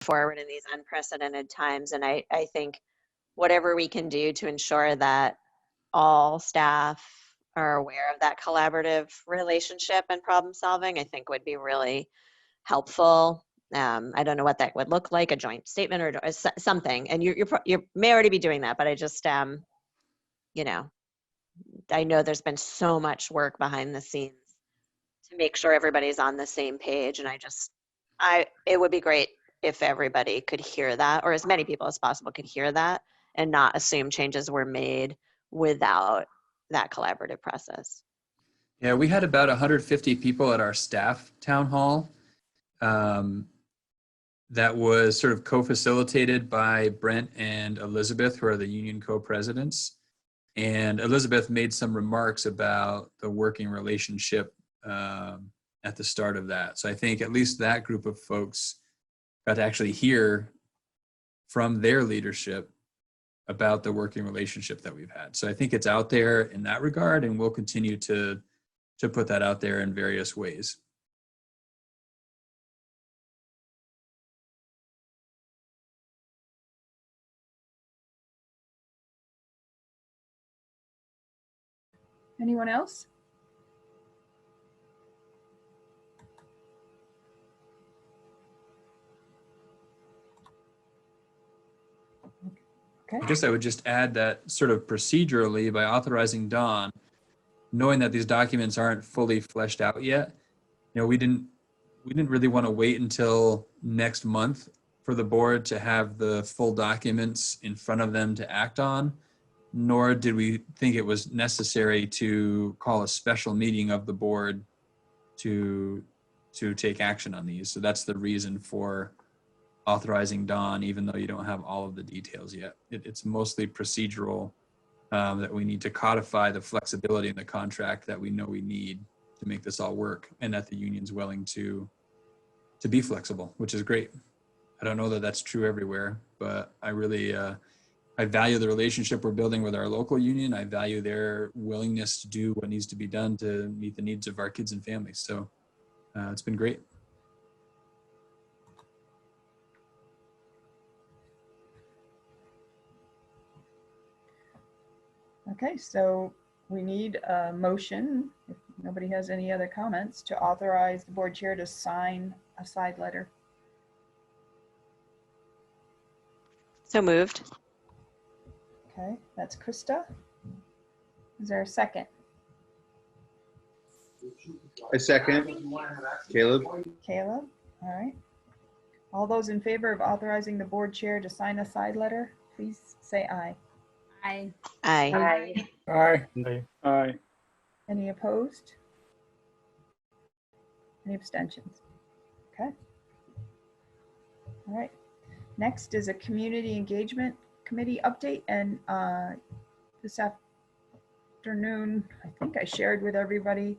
forward in these unprecedented times. And I think whatever we can do to ensure that all staff are aware of that collaborative relationship and problem solving, I think would be really helpful. I don't know what that would look like, a joint statement or something. And you may already be doing that, but I just, you know, I know there's been so much work behind the scenes to make sure everybody's on the same page. And it would be great if everybody could hear that, or as many people as possible could hear that and not assume changes were made without that collaborative process. Yeah, we had about 150 people at our staff town hall. That was sort of co-facilitated by Brent and Elizabeth, who are the union co-presidents. And Elizabeth made some remarks about the working relationship at the start of that. So I think at least that group of folks got to actually hear from their leadership about the working relationship that we've had. So I think it's out there in that regard, and we'll continue to put that out there in various ways. Anyone else? Okay. I guess I would just add that sort of procedurally, by authorizing Dawn, knowing that these documents aren't fully fleshed out yet, you know, we didn't really want to wait until next month for the board to have the full documents in front of them to act on, nor did we think it was necessary to call a special meeting of the board to take action on these. So that's the reason for authorizing Dawn, even though you don't have all of the details yet. It's mostly procedural, that we need to codify the flexibility in the contract that we know we need to make this all work, and that the union's willing to be flexible, which is great. I don't know that that's true everywhere, but I really, I value the relationship we're building with our local union. I value their willingness to do what needs to be done to meet the needs of our kids and families. So it's been great. Okay, so we need a motion, if nobody has any other comments, to authorize the board chair to sign a side letter. So moved. Okay, that's Krista. Is there a second? A second. Caleb. Caleb, all right. All those in favor of authorizing the board chair to sign a side letter, please say aye. Aye. Aye. Aye. Aye. Aye. Any opposed? Any abstentions? Okay. All right. Next is a community engagement committee update, and this afternoon, I think I shared with everybody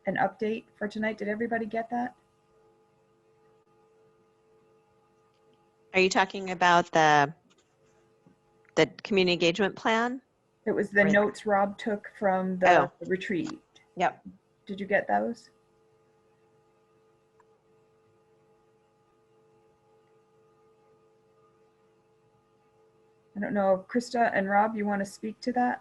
an update for tonight. Did everybody get that? Are you talking about the community engagement plan? It was the notes Rob took from the retreat. Yep. Did you get those? I don't know, Krista and Rob, you want to speak to that?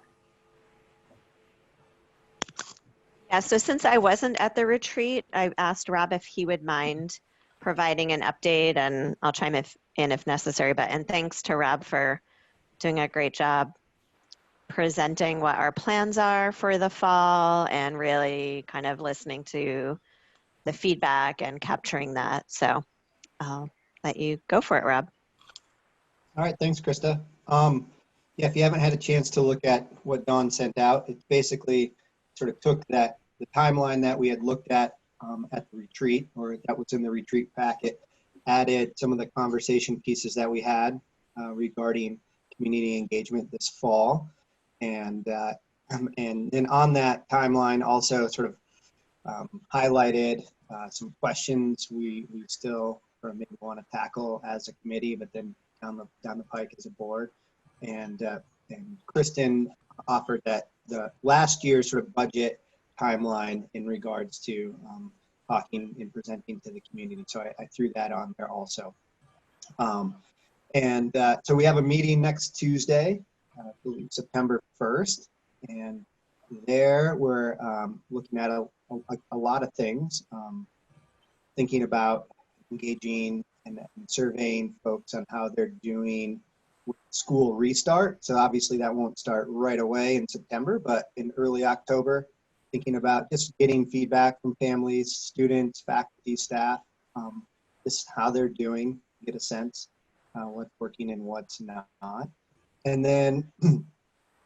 Yeah, so since I wasn't at the retreat, I asked Rob if he would mind providing an update, and I'll chime in if necessary. And thanks to Rob for doing a great job presenting what our plans are for the fall and really kind of listening to the feedback and capturing that. So I'll let you go for it, Rob. All right, thanks, Krista. Yeah, if you haven't had a chance to look at what Dawn sent out, it basically sort of took the timeline that we had looked at the retreat, or that was in the retreat packet, added some of the conversation pieces that we had regarding community engagement this fall. And then on that timeline also sort of highlighted some questions we still maybe want to tackle as a committee, but then down the pike as a board. And Kristen offered that the last year's sort of budget timeline in regards to talking and presenting to the community. So I threw that on there also. So we have a meeting next Tuesday, I believe September 1st, and there we're looking at a lot of things, thinking about engaging and surveying folks on how they're doing with school restart. So obviously that won't start right away in September, but in early October, thinking about just getting feedback from families, students, faculty, staff, just how they're doing, get a sense what's working and what's not. And then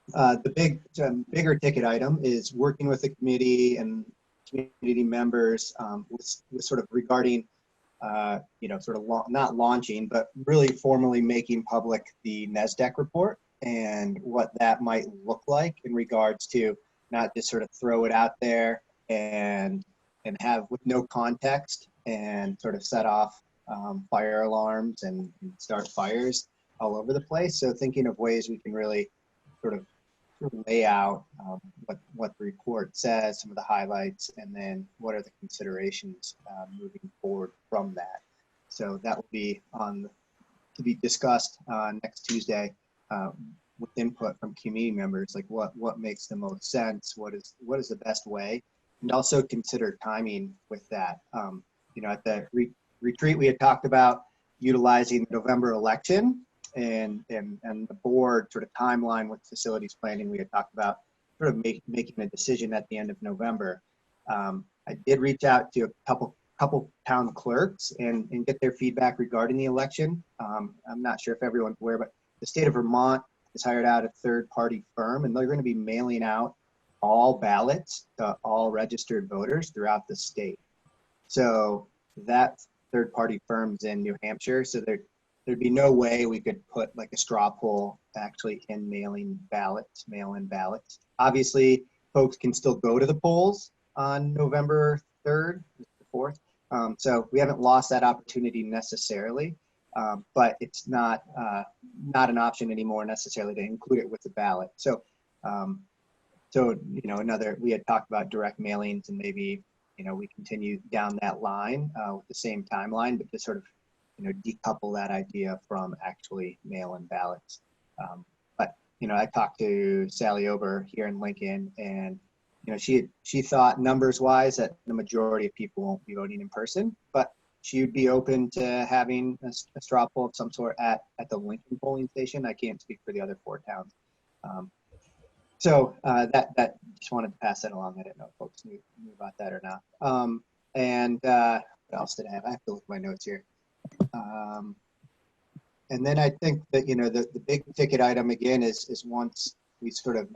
the bigger ticket item is working with the committee and community members with sort of regarding, sort of not launching, but really formally making public the NESDEC report and what that might look like in regards to not just sort of throw it out there and have with no context and sort of set off fire alarms and start fires all over the place. So thinking of ways we can really sort of lay out what the report says, some of the highlights, and then what are the considerations moving forward from that. So that will be to be discussed next Tuesday with input from community members, like what makes the most sense, what is the best way, and also consider timing with that. At the retreat we had talked about utilizing the November election and the board sort of timeline with facilities planning. We had talked about sort of making a decision at the end of November. I did reach out to a couple town clerks and get their feedback regarding the election. I'm not sure if everyone's aware, but the state of Vermont has hired out a third-party firm, and they're going to be mailing out all ballots to all registered voters throughout the state. So that third-party firm's in New Hampshire, so there'd be no way we could put like a straw poll actually in mail-in ballots. Obviously, folks can still go to the polls on November 3rd, the 4th. So we haven't lost that opportunity necessarily, but it's not an option anymore necessarily to include it with the ballot. So, we had talked about direct mailings, and maybe we continue down that line with the same timeline, but just sort of decouple that idea from actually mail-in ballots. But I talked to Sally Ober here in Lincoln, and she thought numbers-wise that the majority of people won't be voting in person, but she would be open to having a straw poll of some sort at the Lincoln polling station. I can't speak for the other 4 towns. So that just wanted to pass that along. I didn't know if folks knew about that or not. What else did I have? I have to look at my notes here. And then I think that the big ticket item again is once we sort of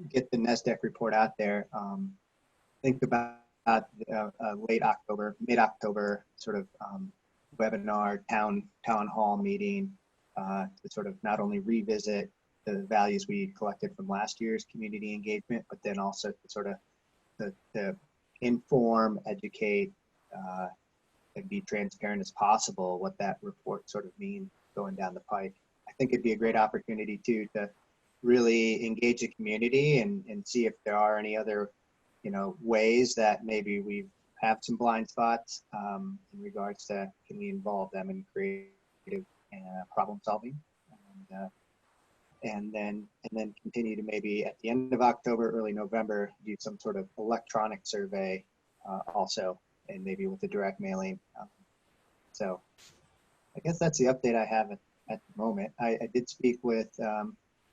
get the NESDEC report out there, think about late October, mid-October sort of webinar, town hall meeting to sort of not only revisit the values we collected from last year's community engagement, but then also to sort of to inform, educate, and be transparent as possible what that report sort of means going down the pike. I think it'd be a great opportunity too to really engage the community and see if there are any other ways that maybe we have some blind spots in regards to can we involve them in creative problem solving, and then continue to maybe at the end of October, early November, do some sort of electronic survey also, and maybe with the direct mailing. So I guess that's the update I have at the moment. I did speak with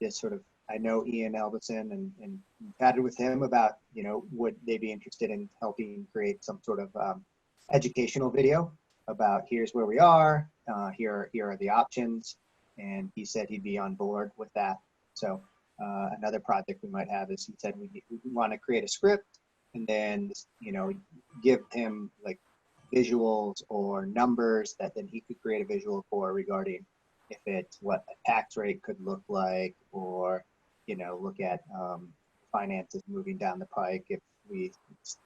just sort of, I know Ian Elbison and chatted with him about, would they be interested in helping create some sort of educational video about here's where we are, here are the options. And he said he'd be on board with that. So another project we might have is he said we want to create a script and then, give him like visuals or numbers that then he could create a visual for regarding if it's what a tax rate could look like, or, look at finances moving down the pike if we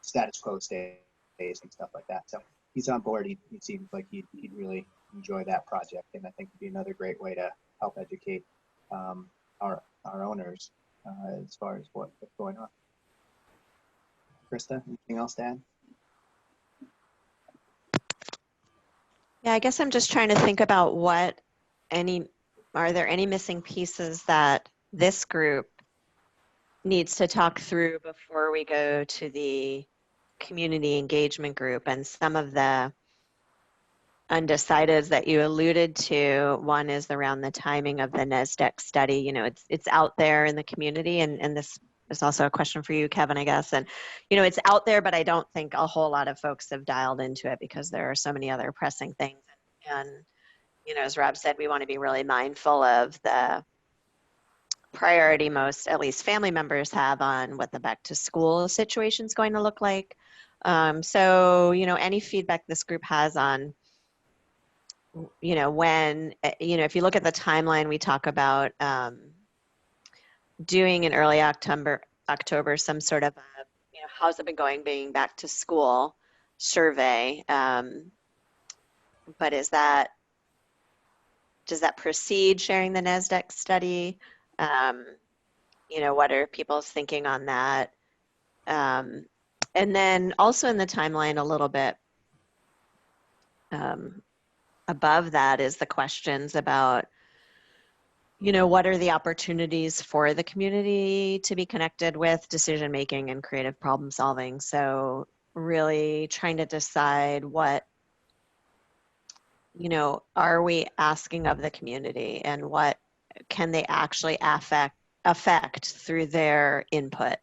status quo stays and stuff like that. So he's on board. He seems like he'd really enjoy that project, and I think it'd be another great way to help educate our owners as far as what's going on. Krista, anything else to add? Yeah, I guess I'm just trying to think about are there any missing pieces that this group needs to talk through before we go to the community engagement group? And some of the undecideds that you alluded to, one is around the timing of the NASDAQ study. You know, it's out there in the community, and this is also a question for you, Kevin, I guess. And, you know, it's out there, but I don't think a whole lot of folks have dialed into it because there are so many other pressing things. And you know, as Rob said, we want to be really mindful of the priority most, at least family members have on what the back to school situation is going to look like. So, you know, any feedback this group has on, you know, when, you know, if you look at the timeline, we talk about doing in early October, some sort of, you know, how's it been going being back to school survey. But does that precede sharing the NASDAQ study? You know, what are people's thinking on that? And then also in the timeline a little bit above that is the questions about, you know, what are the opportunities for the community to be connected with decision making and creative problem solving? So really trying to decide what, you know, are we asking of the community and what can they actually affect through their input?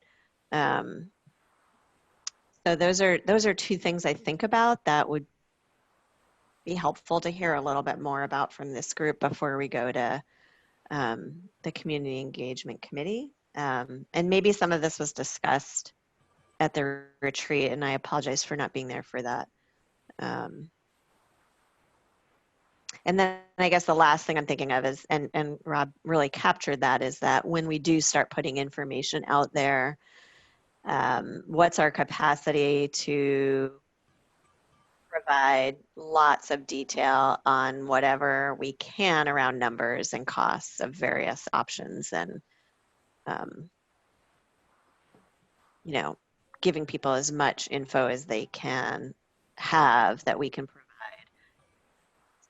So those are two things I think about that would be helpful to hear a little bit more about from this group before we go to the Community Engagement Committee. And maybe some of this was discussed at the retreat, and I apologize for not being there for that. And then I guess the last thing I'm thinking of is, and Rob really captured that, is that when we do start putting information out there, what's our capacity to provide lots of detail on whatever we can around numbers and costs of various options, and you know, giving people as much info as they can have that we can provide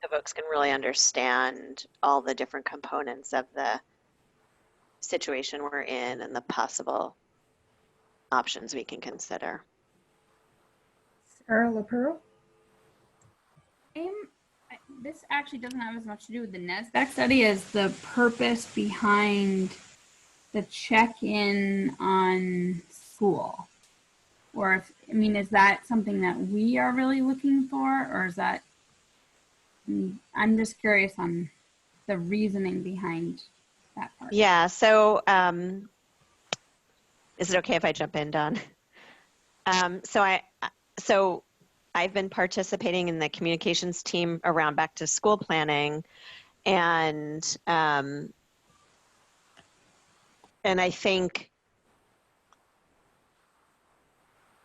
so folks can really understand all the different components of the situation we're in and the possible options we can consider. Sarah LaPearl? This actually doesn't have as much to do with the NASDAQ study as the purpose behind the check-in on school. Or if, I mean, is that something that we are really looking for, or is that, I'm just curious on the reasoning behind that part. Yeah, so is it okay if I jump in, Don? So I've been participating in the communications team around back to school planning, and I think,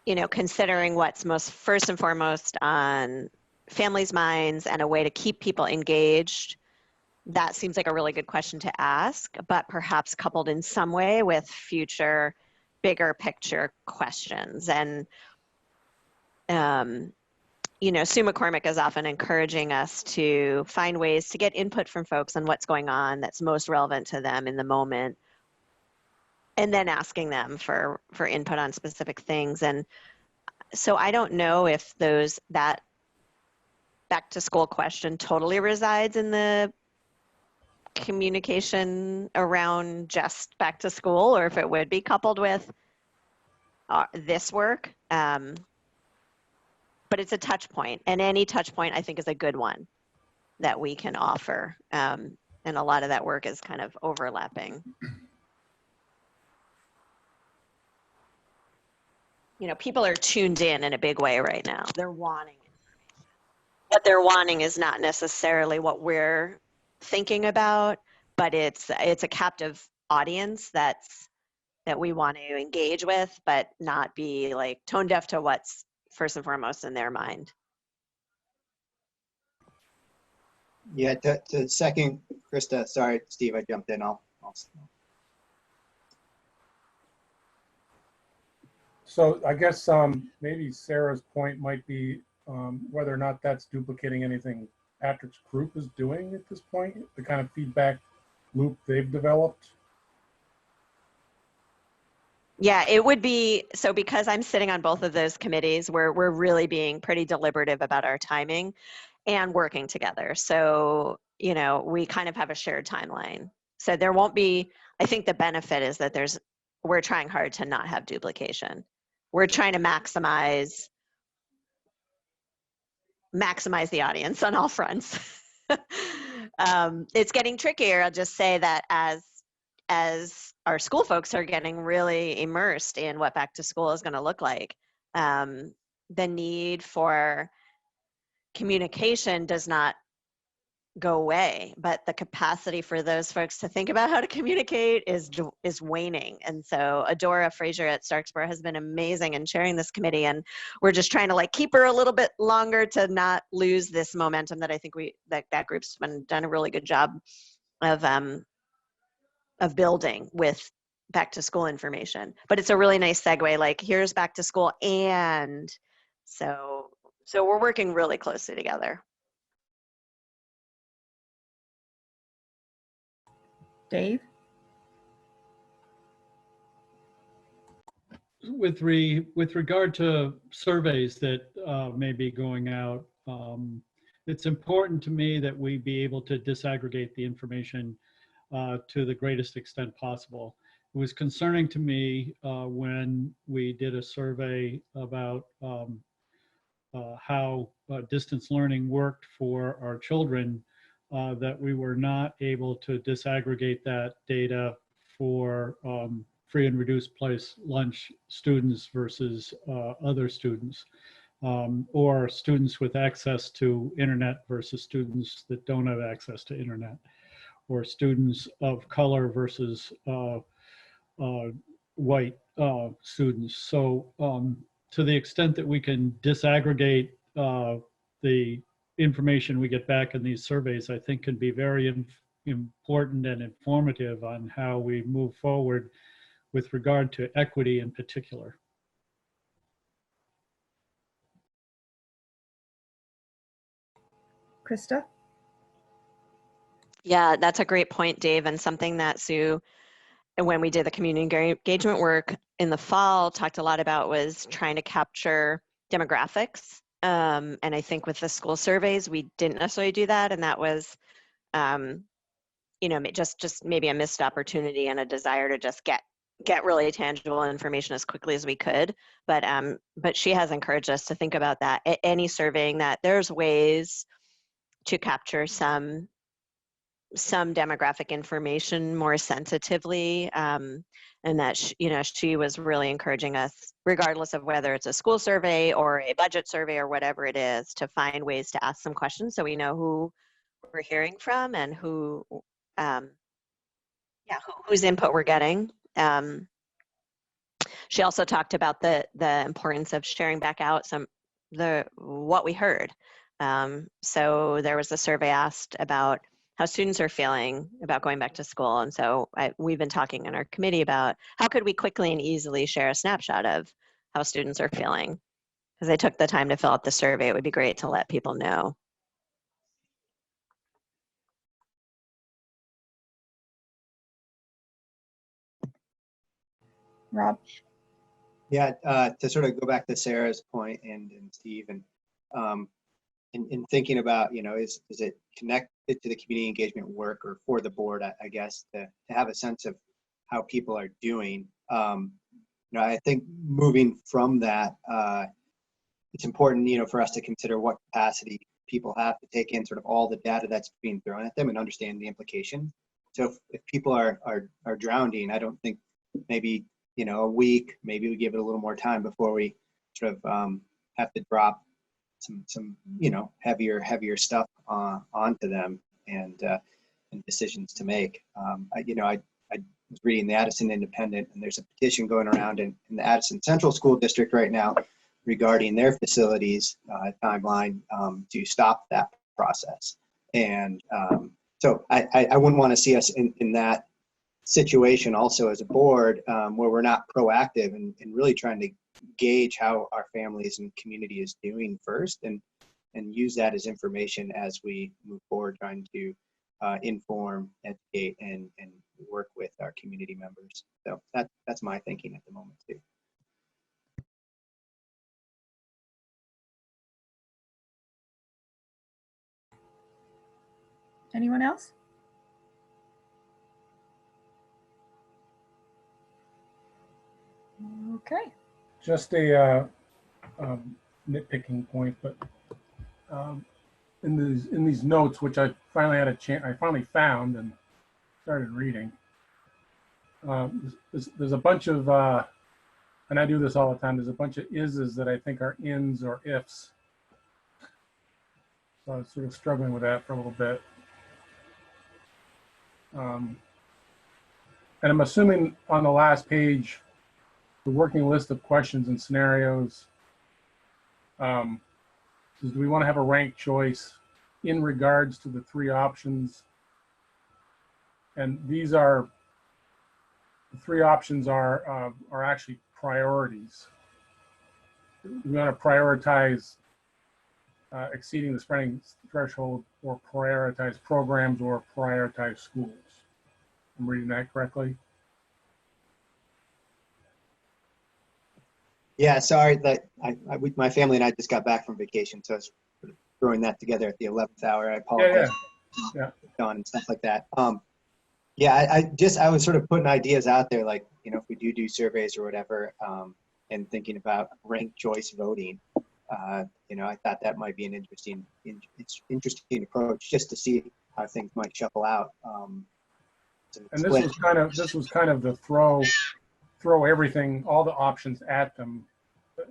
you know, considering what's most first and foremost on families' minds and a way to keep people engaged, that seems like a really good question to ask, but perhaps coupled in some way with future bigger picture questions. And you know, Sue McCormick is often encouraging us to find ways to get input from folks on what's going on that's most relevant to them in the moment, and then asking them for input on specific things. And so I don't know if that back to school question totally resides in the communication around just back to school, or if it would be coupled with this work. But it's a touch point, and any touch point I think is a good one that we can offer. And a lot of that work is kind of overlapping. You know, people are tuned in a big way right now. They're wanting information. What they're wanting is not necessarily what we're thinking about, but it's a captive audience that we want to engage with, but not be like tone deaf to what's first and foremost in their mind. Yeah, to second Krista, sorry, Steve, I jumped in. I'll So I guess maybe Sarah's point might be whether or not that's duplicating anything Patrick's group is doing at this point, the kind of feedback loop they've developed. Yeah, it would be, so because I'm sitting on both of those committees, we're really being pretty deliberative about our timing and working together. So, you know, we kind of have a shared timeline. So there won't be, I think the benefit is that we're trying hard to not have duplication. We're trying to maximize the audience on all fronts. It's getting trickier. I'll just say that as our school folks are getting really immersed in what back to school is going to look like, the need for communication does not go away, but the capacity for those folks to think about how to communicate is waning. And so Adora Fraser at Starksboro has been amazing in chairing this committee, and we're just trying to like keep her a little bit longer to not lose this momentum that I think that group's done a really good job of building with back to school information. But it's a really nice segue, like here's back to school, and so we're working really closely together. Dave? With regard to surveys that may be going out, it's important to me that we be able to disaggregate the information to the greatest extent possible. It was concerning to me when we did a survey about how distance learning worked for our children, that we were not able to disaggregate that data for free and reduced price lunch students versus other students, or students with access to internet versus students that don't have access to internet, or students of color versus white students. So to the extent that we can disaggregate the information we get back in these surveys, I think can be very important and informative on how we move forward with regard to equity in particular. Krista? Yeah, that's a great point, Dave, and something that Sue, when we did the community engagement work in the fall, talked a lot about was trying to capture demographics. And I think with the school surveys, we didn't necessarily do that, and that was, you know, just maybe a missed opportunity and a desire to just get really tangible information as quickly as we could. But she has encouraged us to think about that. Any surveying that there's ways to capture some demographic information more sensitively, and that she was really encouraging us, regardless of whether it's a school survey or a budget survey or whatever it is, to find ways to ask some questions so we know who we're hearing from and whose input we're getting. She also talked about the importance of sharing back out what we heard. So there was a survey asked about how students are feeling about going back to school. And so we've been talking in our committee about how could we quickly and easily share a snapshot of how students are feeling. Because they took the time to fill out the survey, it would be great to let people know. Rob? Yeah, to sort of go back to Sarah's point and Steve, and in thinking about, you know, is it connected to the community engagement work or for the board, I guess, to have a sense of how people are doing. You know, I think moving from that, it's important, you know, for us to consider what capacity people have to take in sort of all the data that's being thrown at them and understand the implications. So if people are drowning, I don't think maybe, you know, a week, maybe we give it a little more time before we sort of have to drop some you know, heavier stuff onto them and decisions to make. I was reading the Addison Independent, and there's a petition going around in the Addison Central School District right now regarding their facilities timeline to stop that process. And so I wouldn't want to see us in that situation also as a board where we're not proactive and really trying to gauge how our families and community is doing first, and use that as information as we move forward, trying to inform, educate, and work with our community members. So that's my thinking at the moment too. Anyone else? Okay. Just a nitpicking point, but in these notes, which I finally had a chance, I finally found and started reading. There's a bunch of, and I do this all the time. There's a bunch of is's that I think are ins or ifs. So I was sort of struggling with that for a little bit. And I'm assuming on the last page, the working list of questions and scenarios, do we want to have a ranked choice in regards to the 3 options? And these are, the 3 options are actually priorities. We want to prioritize exceeding the spending threshold, or prioritize programs, or prioritize schools. I'm reading that correctly? Yeah, sorry that my family and I just got back from vacation, so I was throwing that together at the 11th hour. I apologize. Yeah. Dawn and stuff like that. Yeah, I was sort of putting ideas out there, like, if we do surveys or whatever, and thinking about ranked choice voting. I thought that might be an interesting approach, just to see how things might shuffle out. And this was kind of the throw everything, all the options at them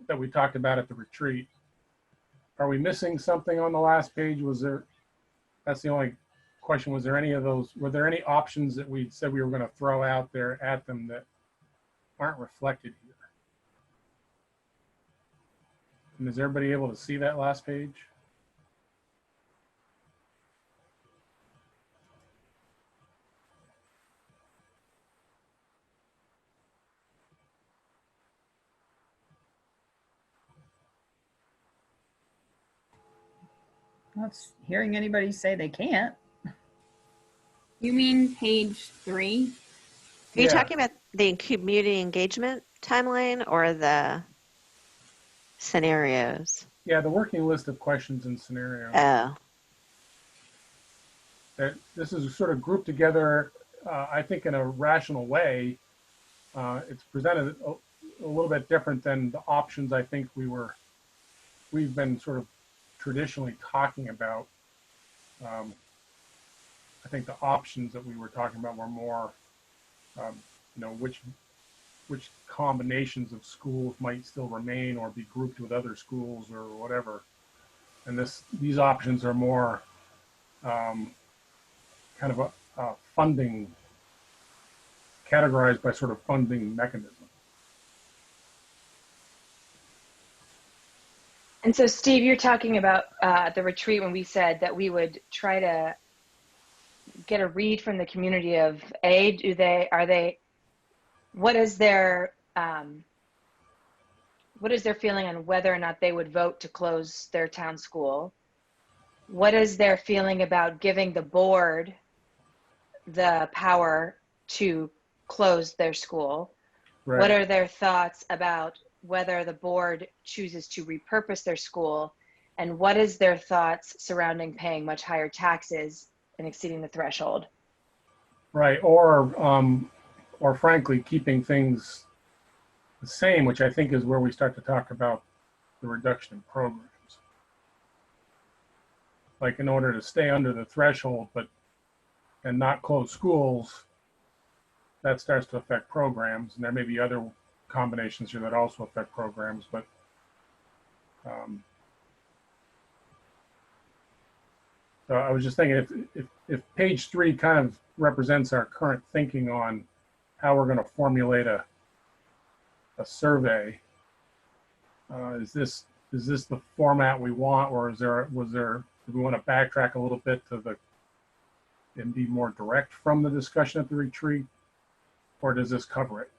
that we talked about at the retreat. Are we missing something on the last page? That's the only question. Was there any of those, were there any options that we said we were going to throw out there at them that aren't reflected here? And is everybody able to see that last page? Not hearing anybody say they can't. You mean page 3? Are you talking about the community engagement timeline or the scenarios? Yeah, the working list of questions and scenarios. Oh. That this is sort of grouped together, I think, in a rational way. It's presented a little bit different than the options I think we've been sort of traditionally talking about. I think the options that we were talking about were more, which combinations of schools might still remain or be grouped with other schools or whatever. And these options are more kind of a funding, categorized by sort of funding mechanism. And so, Steve, you're talking about the retreat when we said that we would try to get a read from the community of what is their feeling on whether or not they would vote to close their town school? What is their feeling about giving the board the power to close their school? Right. What are their thoughts about whether the board chooses to repurpose their school? And what is their thoughts surrounding paying much higher taxes and exceeding the threshold? Right, or frankly, keeping things the same, which I think is where we start to talk about the reduction in programs. Like, in order to stay under the threshold, and not close schools, that starts to affect programs, and there may be other combinations here that also affect programs, but so I was just thinking, if page 3 kind of represents our current thinking on how we're going to formulate a survey, is this the format we want, or do we want to backtrack a little bit and be more direct from the discussion at the retreat? or does this cover it?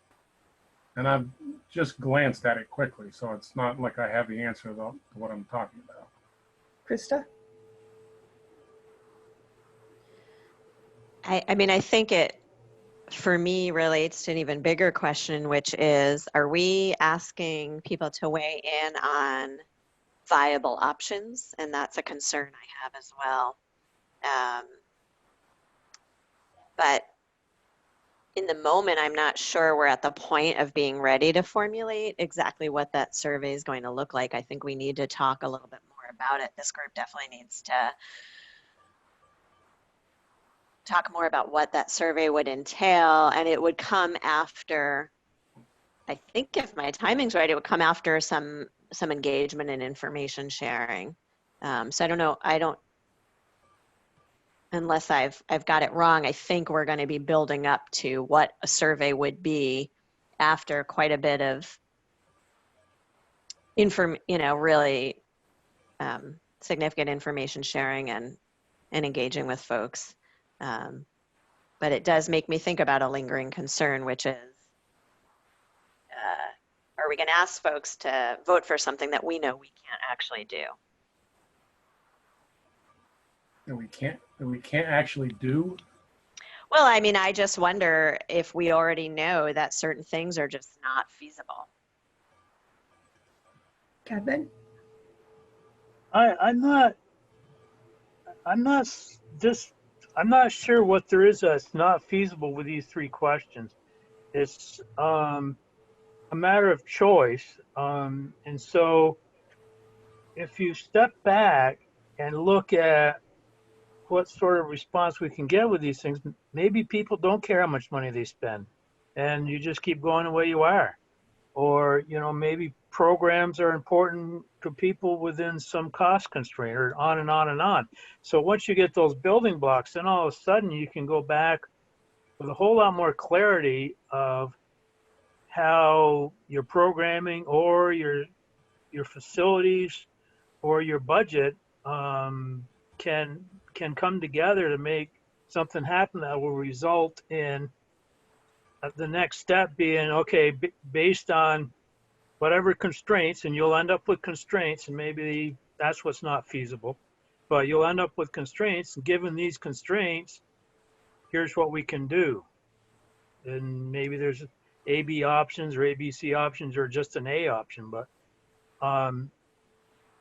And I've just glanced at it quickly, so it's not like I have the answer to what I'm talking about. Krista? I mean, I think it, for me, relates to an even bigger question, which is, are we asking people to weigh in on viable options? And that's a concern I have as well. But in the moment, I'm not sure we're at the point of being ready to formulate exactly what that survey is going to look like. I think we need to talk a little bit more about it. This group definitely needs to talk more about what that survey would entail, and it would come after, I think if my timing's right, it would come after some engagement and information sharing. So I don't know, unless I've got it wrong, I think we're going to be building up to what a survey would be after quite a bit of really significant information sharing and engaging with folks. But it does make me think about a lingering concern, which is, are we going to ask folks to vote for something that we know we can't actually do? And we can't actually do. Well, I mean, I just wonder if we already know that certain things are just not feasible. Kevin? I'm not sure what there is that's not feasible with these three questions. It's a matter of choice. And so if you step back and look at what sort of response we can get with these things, maybe people don't care how much money they spend and you just keep going the way you are. Or, maybe programs are important to people within some cost constraint, or on and on and on. So once you get those building blocks, then all of a sudden you can go back with a whole lot more clarity of how your programming or your facilities or your budget can come together to make something happen that will result in the next step being, okay, based on whatever constraints, and you'll end up with constraints, and maybe that's what's not feasible, but you'll end up with constraints, and given these constraints, here's what we can do. And maybe there's A-B options or ABC options or just an A option, but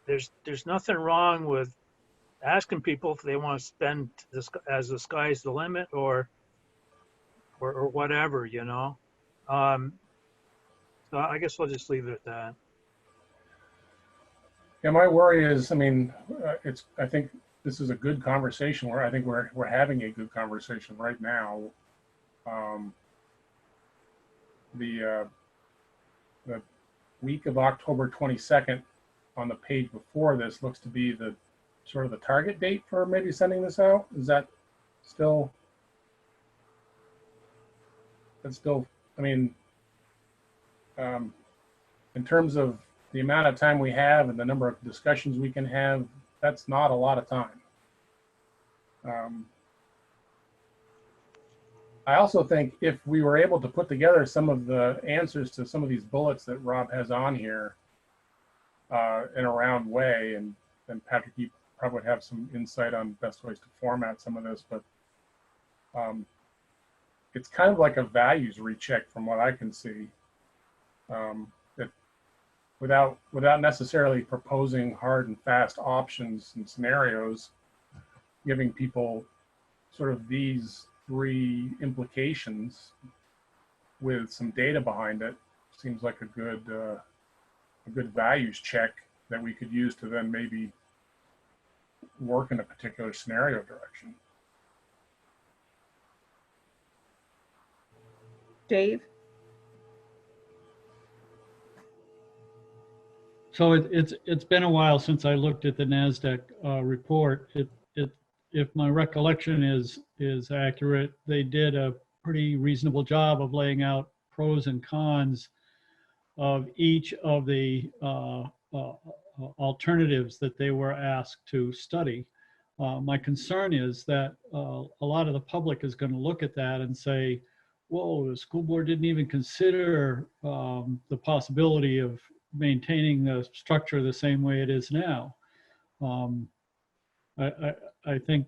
there's nothing wrong with asking people if they want to spend this as the sky's the limit or whatever, So I guess I'll just leave it at that. Yeah, my worry is, I mean, I think this is a good conversation where I think we're having a good conversation right now. The week of October 22nd on the page before this looks to be the sort of the target date for maybe sending this out. Is that still, I mean, in terms of the amount of time we have and the number of discussions we can have, that's not a lot of time. I also think if we were able to put together some of the answers to some of these bullets that Rob has on here in a round way, and Patrick, you probably would have some insight on best ways to format some of this, but it's kind of like a values recheck from what I can see. That without necessarily proposing hard and fast options and scenarios, giving people sort of these three implications with some data behind it seems like a good values check that we could use to then maybe work in a particular scenario direction. Dave? So it's been a while since I looked at the NASDAQ report. If my recollection is accurate, they did a pretty reasonable job of laying out pros and cons of each of the alternatives that they were asked to study. My concern is that a lot of the public is going to look at that and say, whoa, the school board didn't even consider the possibility of maintaining the structure the same way it is now. I think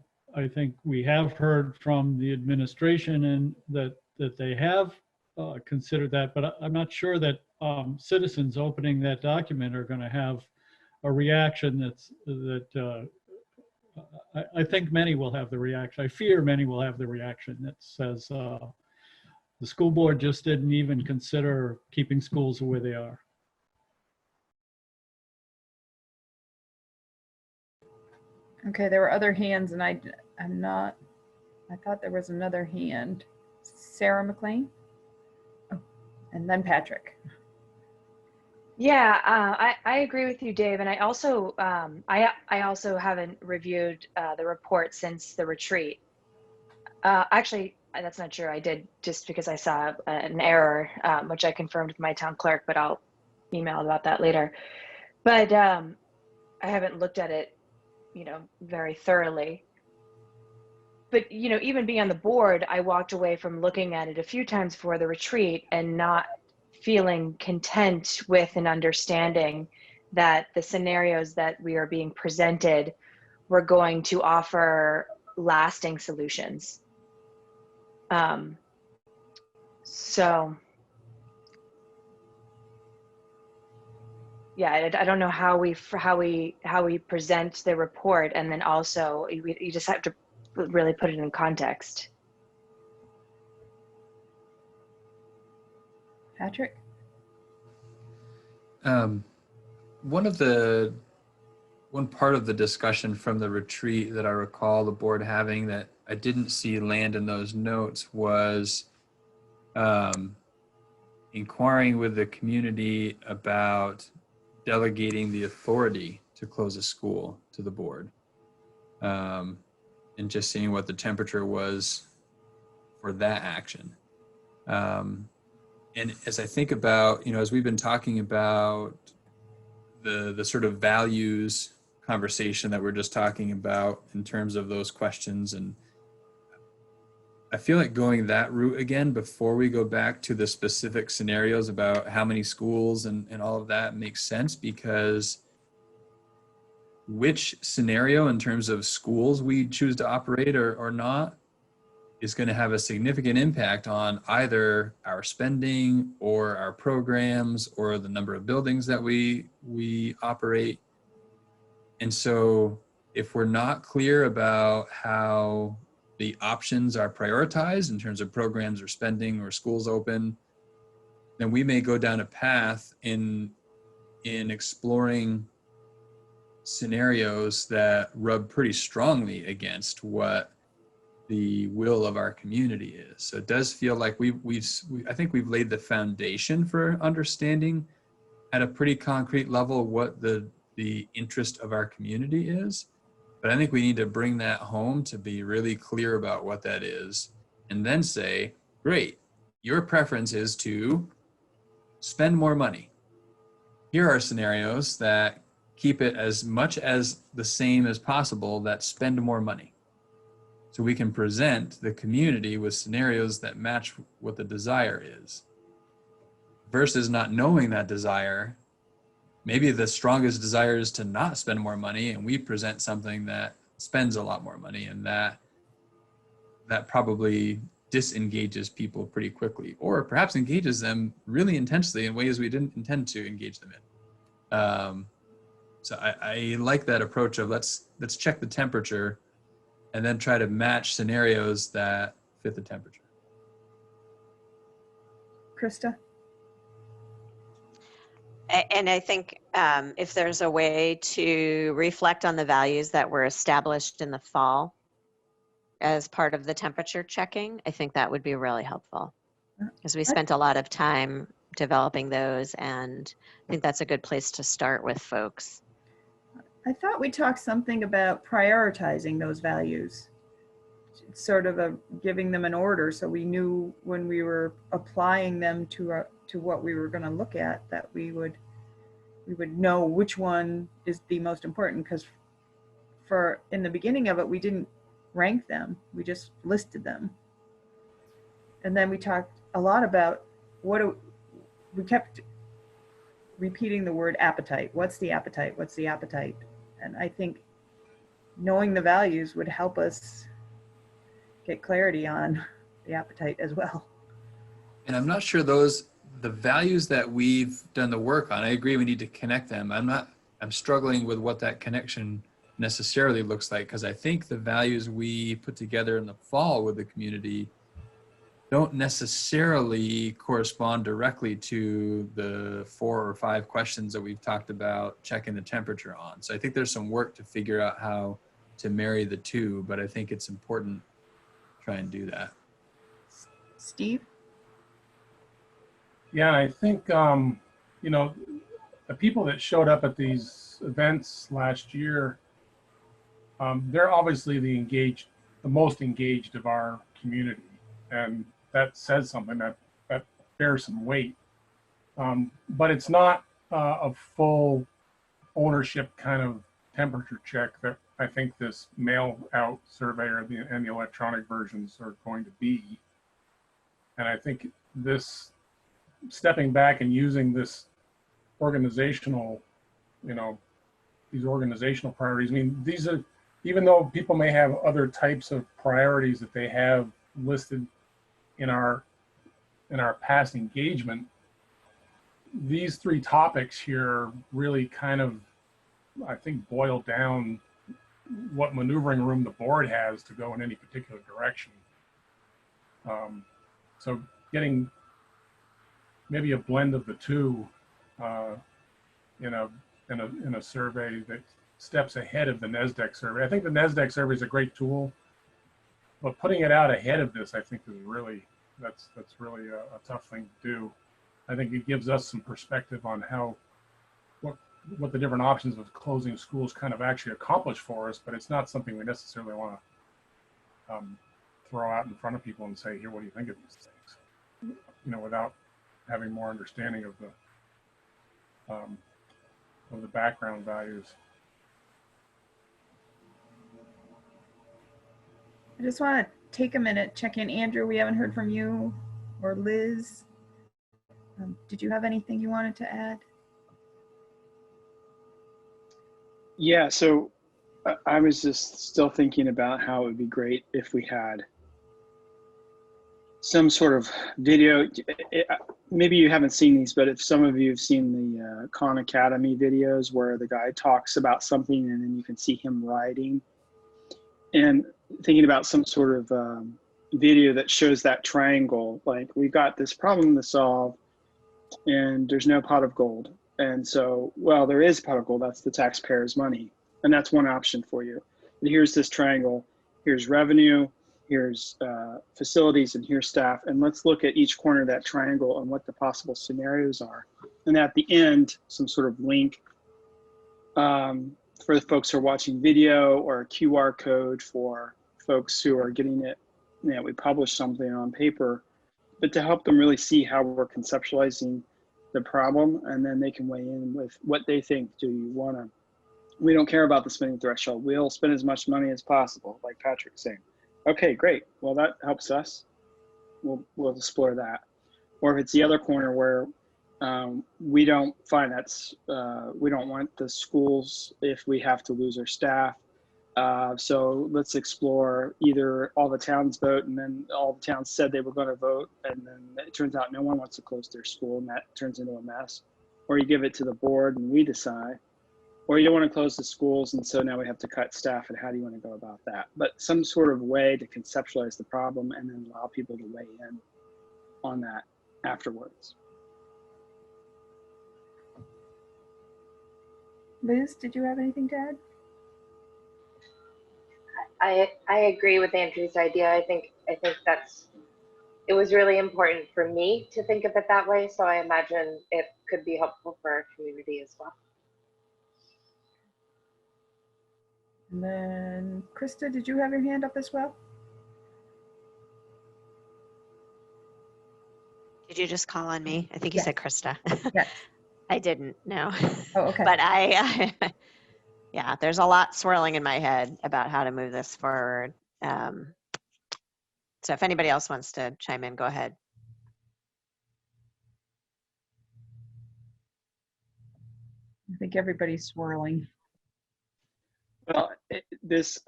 we have heard from the administration and that they have considered that, but I'm not sure that citizens opening that document are going to have a reaction I think many will have the reaction. I fear many will have the reaction that says the school board just didn't even consider keeping schools the way they are. Okay, there were other hands, and I thought there was another hand. Sarah McLean? Oh, and then Patrick. Yeah, I agree with you, Dave. And I also I also haven't reviewed the report since the retreat. Actually, that's not true. I did just because I saw an error, which I confirmed with my town clerk, but I'll email about that later. But I haven't looked at it, very thoroughly. But, even being on the board, I walked away from looking at it a few times before the retreat and not feeling content with and understanding that the scenarios that we are being presented were going to offer lasting solutions. So yeah, I don't know how we present the report, and then also you just have to really put it in context. Patrick? One part of the discussion from the retreat that I recall the board having that I didn't see land in those notes was inquiring with the community about delegating the authority to close a school to the board, and just seeing what the temperature was for that action. And as I think about, as we've been talking about the sort of values conversation that we're just talking about in terms of those questions, and I feel like going that route again before we go back to the specific scenarios about how many schools and all of that makes sense, because which scenario in terms of schools we choose to operate or not is going to have a significant impact on either our spending or our programs or the number of buildings that we operate. And so if we're not clear about how the options are prioritized in terms of programs or spending or schools open, then we may go down a path in exploring scenarios that rub pretty strongly against what the will of our community is. So it does feel like I think we've laid the foundation for understanding at a pretty concrete level what the interest of our community is. But I think we need to bring that home to be really clear about what that is, and then say, great, your preference is to spend more money. Here are scenarios that keep it as much as the same as possible that spend more money. So we can present the community with scenarios that match what the desire is, versus not knowing that desire. Maybe the strongest desire is to not spend more money, and we present something that spends a lot more money, and that probably disengages people pretty quickly, or perhaps engages them really intensely in ways we didn't intend to engage them in. So I like that approach of let's check the temperature and then try to match scenarios that fit the temperature. Krista? And I think if there's a way to reflect on the values that were established in the fall as part of the temperature checking, I think that would be really helpful, because we spent a lot of time developing those, and I think that's a good place to start with folks. I thought we talked something about prioritizing those values, sort of giving them an order, so we knew when we were applying them to what we were going to look at, that we would know which one is the most important. Because in the beginning of it, we didn't rank them, we just listed them. And then we talked a lot about we kept repeating the word appetite. What's the appetite? What's the appetite? And I think knowing the values would help us get clarity on the appetite as well. And I'm not sure the values that we've done the work on, I agree we need to connect them. I'm struggling with what that connection necessarily looks like, because I think the values we put together in the fall with the community don't necessarily correspond directly to the 4 or 5 questions that we've talked about checking the temperature on. So I think there's some work to figure out how to marry the two, but I think it's important to try and do that. Steve? Yeah, I think, you know, the people that showed up at these events last year, they're obviously the most engaged of our community. And that says something that bears some weight. But it's not a full ownership kind of temperature check that I think this mail out survey and the electronic versions are going to be. And I think this stepping back and using this organizational, you know, these organizational priorities. I mean, these are, even though people may have other types of priorities that they have listed in our past engagement, these 3 topics here really kind of, I think, boil down what maneuvering room the board has to go in any particular direction. So getting maybe a blend of the two in a survey that steps ahead of the NASDAQ survey. I think the NASDAQ survey is a great tool, but putting it out ahead of this, I think, is really that's really a tough thing to do. I think it gives us some perspective on what the different options of closing schools kind of actually accomplish for us, but it's not something we necessarily want to throw out in front of people and say, here, what do you think of these things? You know, without having more understanding of the background values. I just want to take a minute, check in. Andrew, we haven't heard from you, or Liz. Did you have anything you wanted to add? Yeah, so I was just still thinking about how it would be great if we had some sort of video. Maybe you haven't seen these, but if some of you have seen the Khan Academy videos where the guy talks about something and then you can see him writing, and thinking about some sort of video that shows that triangle, like we've got this problem to solve and there's no pot of gold. And so, well, there is pot of gold, that's the taxpayers' money. And that's one option for you. And here's this triangle, here's revenue, here's facilities, and here's staff. And let's look at each corner of that triangle and what the possible scenarios are. And at the end, some sort of link for the folks who are watching video, or a QR code for folks who are getting it. You know, we publish something on paper, but to help them really see how we're conceptualizing the problem, and then they can weigh in with what they think. Do you want to, we don't care about the spending threshold. We'll spend as much money as possible, like Patrick's saying. Okay, great. Well, that helps us. We'll explore that. Or if it's the other corner where we don't find that's, we don't want the schools if we have to lose our staff. So let's explore either all the towns vote and then all the towns said they were going to vote, and then it turns out no one wants to close their school and that turns into a mess. Or you give it to the board and we decide. Or you don't want to close the schools and so now we have to cut staff, and how do you want to go about that? But some sort of way to conceptualize the problem and then allow people to weigh in on that afterwards. Liz, did you have anything to add? I agree with Andrew's idea. I think it was really important for me to think of it that way. So I imagine it could be helpful for our community as well. And then Krista, did you have your hand up as well? Did you just call on me? I think you Yes. said Krista. Yes. I didn't, no. Oh, okay. But yeah, there's a lot swirling in my head about how to move this forward. So if anybody else wants to chime in, go ahead. think everybody's swirling. Well,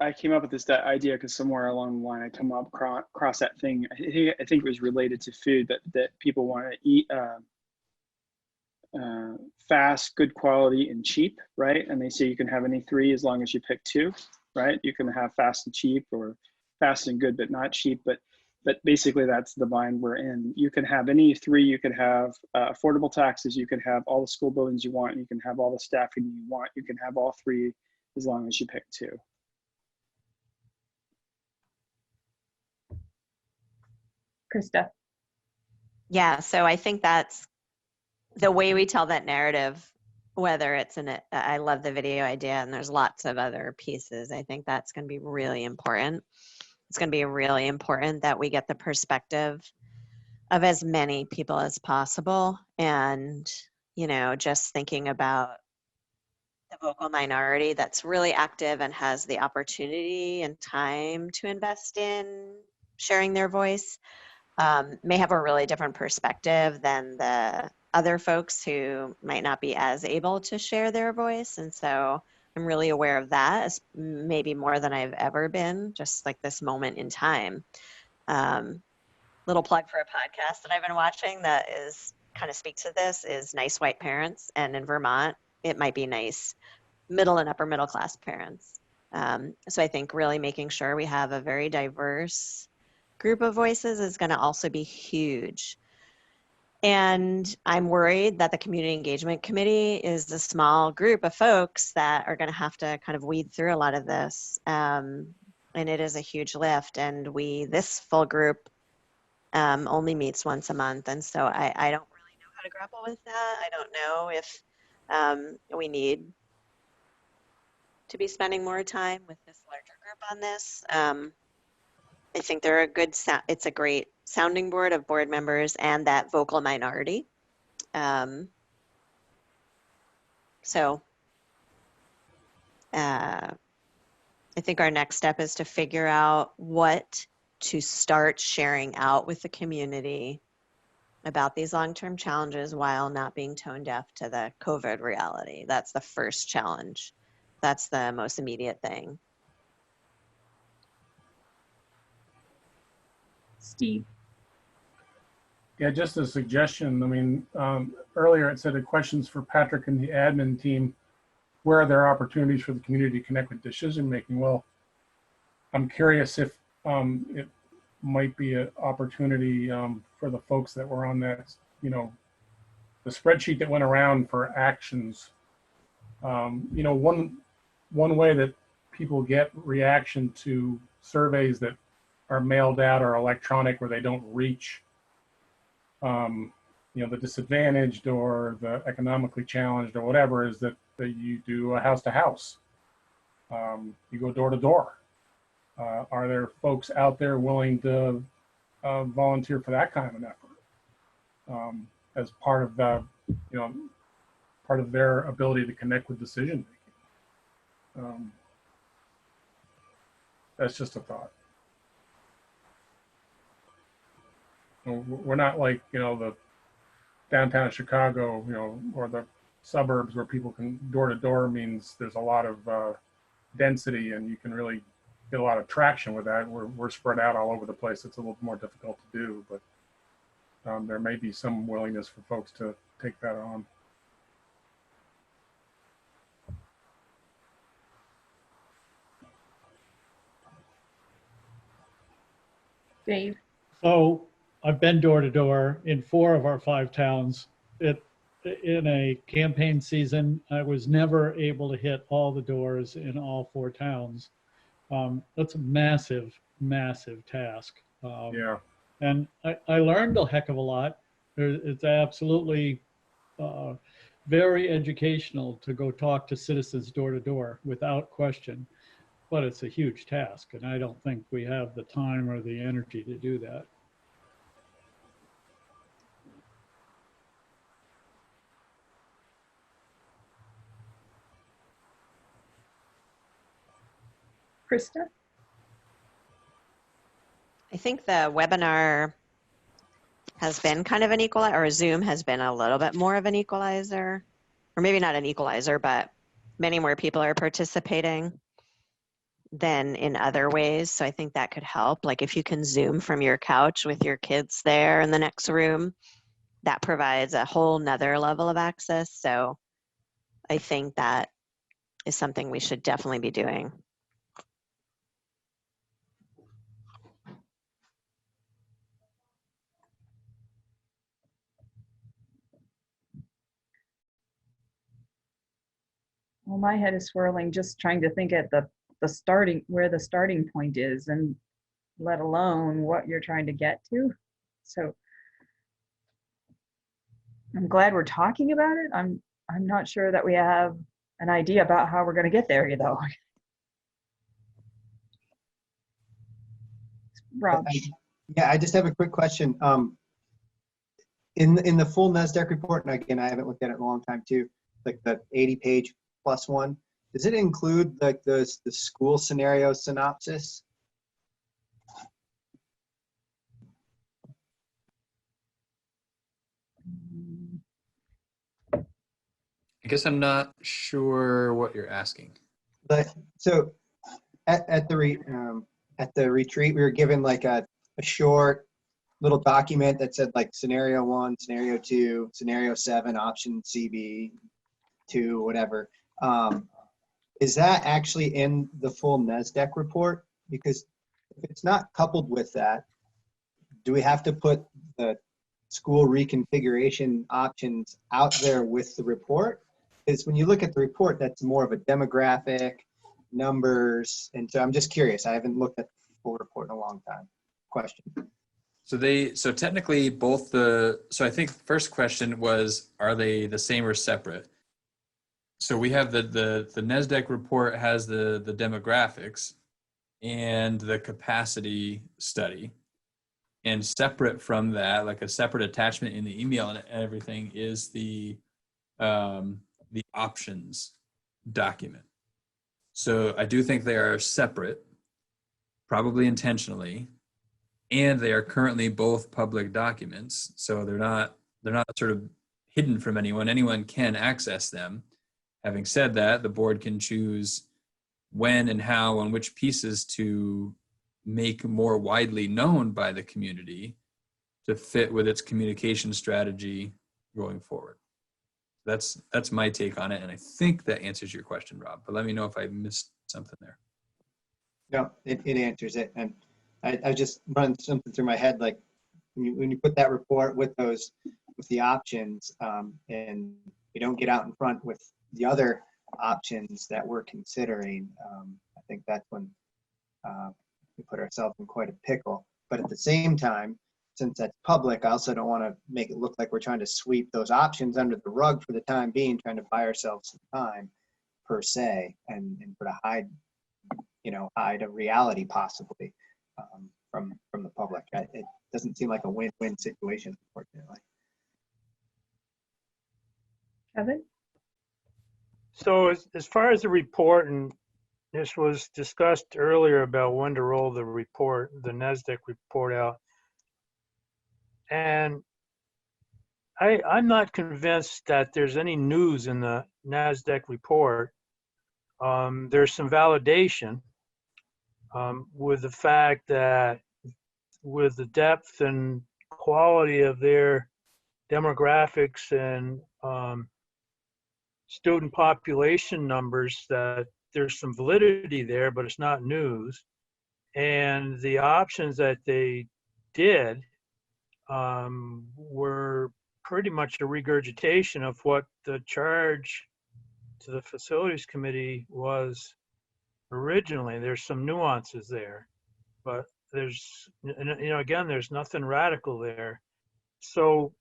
I came up with this that idea because somewhere along the line I come up across that thing. I think it was related to food, that people want to eat fast, good quality, and cheap, right? And they say you can have any three as long as you pick two, right? You can have fast and cheap, or fast and good but not cheap. But basically that's the bind we're in. You can have any three. You can have affordable taxes. You can have all the school buildings you want. You can have all the staffing you want. You can have all three as long as you pick two. Krista? Yeah, so I think that's the way we tell that narrative, whether it's I love the video idea, and there's lots of other pieces. I think that's going to be really important. It's going to be really important that we get the perspective of as many people as possible. And, just thinking about the vocal minority that's really active and has the opportunity and time to invest in sharing their voice, may have a really different perspective than the other folks who might not be as able to share their voice. And so I'm really aware of that, as maybe more than I've ever been, just like this moment in time. Little plug for a podcast that I've been watching that is kind of speaks to this is Nice White Parents. And in Vermont, it might be nice middle and upper middle class parents. So I think really making sure we have a very diverse group of voices is going to also be huge. And I'm worried that the Community Engagement Committee is a small group of folks that are going to have to kind of weed through a lot of this. And it is a huge lift. And this full group only meets once a month. And so I don't really know how to grapple with that. I don't know if we need to be spending more time with this larger group on this. I think they're it's a great sounding board of board members and that vocal minority. So I think our next step is to figure out what to start sharing out with the community about these long-term challenges while not being tone deaf to the COVID reality. That's the first challenge. That's the most immediate thing. Steve? Yeah, just a suggestion. I mean, earlier it said the questions for Patrick and the admin team, where are there opportunities for the community to connect with decision making? Well, I'm curious if it might be an opportunity for the folks that were on that, the spreadsheet that went around for actions. One way that people get reaction to surveys that are mailed out or electronic where they don't reach the disadvantaged or the economically challenged or whatever, is that you do a house to house. You go door to door. Are there folks out there willing to volunteer for that kind of an effort as part of part of their ability to connect with decision making? That's just a thought. We're not like, the downtown Chicago, or the suburbs where people can door to door means there's a lot of density and you can really get a lot of traction with that. We're spread out all over the place. It's a little more difficult to do, but there may be some willingness for folks to take that on. Dave? So I've been door to door in 4 of our 5 towns. In a campaign season, I was never able to hit all the doors in all 4 towns. That's a massive, massive task. Yeah. And I learned a heck of a lot. It's absolutely very educational to go talk to citizens door to door, without question. But it's a huge task, and I don't think we have the time or the energy to do that. Krista? I think the webinar has been kind of an equalizer, or Zoom has been a little bit more of an equalizer. or maybe not an equalizer, but many more people are participating than in other ways. So I think that could help. Like if you can Zoom from your couch with your kids there in the next room, that provides a whole nother level of access. So I think that is something we should definitely be doing. Well, my head is swirling just trying to think at the starting, where the starting point is, and let alone what you're trying to get to. So I'm glad we're talking about it. I'm not sure that we have an idea about how we're going to get there, though. Rob. Yeah, I just have a quick question. In the full NASDAQ report, and again, I haven't looked at it in a long time too, like the 80-page plus one, does it include like the school scenario synopsis? I guess I'm not sure what you're asking. But so at the retreat, we were given like a short little document that said like scenario 1, scenario 2, scenario 7, option CB 2, whatever. Is that actually in the full NASDAQ report? Because if it's not coupled with that, do we have to put the school reconfiguration options out there with the report? Because when you look at the report, that's more of a demographic, numbers, and so I'm just curious. I haven't looked at the full report in a long time. Question. So technically both so I think the first question was, are they the same or separate? So we have the NASDAQ report has the demographics and the capacity study. And separate from that, like a separate attachment in the email and everything, is the options document. So I do think they are separate, probably intentionally, and they are currently both public documents. So they're not sort of hidden from anyone. Anyone can access them. Having said that, the board can choose when and how and which pieces to make more widely known by the community to fit with its communication strategy going forward. That's my take on it, and I think that answers your question, Rob, but let me know if I missed something there. No, it answers it. And I just run something through my head, like when you put that report with the options, and you don't get out in front with the other options that we're considering, I think that's when we put ourselves in quite a pickle. But at the same time, since that's public, I also don't want to make it look like we're trying to sweep those options under the rug for the time being, trying to buy ourselves some time per se, and sort of hide a reality possibly from the public. It doesn't seem like a win-win situation, unfortunately. Kevin? So as far as the report, and this was discussed earlier about when to roll the report, the NASDAQ report out. And I'm not convinced that there's any news in the NASDAQ report. There's some validation with the fact that with the depth and quality of their demographics and student population numbers, that there's some validity there, but it's not news. And the options that they did were pretty much a regurgitation of what the charge to the facilities committee was originally. There's some nuances there, but there's, again, there's nothing radical there. So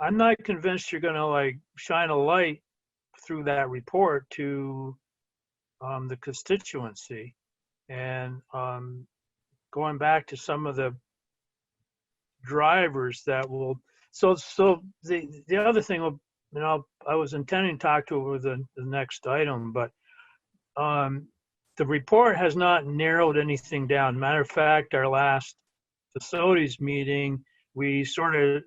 I'm not convinced you're gonna like shine a light through that report to the constituency. And going back to some of the drivers that will, so the other thing, I was intending to talk to over the next item, but the report has not narrowed anything down. Matter of fact, our last facilities meeting, we sort of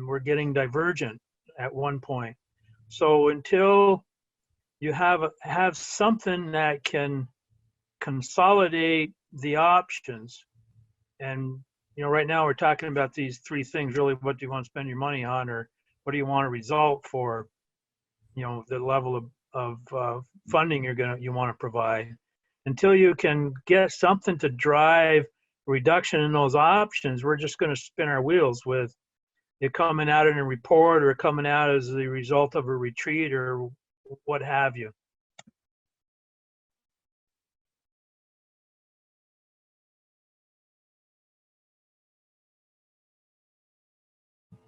were getting divergent at one point. So until you have something that can consolidate the options, and right now we're talking about these three things really: what do you want to spend your money on, or what do you want a result for, the level of funding you want to provide. Until you can get something to drive reduction in those options, we're just going to spin our wheels with it coming out in a report or coming out as the result of a retreat or what have you.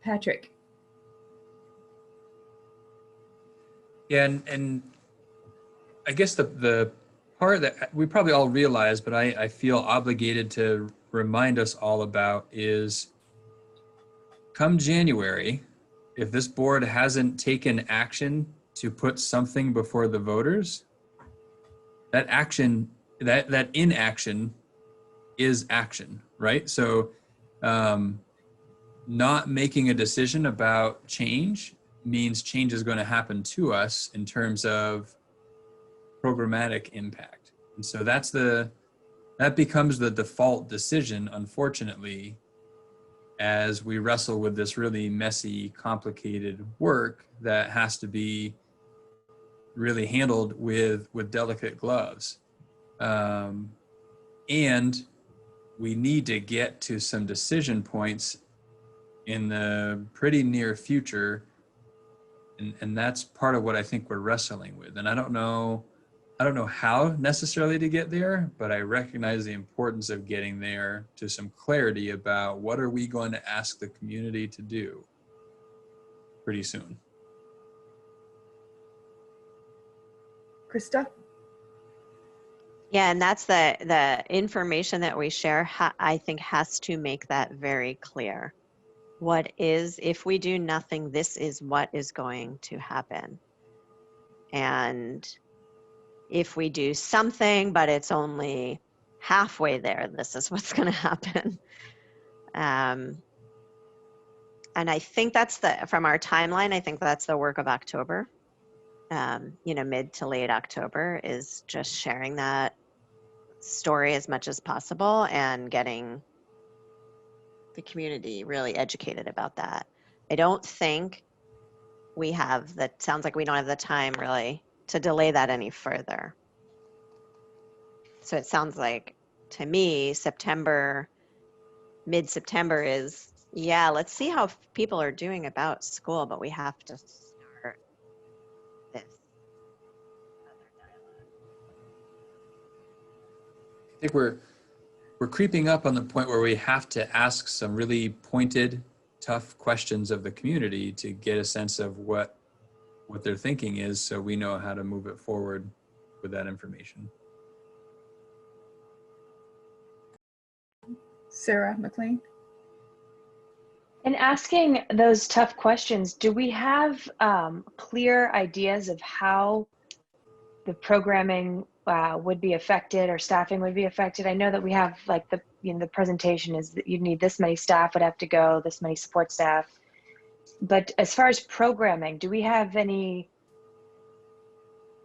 Patrick. Yeah, and I guess the part that we probably all realize, but I feel obligated to remind us all about is, come January, if this board hasn't taken action to put something before the voters, that action, that inaction is action, right? So not making a decision about change means change is going to happen to us in terms of programmatic impact. And so that becomes the default decision, unfortunately, as we wrestle with this really messy, complicated work that has to be really handled with delicate gloves. And we need to get to some decision points in the pretty near future. And that's part of what I think we're wrestling with. And I don't know how necessarily to get there, but I recognize the importance of getting there to some clarity about what are we going to ask the community to do pretty soon. Krista? Yeah, and that's the information that we share, I think has to make that very clear. What is, if we do nothing, this is what is going to happen. And if we do something, but it's only halfway there, this is what's going to happen. And I think that's from our timeline, I think that's the work of October. Mid to late October is just sharing that story as much as possible and getting the community really educated about that. I don't think sounds like we don't have the time really to delay that any further. So it sounds like, to me, mid-September is, yeah, let's see how people are doing about school, but we have to start this other dialogue. I think we're creeping up on the point where we have to ask some really pointed, tough questions of the community to get a sense of what their thinking is, so we know how to move it forward with that information. Sarah McLean? In asking those tough questions, do we have clear ideas of how the programming would be affected or staffing would be affected? I know that we have like the presentation is that you need this many staff would have to go, this many support staff. But as far as programming, do we have any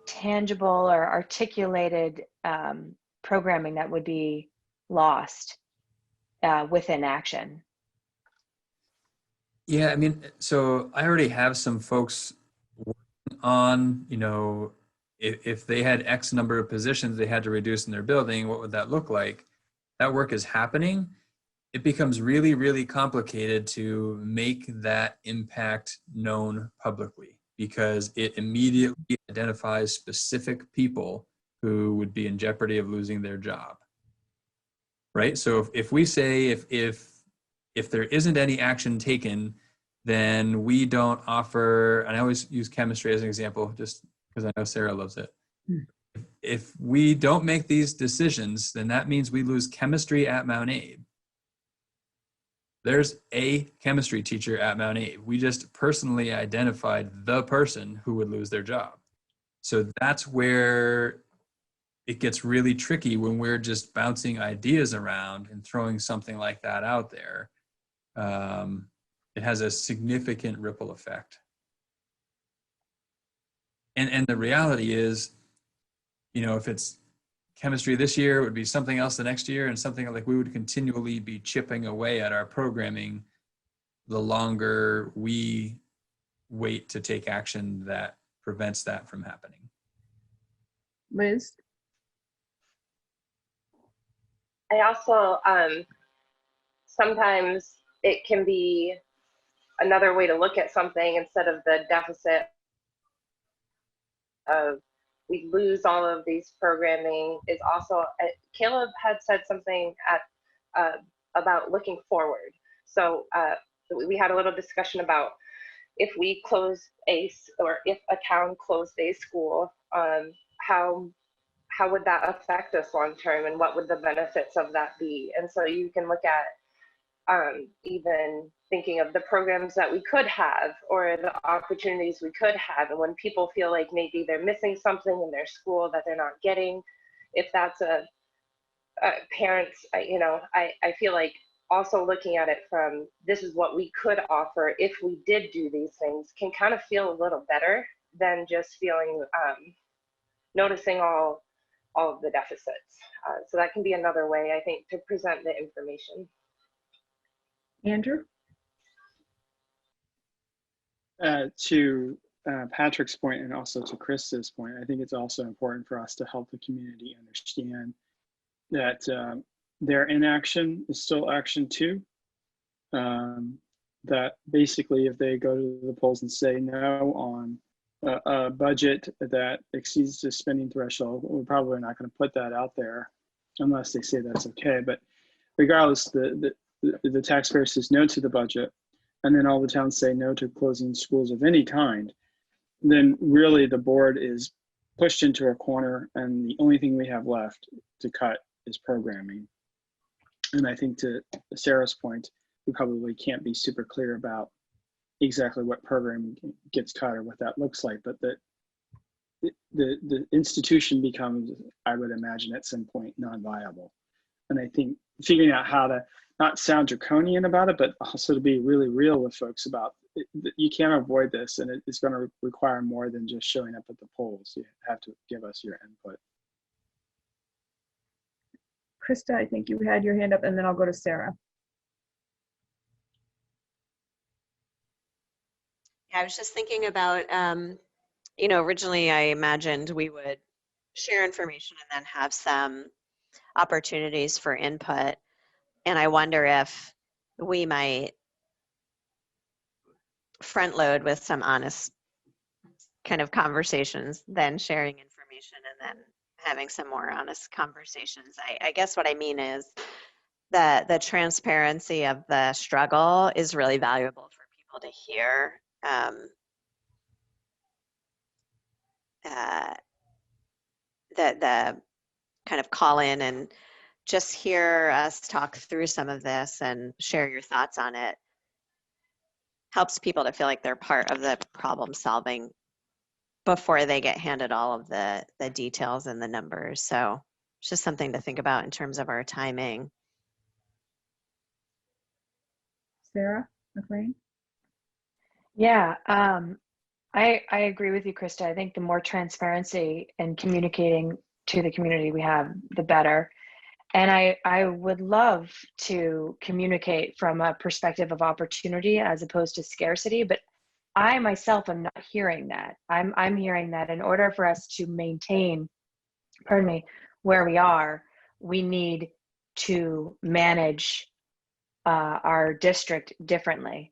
tangible or articulated programming that would be lost within action? Yeah, I mean, so I already have some folks working on, if they had X number of positions they had to reduce in their building, what would that look like? That work is happening. It becomes really, really complicated to make that impact known publicly because it immediately identifies specific people who would be in jeopardy of losing their job. Right? So if we say if there isn't any action taken, then we don't offer, and I always use chemistry as an example just because I know Sarah loves it. If we don't make these decisions, then that means we lose chemistry at Mount Abe. There's a chemistry teacher at Mount Abe. We just personally identified the person who would lose their job. So that's where it gets really tricky when we're just bouncing ideas around and throwing something like that out there. It has a significant ripple effect. And the reality is, you know, if it's chemistry this year, it would be something else the next year, and something like we would continually be chipping away at our programming the longer we wait to take action that prevents that from happening. Liz? I also, sometimes it can be another way to look at something instead of the deficit of we lose all of these programming is also, Caleb had said something at, about looking forward. So we had a little discussion about if we close or if a town closed a school, how would that affect us long term, and what would the benefits of that be? And so you can look at even thinking of the programs that we could have or the opportunities we could have, and when people feel like maybe they're missing something in their school that they're not getting, if that's a parents, you know, I feel like also looking at it from this is what we could offer if we did do these things can kind of feel a little better than just feeling noticing all of the deficits. So that can be another way, I think, to present the information. Andrew? To Patrick's point and also to Krista's point, I think it's also important for us to help the community understand that their inaction is still action too. That basically if they go to the polls and say no on a budget that exceeds the spending threshold, we're probably not going to put that out there unless they say that's okay. But regardless, the taxpayer says no to the budget, and then all the towns say no to closing schools of any kind, then really the board is pushed into a corner, and the only thing we have left to cut is programming. And I think to Sarah's point, we probably can't be super clear about exactly what program gets cut or what that looks like, but the institution becomes, I would imagine at some point, non-viable. And I think figuring out how to not sound draconian about it, but also to be really real with folks about it, you can't avoid this, and it's going to require more than just showing up at the polls. You have to give us your input. Krista, I think you had your hand up, and then I'll go to Sarah. I was just thinking about, you know, originally I imagined we would share information and then have some opportunities for input. And I wonder if we might front load with some honest kind of conversations, then sharing information and then having some more honest conversations. I guess what I mean is that the transparency of the struggle is really valuable for people to hear. The kind of call in and just hear us talk through some of this and share your thoughts on it helps people to feel like they're part of the problem solving before they get handed all of the details and the numbers. So it's just something to think about in terms of our timing. Sarah McLean? Yeah, I agree with you, Krista. I think the more transparency and communicating to the community we have, the better. And I would love to communicate from a perspective of opportunity as opposed to scarcity, but I myself am not hearing that. I'm hearing that in order for us to maintain, pardon me, where we are, we need to manage our district differently.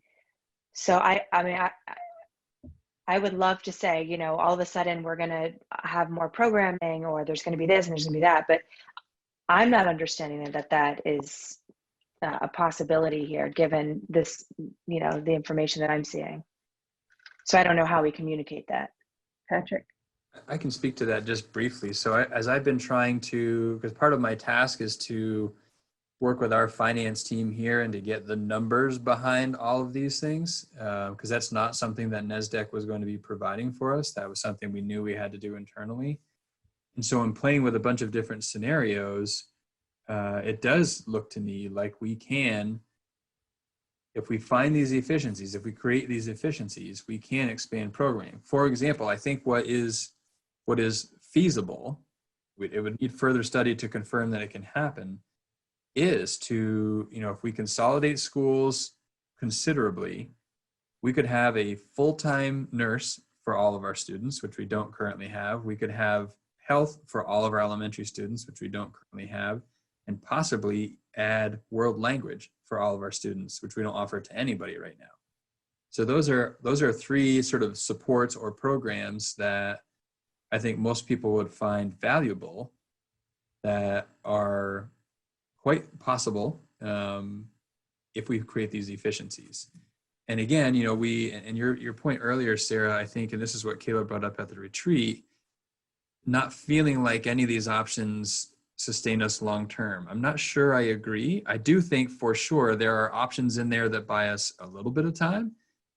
So I would love to say, you know, all of a sudden we're going to have more programming, or there's going to be this and there's going to be that, but I'm not understanding that is a possibility here, given this, you know, the information that I'm seeing. So I don't know how we communicate that. Patrick? I can speak to that just briefly. So as I've been trying to, because part of my task is to work with our finance team here and to get the numbers behind all of these things, because that's not something that NESDEC was going to be providing for us. That was something we knew we had to do internally. And so in playing with a bunch of different scenarios, it does look to me like we can if we find these efficiencies, if we create these efficiencies, we can expand programming. For example, I think what is feasible, it would need further study to confirm that it can happen, is to, if we consolidate schools considerably, we could have a full-time nurse for all of our students, which we don't currently have. We could have health for all of our elementary students, which we don't currently have, and possibly add world language for all of our students, which we don't offer to anybody right now. So those are three sort of supports or programs that I think most people would find valuable, that are quite possible if we create these efficiencies. And again, and your point earlier, Sarah, I think, and this is what Caleb brought up at the retreat, not feeling like any of these options sustain us long term. I'm not sure I agree. I do think for sure there are options in there that buy us a little bit of time,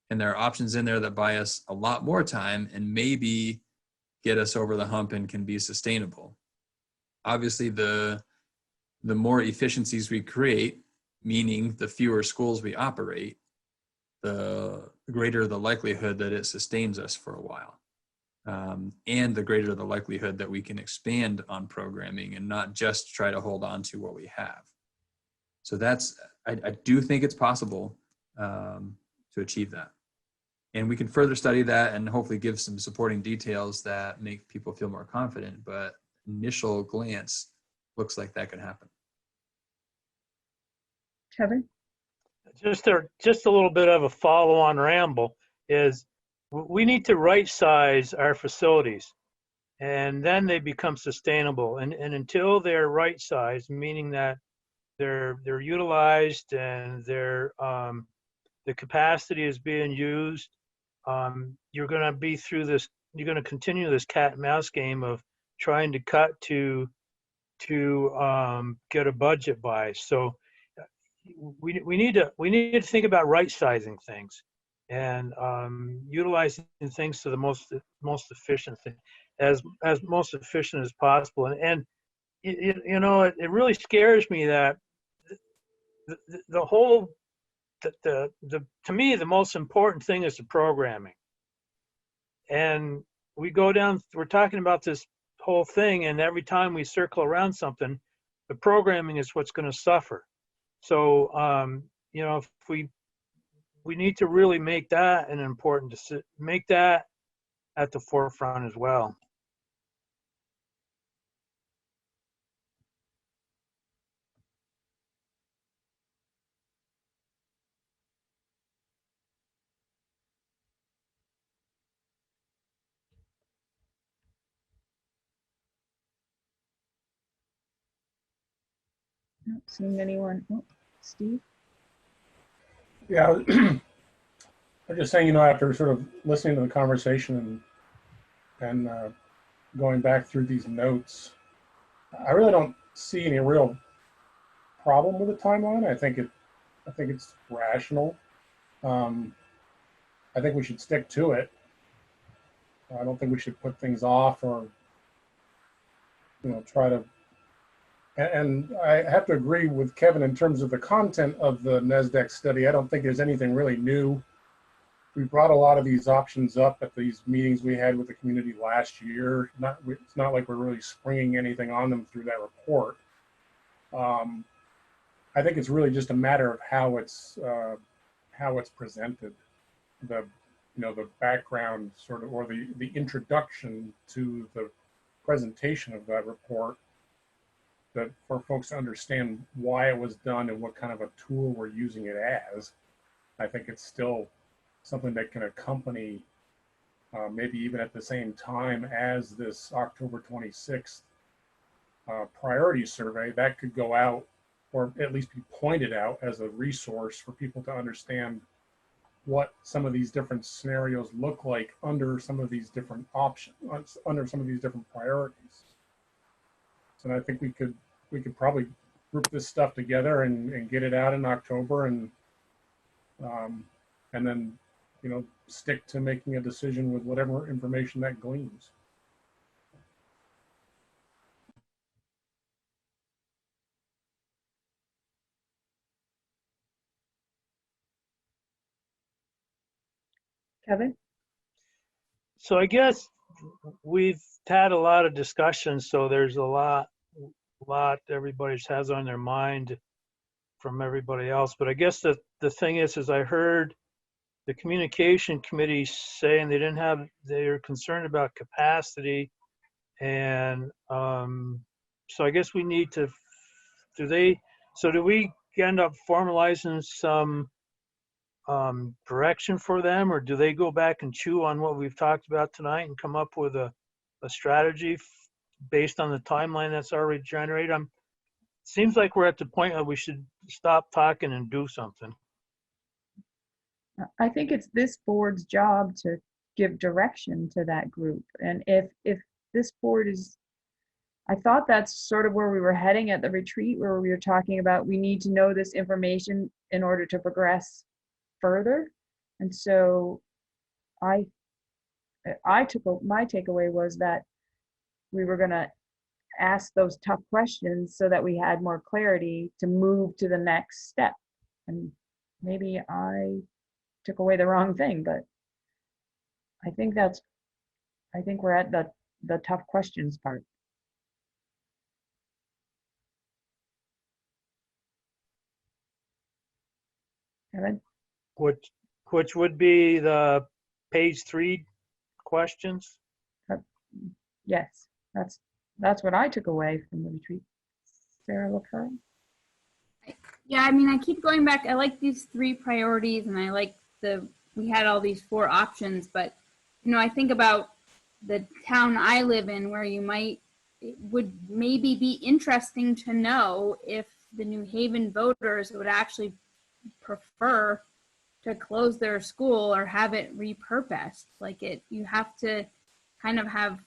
and there are options in there that buy us a lot more time and maybe get us over the hump and can be sustainable. Obviously, the more efficiencies we create, meaning the fewer schools we operate, the greater the likelihood that it sustains us for a while. And the greater the likelihood that we can expand on programming and not just try to hold on to what we have. So I do think it's possible to achieve that. And we can further study that and hopefully give some supporting details that make people feel more confident, but initial glance looks like that could happen. Kevin? Just a little bit of a follow-on ramble is we need to right size our facilities, and then they become sustainable. And until they're right sized, meaning that they're utilized and the capacity is being used, you're going to be through this. You're going to continue this cat and mouse game of trying to cut to get a budget by. So we need to think about right sizing things and utilizing things to the most efficient thing, as most efficient as possible. And it really scares me that the whole to me the most important thing is the programming. And we're talking about this whole thing, and every time we circle around something, the programming is what's going to suffer. So, if we need to really make that make that at the forefront as well. Not seeing anyone. Oh, Steve? Yeah, I'm just saying, after sort of listening to the conversation and going back through these notes, I really don't see any real problem with the timeline. I think it's rational. I think we should stick to it. I don't think we should put things off or try to. And I have to agree with Kevin in terms of the content of the NASDAQ study. I don't think there's anything really new. We brought a lot of these options up at these meetings we had with the community last year. It's not like we're really springing anything on them through that report. I think it's really just a matter of how it's presented, the background sort of, or the introduction to the presentation of that report, that for folks to understand why it was done and what kind of a tool we're using it as. I think it's still something that can accompany, maybe even at the same time as this October 26th priority survey, that could go out, or at least be pointed out as a resource for people to understand what some of these different scenarios look like under some of these different options, under some of these different priorities. So I think we could probably group this stuff together and get it out in October, and then stick to making a decision with whatever information that gleans. Kevin? So I guess we've had a lot of discussions, so there's a lot everybody has on their mind from everybody else. But I guess the thing is I heard the communication committee saying they're concerned about capacity. And so I guess we need to, do we end up formalizing some direction for them, or do they go back and chew on what we've talked about tonight and come up with a strategy based on the timeline that's already generated? Seems like we're at the point where we should stop talking and do something. I think it's this board's job to give direction to that group. And if this board is, I thought that's sort of where we were heading at the retreat, where we were talking about we need to know this information in order to progress further. And so my takeaway was that we were going to ask those tough questions so that we had more clarity to move to the next step. And maybe I took away the wrong thing, but I think we're at the tough questions part. Kevin? Which would be the page 3 questions? Yes, that's what I took away from the retreat. Sarah LaPearl? Yeah, I mean, I keep going back. I like these 3 priorities, and I like we had all these 4 options, but, you know, I think about the town I live in where it would maybe be interesting to know if the New Haven voters would actually prefer to close their school or have it repurposed. Like you have to kind of have,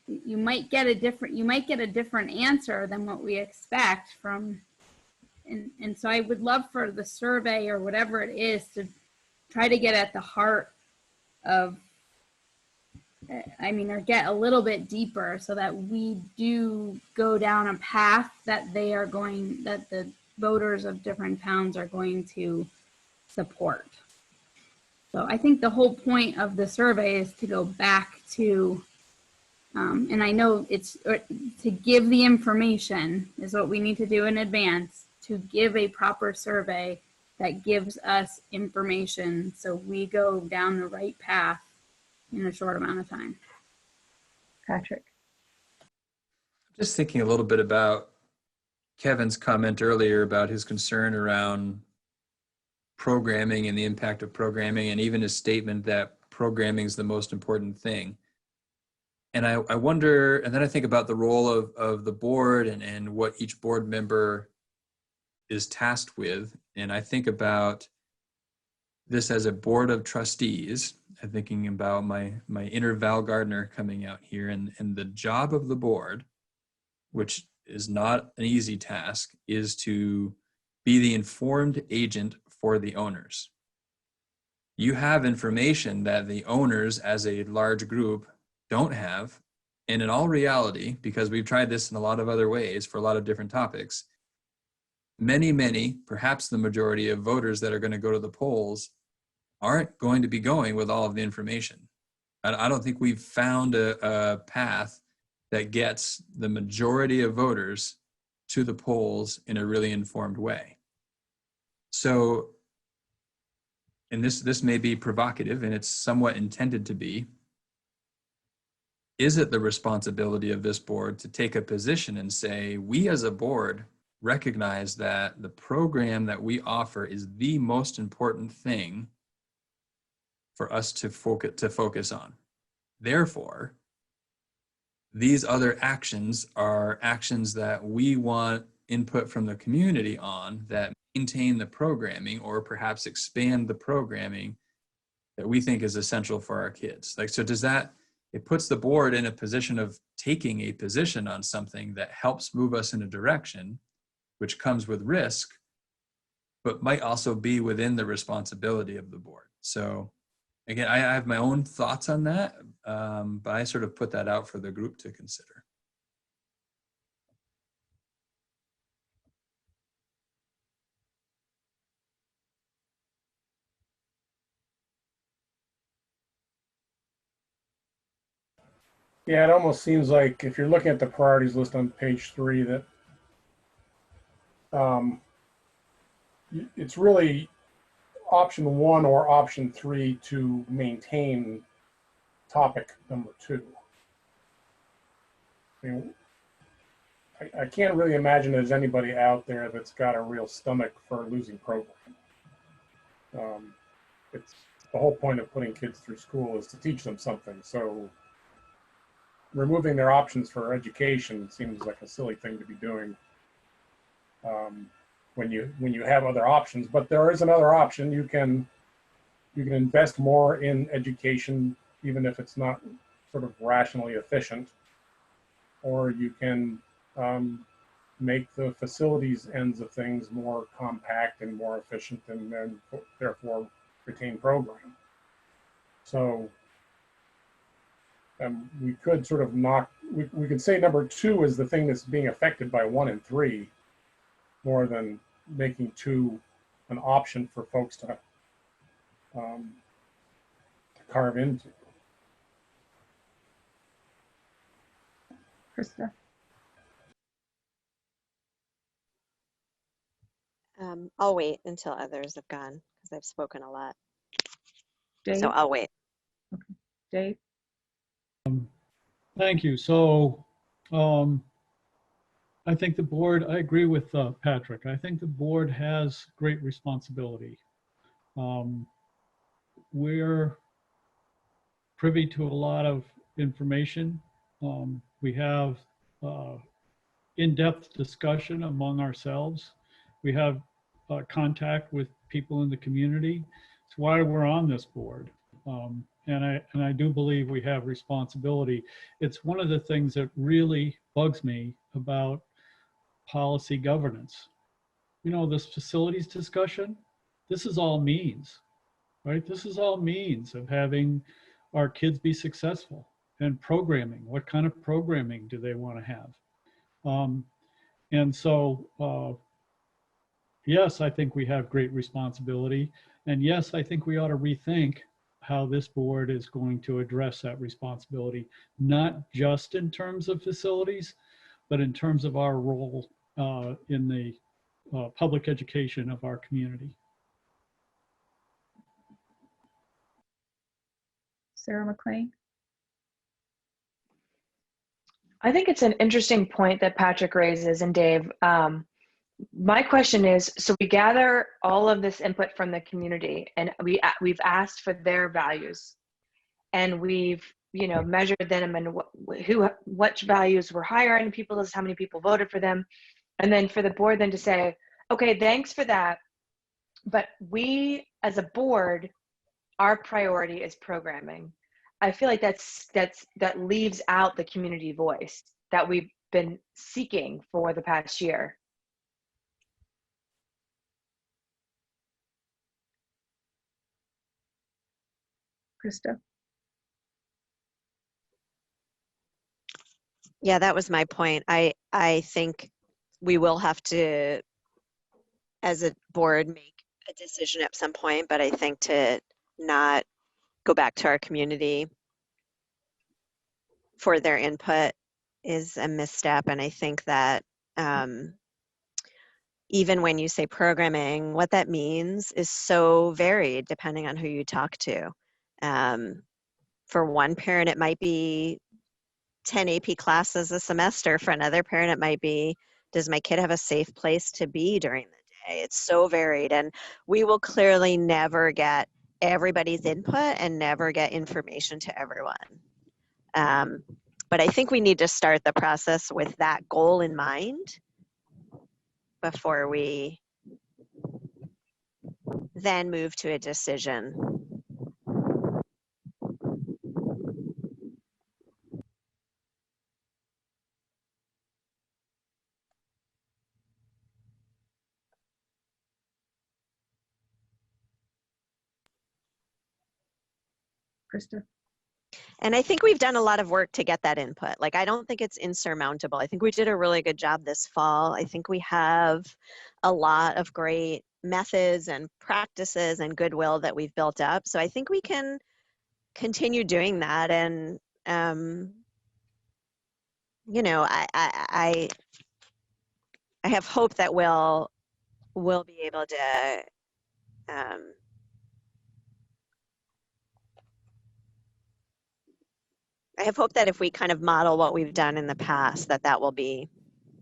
you might get a different answer than what we expect from, and so I would love for the survey or whatever it is to try to get at the heart of, or get a little bit deeper so that we do go down a path that that the voters of different towns are going to support. So I think the whole point of the survey is to go back to, and I know it's to give the information is what we need to do in advance, to give a proper survey that gives us information so we go down the right path in a short amount of time. Patrick? Just thinking a little bit about Kevin's comment earlier about his concern around programming and the impact of programming, and even his statement that programming is the most important thing. And I wonder, and then I think about the role of the board and what each board member is tasked with. And I think about this as a board of trustees. I'm thinking about my inner Val Gardner coming out here, and the job of the board, which is not an easy task, is to be the informed agent for the owners. You have information that the owners as a large group don't have. And in all reality, because we've tried this in a lot of other ways for a lot of different topics, many, perhaps the majority of voters that are going to go to the polls aren't going to be going with all of the information. I don't think we've found a path that gets the majority of voters to the polls in a really informed way. So, and this may be provocative, and it's somewhat intended to be, is it the responsibility of this board to take a position and say, we as a board recognize that the program that we offer is the most important thing for us to focus on. Therefore, these other actions are actions that we want input from the community on that maintain the programming or perhaps expand the programming that we think is essential for our kids. Like, so does that, it puts the board in a position of taking a position on something that helps move us in a direction, which comes with risk, but might also be within the responsibility of the board. So again, I have my own thoughts on that, but I sort of put that out for the group to consider. Yeah, it almost seems like if you're looking at the priorities list on page 3 that it's really option 1 or option 3 to maintain topic number 2. I mean, I can't really imagine there's anybody out there that's got a real stomach for losing program. It's the whole point of putting kids through school is to teach them something. So removing their options for education seems like a silly thing to be doing when you have other options. But there is another option. You can invest more in education, even if it's not sort of rationally efficient, or you can make the facilities ends of things more compact and more efficient, and then therefore retain program. So we could sort of we could say number 2 is the thing that's being affected by 1 and 3, more than making 2 an option for folks to carve into. Krista? I'll wait until others have gone because I've spoken a lot. Dave? So I'll wait. Okay. Dave? Thank you. So I think the board, I agree with Patrick. I think the board has great responsibility. We're privy to a lot of information. We have in-depth discussion among ourselves. We have contact with people in the community. It's why we're on this board. And I do believe we have responsibility. It's one of the things that really bugs me about policy governance. You know, this facilities discussion, this is all means, right? This is all means of having our kids be successful. And programming, what kind of programming do they want to have? And so, yes, I think we have great responsibility. And yes, I think we ought to rethink how this board is going to address that responsibility, not just in terms of facilities, but in terms of our role in the public education of our community. Sarah McLean? I think it's an interesting point that Patrick raises, and Dave. My question is, so we gather all of this input from the community, and we've asked for their values, and we've measured them and what values were higher in people, is how many people voted for them, and then for the board then to say, okay, thanks for that, but we as a board, our priority is programming. I feel like that leaves out the community voice that we've been seeking for the past year. Krista? Yeah, that was my point. I think we will have to, as a board, make a decision at some point, but I think to not go back to our community for their input is a misstep. And I think that even when you say programming, what that means is so varied depending on who you talk to. For one parent, it might be 10 AP classes a semester. For another parent, it might be, does my kid have a safe place to be during the day? It's so varied, and we will clearly never get everybody's input and never get information to everyone. But I think we need to start the process with that goal in mind before we then move to a decision. Krista? And I think we've done a lot of work to get that input. Like, I don't think it's insurmountable. I think we did a really good job this fall. I think we have a lot of great methods and practices and goodwill that we've built up. So I think we can continue doing that. And you know, I have hope that we'll be able to I have hope that if we kind of model what we've done in the past, that will be,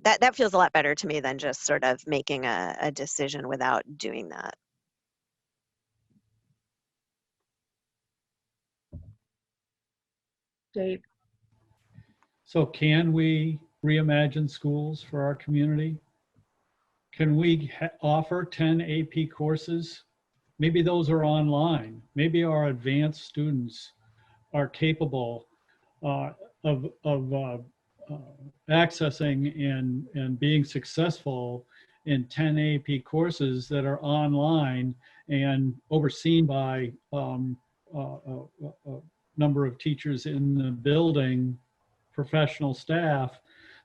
that feels a lot better to me than just sort of making a decision without doing that. Dave? So can we reimagine schools for our community? Can we offer 10 AP courses? Maybe those are online. Maybe our advanced students are capable of accessing and being successful in 10 AP courses that are online and overseen by a number of teachers in the building, professional staff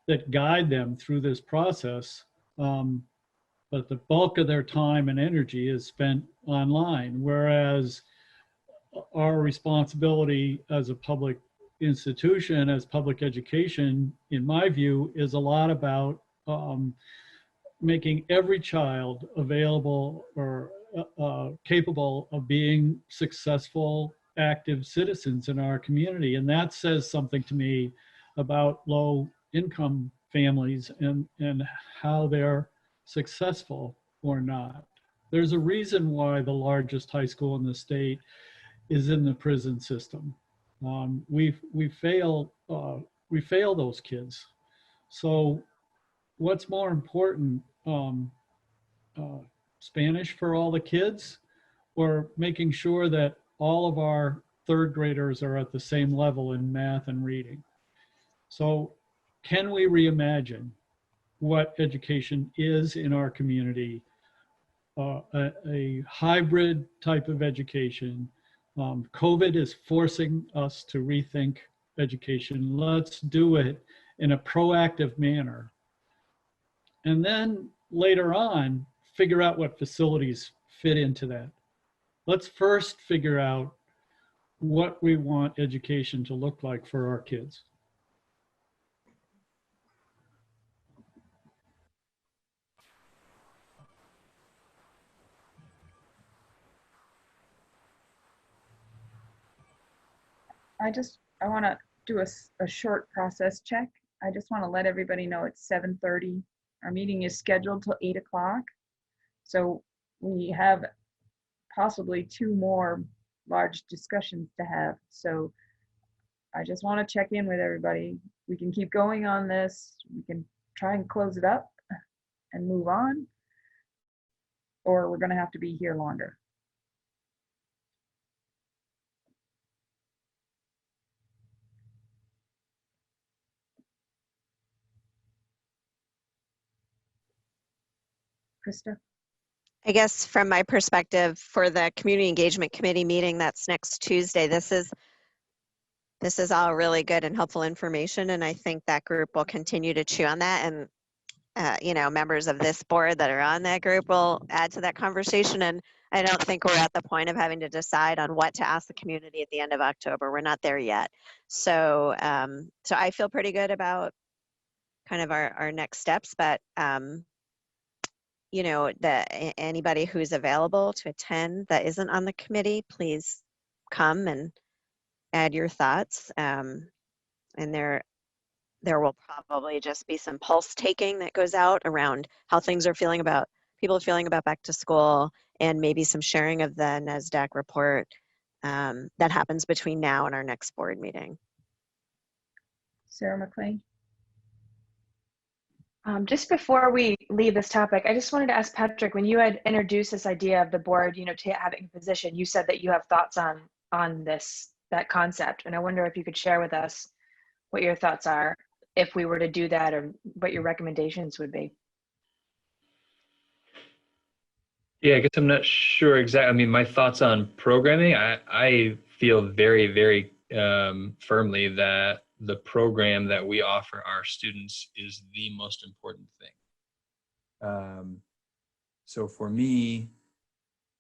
that guide them through this process. But the bulk of their time and energy is spent online, whereas our responsibility as a public institution, as public education, in my view, is a lot about making every child available or capable of being successful, active citizens in our community. And that says something to me about low income families and how they're successful or not. There's a reason why the largest high school in the state is in the prison system. We fail those kids. So what's more important, Spanish for all the kids, or making sure that all of our third graders are at the same level in math and reading? So can we reimagine what education is in our community, a hybrid type of education? COVID is forcing us to rethink education. Let's do it in a proactive manner. And then later on, figure out what facilities fit into that. Let's first figure out what we want education to look like for our kids. I want to do a short process check. I just want to let everybody know it's 7:30. Our meeting is scheduled till 8 o'clock. So we have possibly 2 more large discussions to have. So I just want to check in with everybody. We can keep going on this. We can try and close it up and move on, or we're going to have to be here longer. Krista? I guess from my perspective, for the Community Engagement Committee meeting that's next Tuesday, this is all really good and helpful information, and I think that group will continue to chew on that, and you know, members of this board that are on that group will add to that conversation. And I don't think we're at the point of having to decide on what to ask the community at the end of October. We're not there yet. So so I feel pretty good about kind of our next steps, but you know, anybody who's available to attend that isn't on the committee, please come and add your thoughts. And there will probably just be some pulse taking that goes out around how things are feeling about, people feeling about back to school, and maybe some sharing of the NASDAQ report that happens between now and our next board meeting. Sarah McLean? Just before we leave this topic, I just wanted to ask Patrick, when you had introduced this idea of the board, you know, having a position, you said that you have thoughts on that concept. And I wonder if you could share with us what your thoughts are if we were to do that, or what your recommendations would be. Yeah, I guess I'm not sure exactly. I mean, my thoughts on programming, I feel very, very firmly that the program that we offer our students is the most important thing. So for me,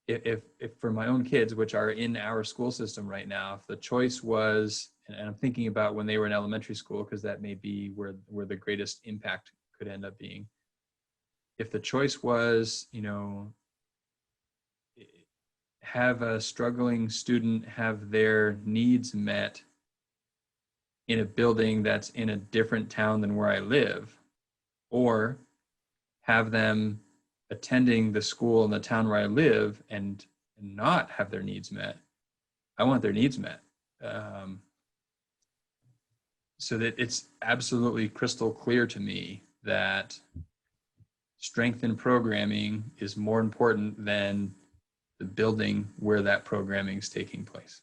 if for my own kids, which are in our school system right now, if the choice was and I'm thinking about when they were in elementary school, because that may be where the greatest impact could end up being. If the choice was, you know, have a struggling student have their needs met in a building that's in a different town than where I live, or have them attending the school in the town where I live and not have their needs met, I want their needs met. So that it's absolutely crystal clear to me that strength in programming is more important than the building where that programming is taking place.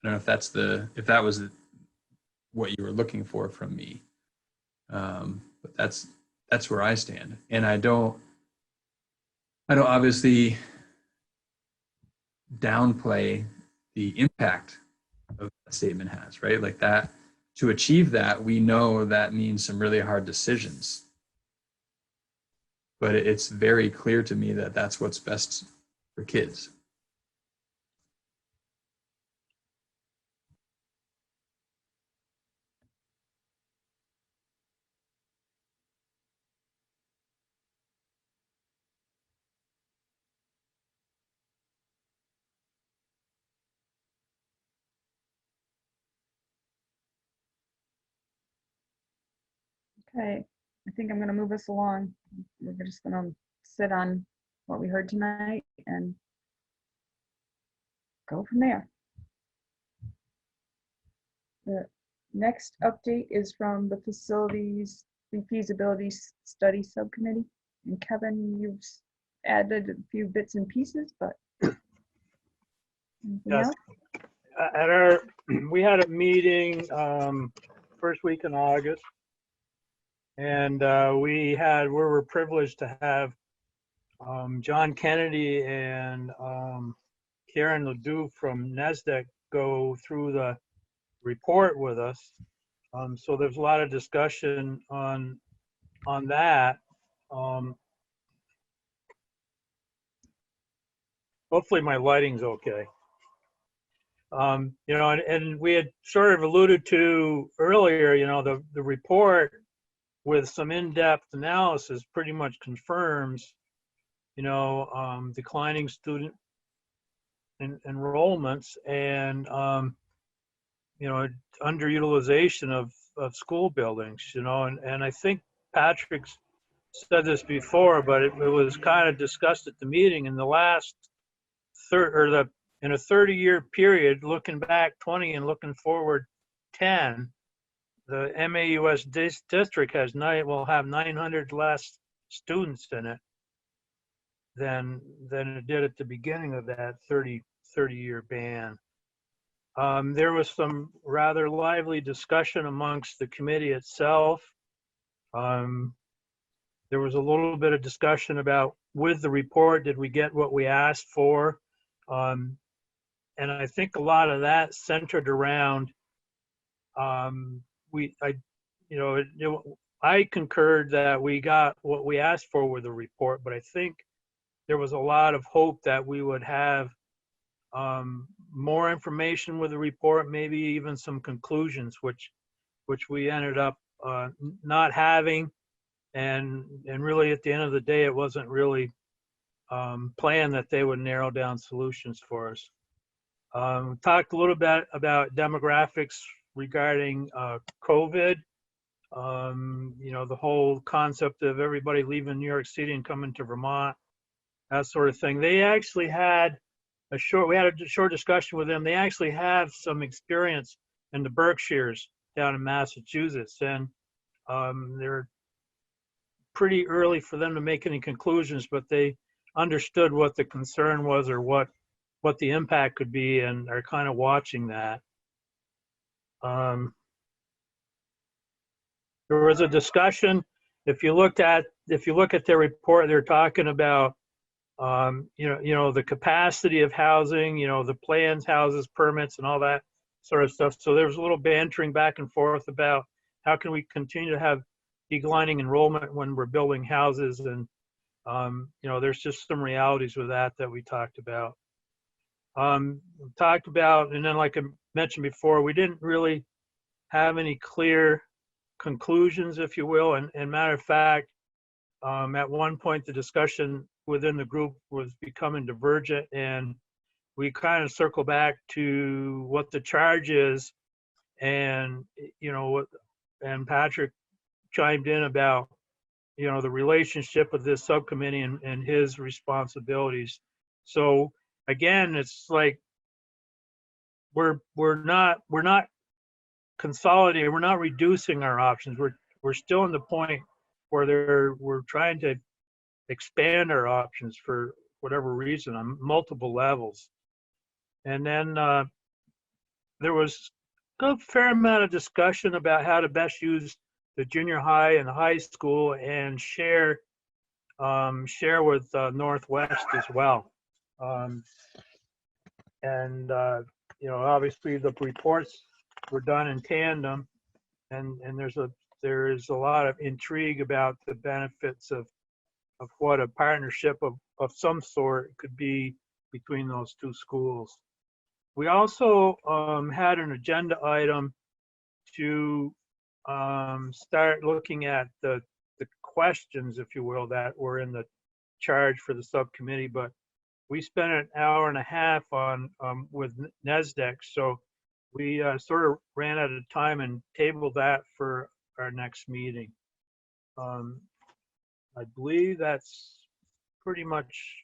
I don't know if that was what you were looking for from me, but that's where I stand, and I don't obviously downplay the impact of that statement has, right? Like that, to achieve that, we know that means some really hard decisions. But it's very clear to me that that's what's best for kids. Okay, I think I'm going to move us along. We're just going to sit on what we heard tonight and go from there. The next update is from the Facilities Feasibility Study Subcommittee. And Kevin, you've added a few bits and pieces, but anything Yes. else? We had a meeting first week in August, and we were privileged to have John Kennedy and Karen Ledoux from NASDAQ go through the report with us. So there's a lot of discussion on that. Hopefully my lighting's okay. You know, and we had sort of alluded to earlier, you know, the report with some in-depth analysis pretty much confirms, you know, declining student enrollments and, you know, underutilization of school buildings, you know, and I think Patrick's said this before, but it was kind of discussed at the meeting in the last in a 30-year period, looking back 20 and looking forward 10, the MAUSD district will have 900 less students in it than it did at the beginning of that 30-year ban. There was some rather lively discussion amongst the committee itself. There was a little bit of discussion about, with the report, did we get what we asked for? And I think a lot of that centered around, I concurred that we got what we asked for with the report, but I think there was a lot of hope that we would have more information with the report, maybe even some conclusions, which we ended up not having, and really at the end of the day, it wasn't really planned that they would narrow down solutions for us. We talked a little bit about demographics regarding COVID. You know, the whole concept of everybody leaving New York City and coming to Vermont, that sort of thing. They actually had we had a short discussion with them. They actually have some experience in the Berkshires down in Massachusetts, and they're pretty early for them to make any conclusions, but they understood what the concern was or what the impact could be, and are kind of watching that. There was a discussion. If you look at their report, they're talking about you know, the capacity of housing, you know, the plans, houses, permits, and all that sort of stuff. So there was a little bantering back and forth about how can we continue to have declining enrollment when we're building houses, and you know, there's just some realities with that we talked about. And then, like mentioned before, we didn't really have any clear conclusions, if you will. And matter of fact, at one point, the discussion within the group was becoming divergent, and we kind of circle back to what the charge is, and and Patrick chimed in about the relationship of this subcommittee and his responsibilities. So again, it's like we're not consolidating, we're not reducing our options. We're still in the point where we're trying to expand our options for whatever reason on multiple levels. And then there was a fair amount of discussion about how to best use the junior high and the high school and share with Northwest as well. Obviously the reports were done in tandem, and there is a lot of intrigue about the benefits of what a partnership of some sort could be between those two schools. We also had an agenda item to start looking at the questions, if you will, that were in the charge for the subcommittee, but we spent an hour and a half on with NASDAQ, so we sort of ran out of time and tabled that for our next meeting. I believe that's pretty much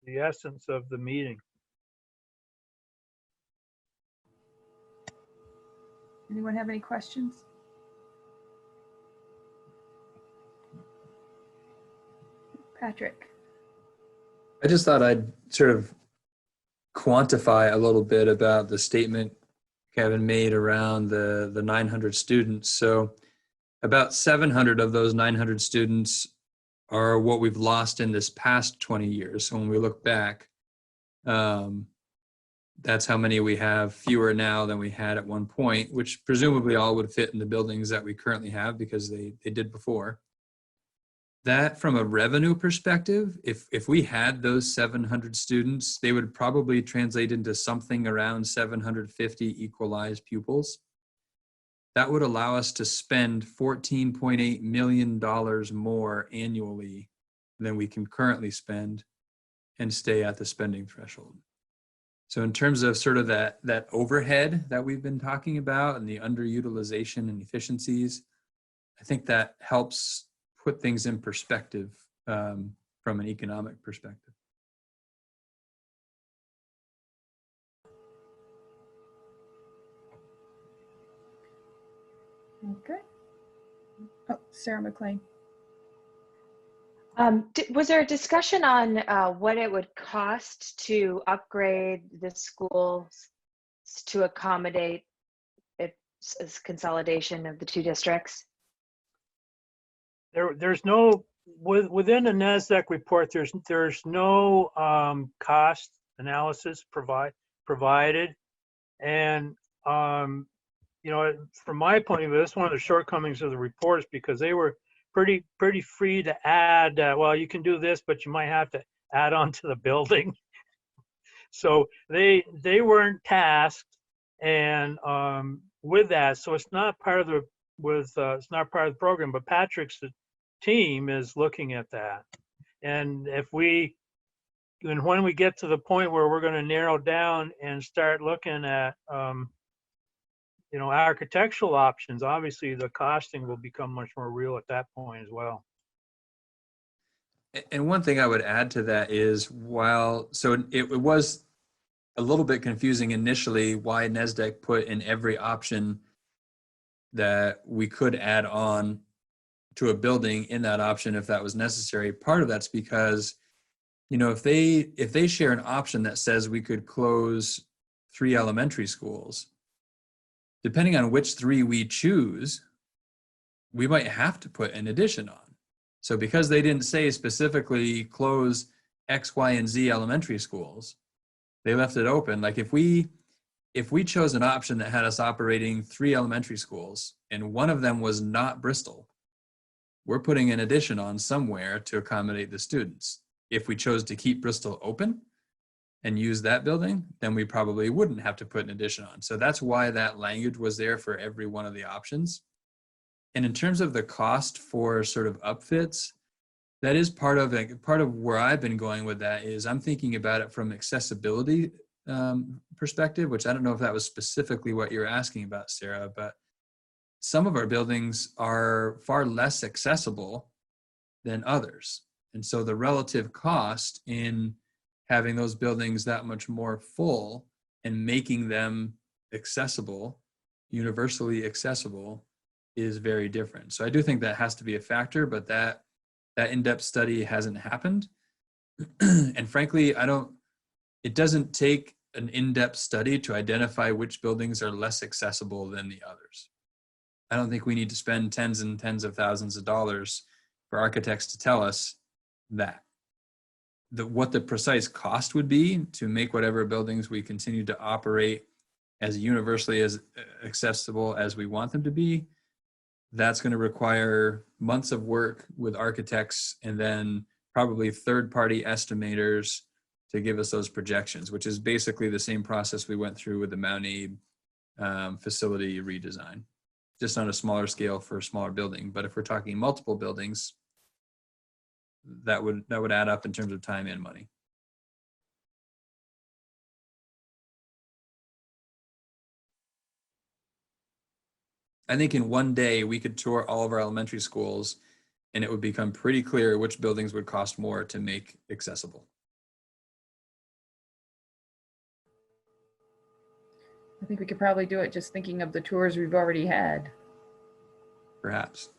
the essence of the meeting. Anyone have any questions? Patrick. I just thought I'd sort of quantify a little bit about the statement Kevin made around the 900 students. So about 700 of those 900 students are what we've lost in this past 20 years. So when we look back, that's how many we have fewer now than we had at one point, which presumably all would fit in the buildings that we currently have because they did before. That from a revenue perspective, if we had those 700 students, they would probably translate into something around 750 equalized pupils. That would allow us to spend $14.8 million more annually than we can currently spend and stay at the spending threshold. So in terms of sort of that overhead that we've been talking about and the underutilization and efficiencies, I think that helps put things in perspective from an economic perspective. Okay. Oh, Sarah McLean. Was there a discussion on what it would cost to upgrade the schools to accommodate its consolidation of the two districts? There's no, within the NASDAQ report, there's no cost analysis provided. And, from my point of view, that's one of the shortcomings of the reports, because they were pretty free to add, well, you can do this, but you might have to add on to the building. So they weren't tasked and with that, so it's not part of the it's not part of the program, but Patrick's team is looking at that. And when we get to the point where we're going to narrow down and start looking at architectural options, obviously the costing will become much more real at that point as well. And one thing I would add to that is, it was a little bit confusing initially why NASDAQ put in every option that we could add on to a building in that option if that was necessary. Part of that's because, if they share an option that says we could close 3 elementary schools, depending on which 3 we choose, we might have to put an addition on. So because they didn't say specifically close X, Y, and Z elementary schools, they left it open. Like if we chose an option that had us operating 3 elementary schools and one of them was not Bristol, we're putting an addition on somewhere to accommodate the students. If we chose to keep Bristol open, and use that building, then we probably wouldn't have to put an addition on. So that's why that language was there for every one of the options. And in terms of the cost for sort of upfits, that is part of where I've been going with that is I'm thinking about it from accessibility perspective, which I don't know if that was specifically what you're asking about, Sarah, but some of our buildings are far less accessible than others. And so the relative cost in having those buildings that much more full and making them accessible, universally accessible, is very different. So I do think that has to be a factor, but that in-depth study hasn't happened. And frankly, it doesn't take an in-depth study to identify which buildings are less accessible than the others. I don't think we need to spend tens and tens of thousands of dollars for architects to tell us that. What the precise cost would be to make whatever buildings we continue to operate as universally as accessible as we want them to be, that's going to require months of work with architects and then probably third-party estimators to give us those projections, which is basically the same process we went through with the MAUSD facility redesign, just on a smaller scale for a smaller building. But if we're talking multiple buildings, that would add up in terms of time and money. I think in one day we could tour all of our elementary schools and it would become pretty clear which buildings would cost more to make accessible. I think we could probably do it just thinking of the tours we've already had. Perhaps.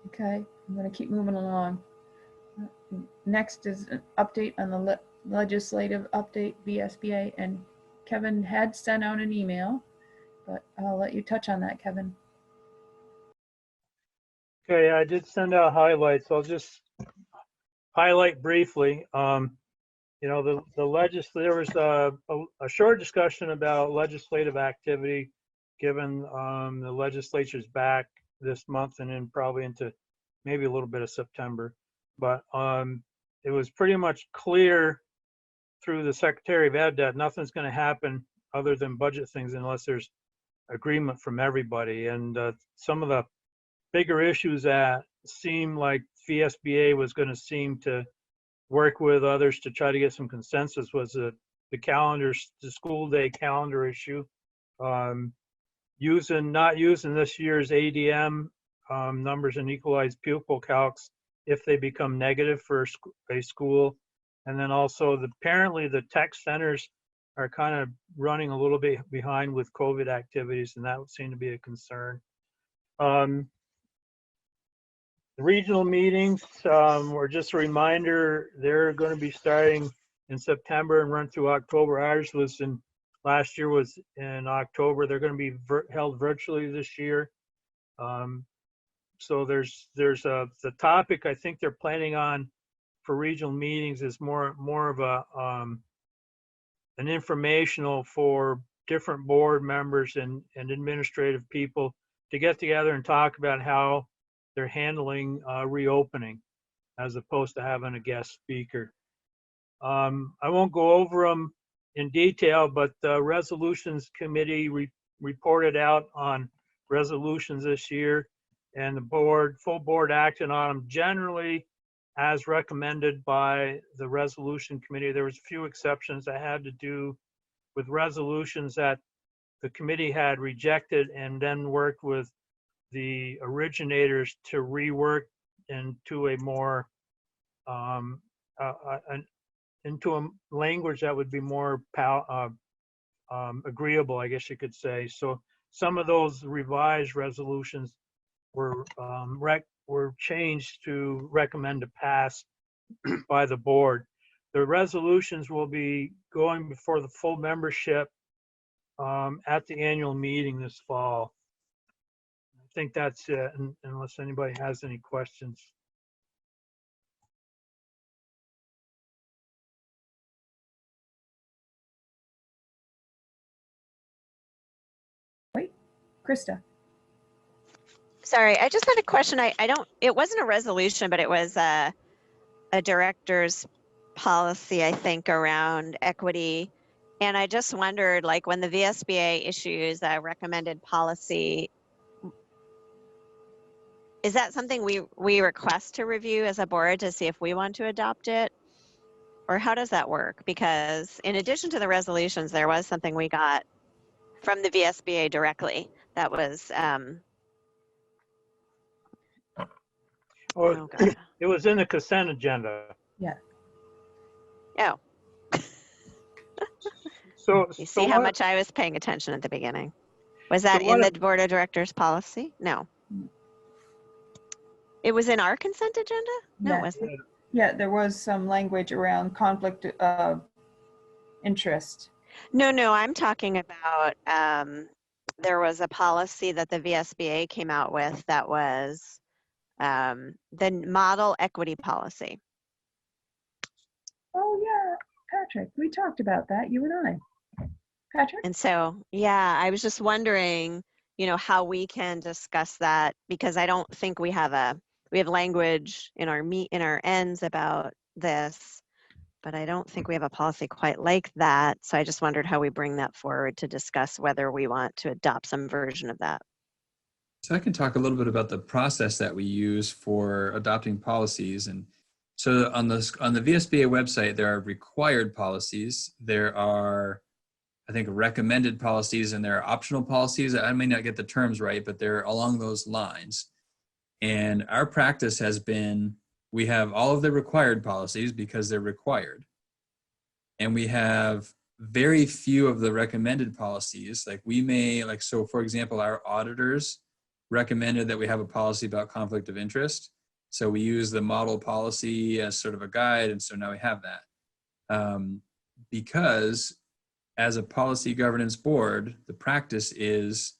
Okay, I'm going to keep moving along. Next is an update on the legislative update, VSBA, and Kevin had sent out an email, but I'll let you touch on that, Kevin. Okay, I did send out highlights. I'll just highlight briefly. You know, there was a short discussion about legislative activity, given the legislature's back this month and then probably into maybe a little bit of September. But it was pretty much clear through the Secretary of Ed that nothing's going to happen other than budget things unless there's agreement from everybody. And some of the bigger issues that seem like VSBA was going to seem to work with others to try to get some consensus was the school day calendar issue. Not using this year's ADM numbers and equalized pupil calcs if they become negative for a school. And then also apparently the tech centers are kind of running a little bit behind with COVID activities, and that would seem to be a concern. The regional meetings were just a reminder, they're going to be starting in September and run through October. Ours was last year was in October. They're going to be held virtually this year. So there's the topic I think they're planning on for regional meetings is more of a an informational for different board members and administrative people to get together and talk about how they're handling reopening as opposed to having a guest speaker. I won't go over them in detail, but the resolutions committee reported out on resolutions this year, and the full board acted on them generally as recommended by the resolution committee. There was a few exceptions that had to do with resolutions that the committee had rejected and then worked with the originators to rework into a more into a language that would be more agreeable, I guess you could say. So some of those revised resolutions were changed to recommend to pass by the board. The resolutions will be going before the full membership at the annual meeting this fall. I think that's it, unless anybody has any questions. Wait, Krista. Sorry, I just had a question. It wasn't a resolution, but it was a director's policy, I think, around equity. And I just wondered, like, when the VSBA issues a recommended policy, is that something we request to review as a board to see if we want to adopt it? Or how does that work? Because in addition to the resolutions, there was something we got from the VSBA directly that was, Or oh God. it was in the consent agenda. Yeah. Oh, So, you so see how what, much I was paying attention at the beginning. Was that so in what the board of directors policy? No. It was in our consent agenda? No, it Yeah. wasn't. Yeah, there was some language around conflict of interest. No, I'm talking about, there was a policy that the VSBA came out with that was the model equity policy. Oh, yeah, Patrick, we talked about that, you and I. Patrick? And so, yeah, I was just wondering, you know, how we can discuss that, because I don't think we have language in our ends about this, but I don't think we have a policy quite like that. So I just wondered how we bring that forward to discuss whether we want to adopt some version of that. So I can talk a little bit about the process that we use for adopting policies. And so on the VSBA website, there are required policies. There are, I think, recommended policies, and there are optional policies. I may not get the terms right, but they're along those lines. And our practice has been, we have all of the required policies because they're required. And we have very few of the recommended policies. Like we may, like, so for example, our auditors recommended that we have a policy about conflict of interest. So we use the model policy as sort of a guide. And so now we have that. Because as a policy governance board, the practice is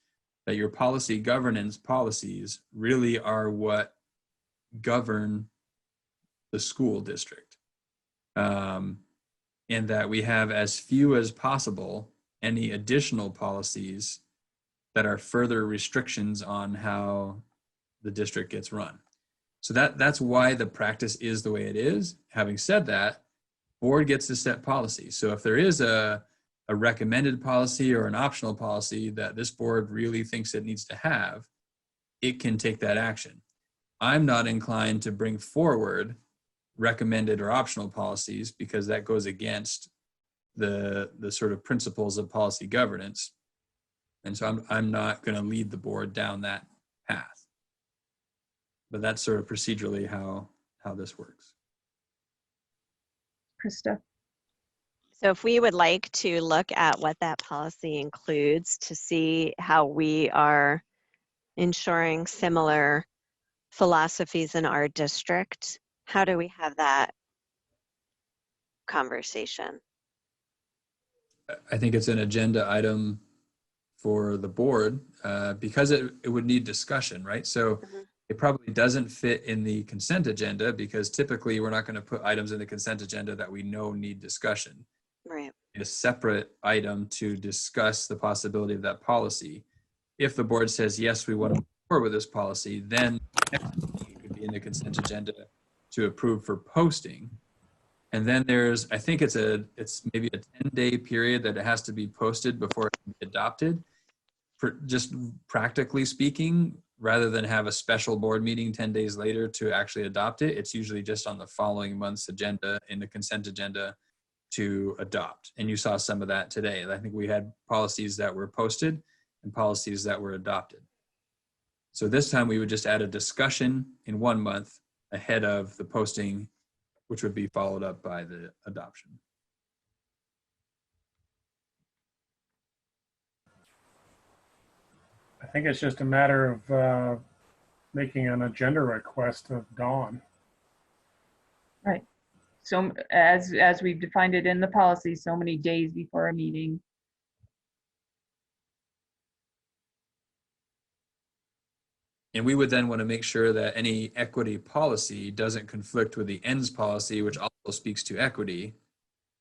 that your policy governance policies really are what govern the school district. And that we have as few as possible any additional policies that are further restrictions on how the district gets run. So that's why the practice is the way it is. Having said that, board gets to set policy. So if there is a recommended policy or an optional policy that this board really thinks it needs to have, it can take that action. I'm not inclined to bring forward recommended or optional policies because that goes against the sort of principles of policy governance. And so I'm not going to lead the board down that path. But that's sort of procedurally how this works. Krista? So if we would like to look at what that policy includes to see how we are ensuring similar philosophies in our district, how do we have that conversation? I think it's an agenda item for the board because it would need discussion, right? So it probably doesn't fit in the consent agenda because typically we're not going to put items in the consent agenda that we know need discussion. Right. A separate item to discuss the possibility of that policy. If the board says, yes, we want to move forward with this policy, then it could be in the consent agenda to approve for posting. And then there's, I think it's maybe a 10-day period that it has to be posted before it can be adopted. For just practically speaking, rather than have a special board meeting 10 days later to actually adopt it, it's usually just on the following month's agenda, in the consent agenda, to adopt. And you saw some of that today. I think we had policies that were posted and policies that were adopted. So this time we would just add a discussion in 1 month ahead of the posting, which would be followed up by the adoption. I think it's just a matter of making an agenda request of Dawn. Right. So as we've defined it in the policy, so many days before a meeting. And we would then want to make sure that any equity policy doesn't conflict with the ends policy, which also speaks to equity.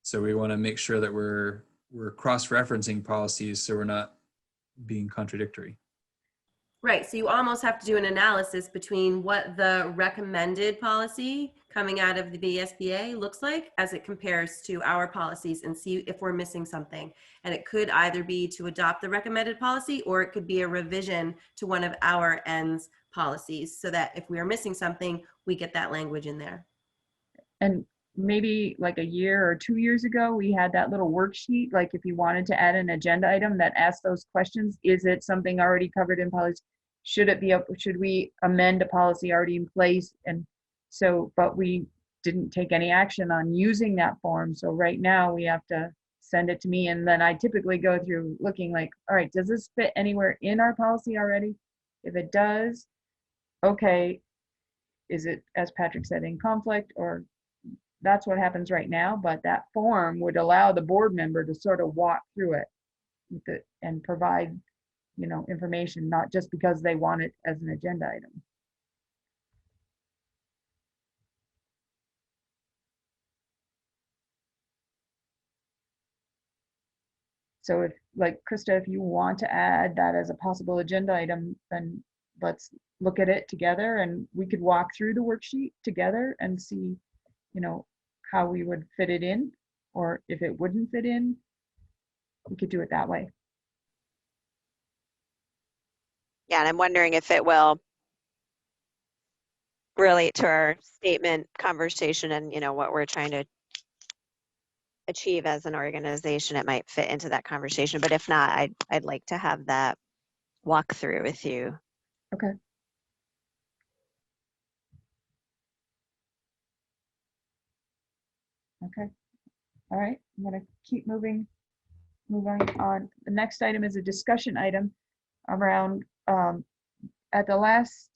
So we want to make sure that we're cross-referencing policies so we're not being contradictory. Right, so you almost have to do an analysis between what the recommended policy coming out of the VSBA looks like as it compares to our policies and see if we're missing something. And it could either be to adopt the recommended policy, or it could be a revision to one of our ends policies, so that if we are missing something, we get that language in there. And maybe like a year or 2 years ago, we had that little worksheet, like if you wanted to add an agenda item that asked those questions, is it something already covered in policy? Should it be up? Should we amend a policy already in place? And so, but we didn't take any action on using that form. So right now we have to send it to me. And then I typically go through looking like, all right, does this fit anywhere in our policy already? If it does, okay, is it, as Patrick said, in conflict? Or that's what happens right now. But that form would allow the board member to sort of walk through it and provide, you know, information, not just because they want it as an agenda item. So if, like Krista, if you want to add that as a possible agenda item, then let's look at it together, and we could walk through the worksheet together and see, you know, how we would fit it in, or if it wouldn't fit in, we could do it that way. Yeah, and I'm wondering if it will relate to our statement conversation and, you know, what we're trying to achieve as an organization. It might fit into that conversation, but if not, I'd like to have that walk through with you. Okay. Okay. All right. I'm going to keep moving on. The next item is a discussion item around at the last,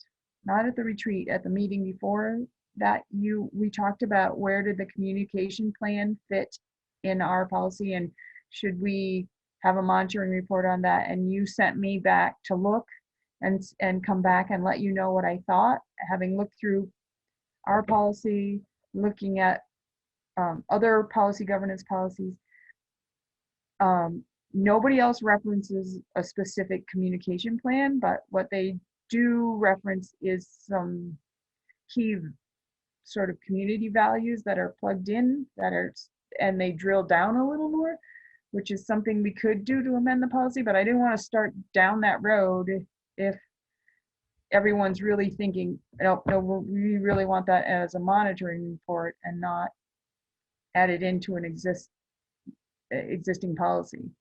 not at the retreat, at the meeting before that, we talked about where did the communication plan fit in our policy, and should we have a monitoring report on that? And you sent me back to look and come back and let you know what I thought, having looked through our policy, looking at other policy governance policies. Nobody else references a specific communication plan, but what they do reference is some key sort of community values that are plugged in, and they drill down a little more, which is something we could do to amend the policy, but I didn't want to start down that road if everyone's really thinking, no, we really want that as a monitoring report and not add it into an existing policy.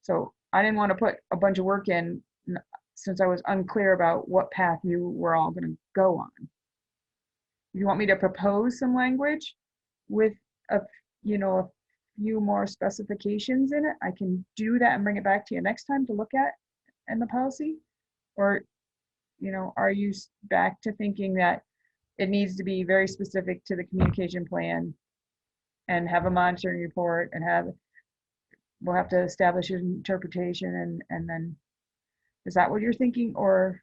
So I didn't want to put a bunch of work in since I was unclear about what path you were all going to go on. If you want me to propose some language with a few more specifications in it, I can do that and bring it back to you next time to look at in the policy. Or, you know, are you back to thinking that it needs to be very specific to the communication plan and have a monitoring report and we'll have to establish an interpretation and then, is that what you're thinking? Or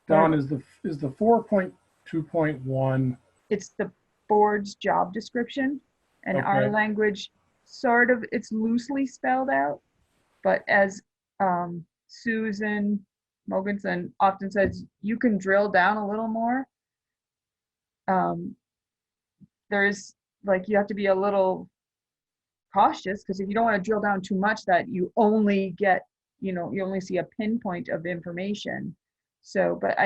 Don, is the 4.2.1? It's the board's job description, and Okay. our language sort of, it's loosely spelled out, but as Susan Mogensen often says, you can drill down a little more. There's like, you have to be a little cautious, because if you don't want to drill down too much, that you only get, you only see a pinpoint of information. So, but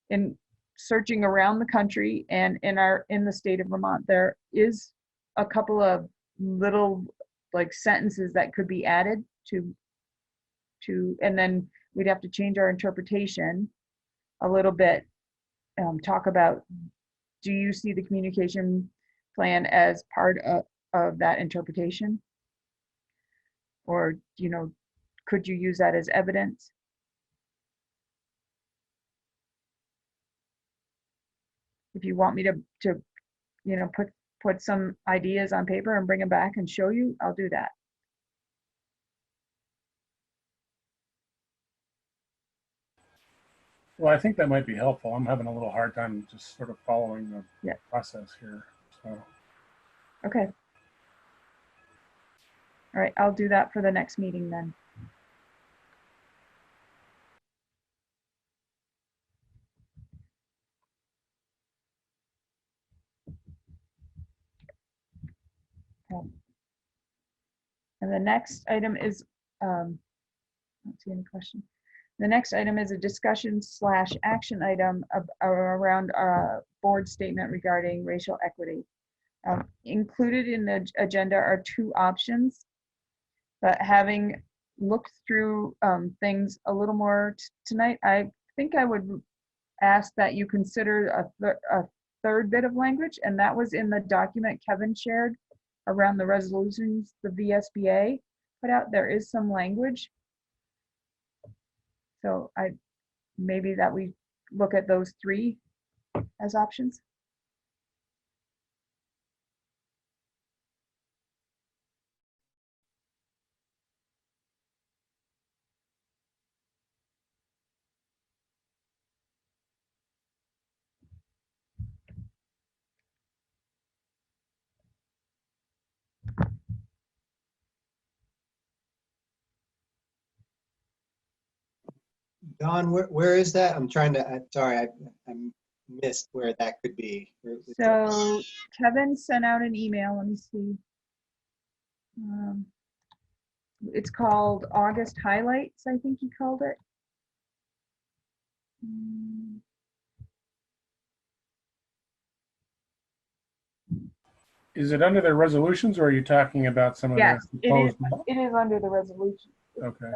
in searching around the country and in the state of Vermont, there is a couple of little like sentences that could be added to, and then we'd have to change our interpretation a little bit. Talk about, do you see the communication plan as part of that interpretation? Or, could you use that as evidence? If you want me to put some ideas on paper and bring them back and show you, I'll do that. Well, I think that might be helpful. I'm having a little hard time just sort of following the process here. So. Okay. All right, I'll do that for the next meeting then. Okay. And the next item is, I don't see any question. The next item is a discussion / action item around a board statement regarding racial equity. Included in the agenda are 2 options, but having looked through things a little more tonight, I think I would ask that you consider a third bit of language, and that was in the document Kevin shared around the resolutions the VSBA put out. There is some language. So maybe that we look at those 3 as options. Don, where is that? I'm trying to, sorry, I missed where that could be. So Kevin sent out an email. Let me see. It's called August Highlights, I think he called it. Is it under the resolutions, or are you talking about some of Yes, the proposed? it is under the resolution. Okay.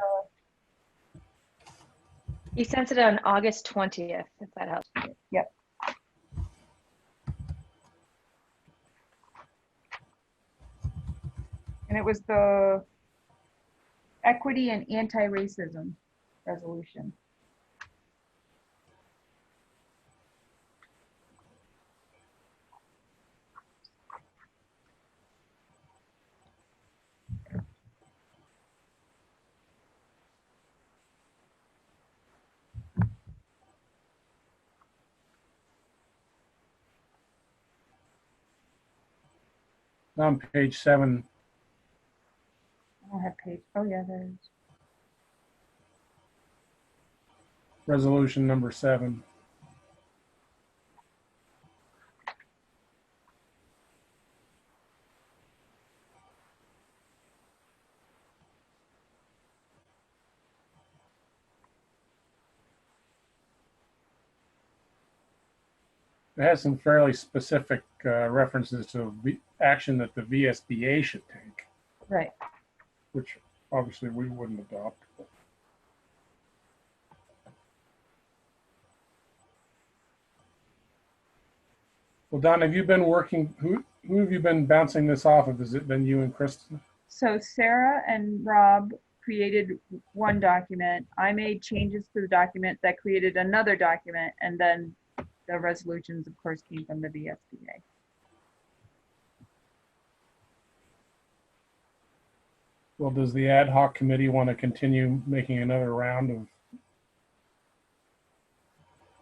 He sent it on August 20th, if that helps. Yep. And it was the equity and anti-racism resolution. On page 7. I don't have page. Oh yeah, there is. Resolution number 7. It has some fairly specific references to action that the VSBA should take. Right. Which obviously we wouldn't adopt. Well, Don, have you been working, who have you been bouncing this off of? Has it been you and Kristen? So Sarah and Rob created one document. I made changes to the document that created another document, and then the resolutions, of course, came from the VSBA. Well, does the ad hoc committee want to continue making another round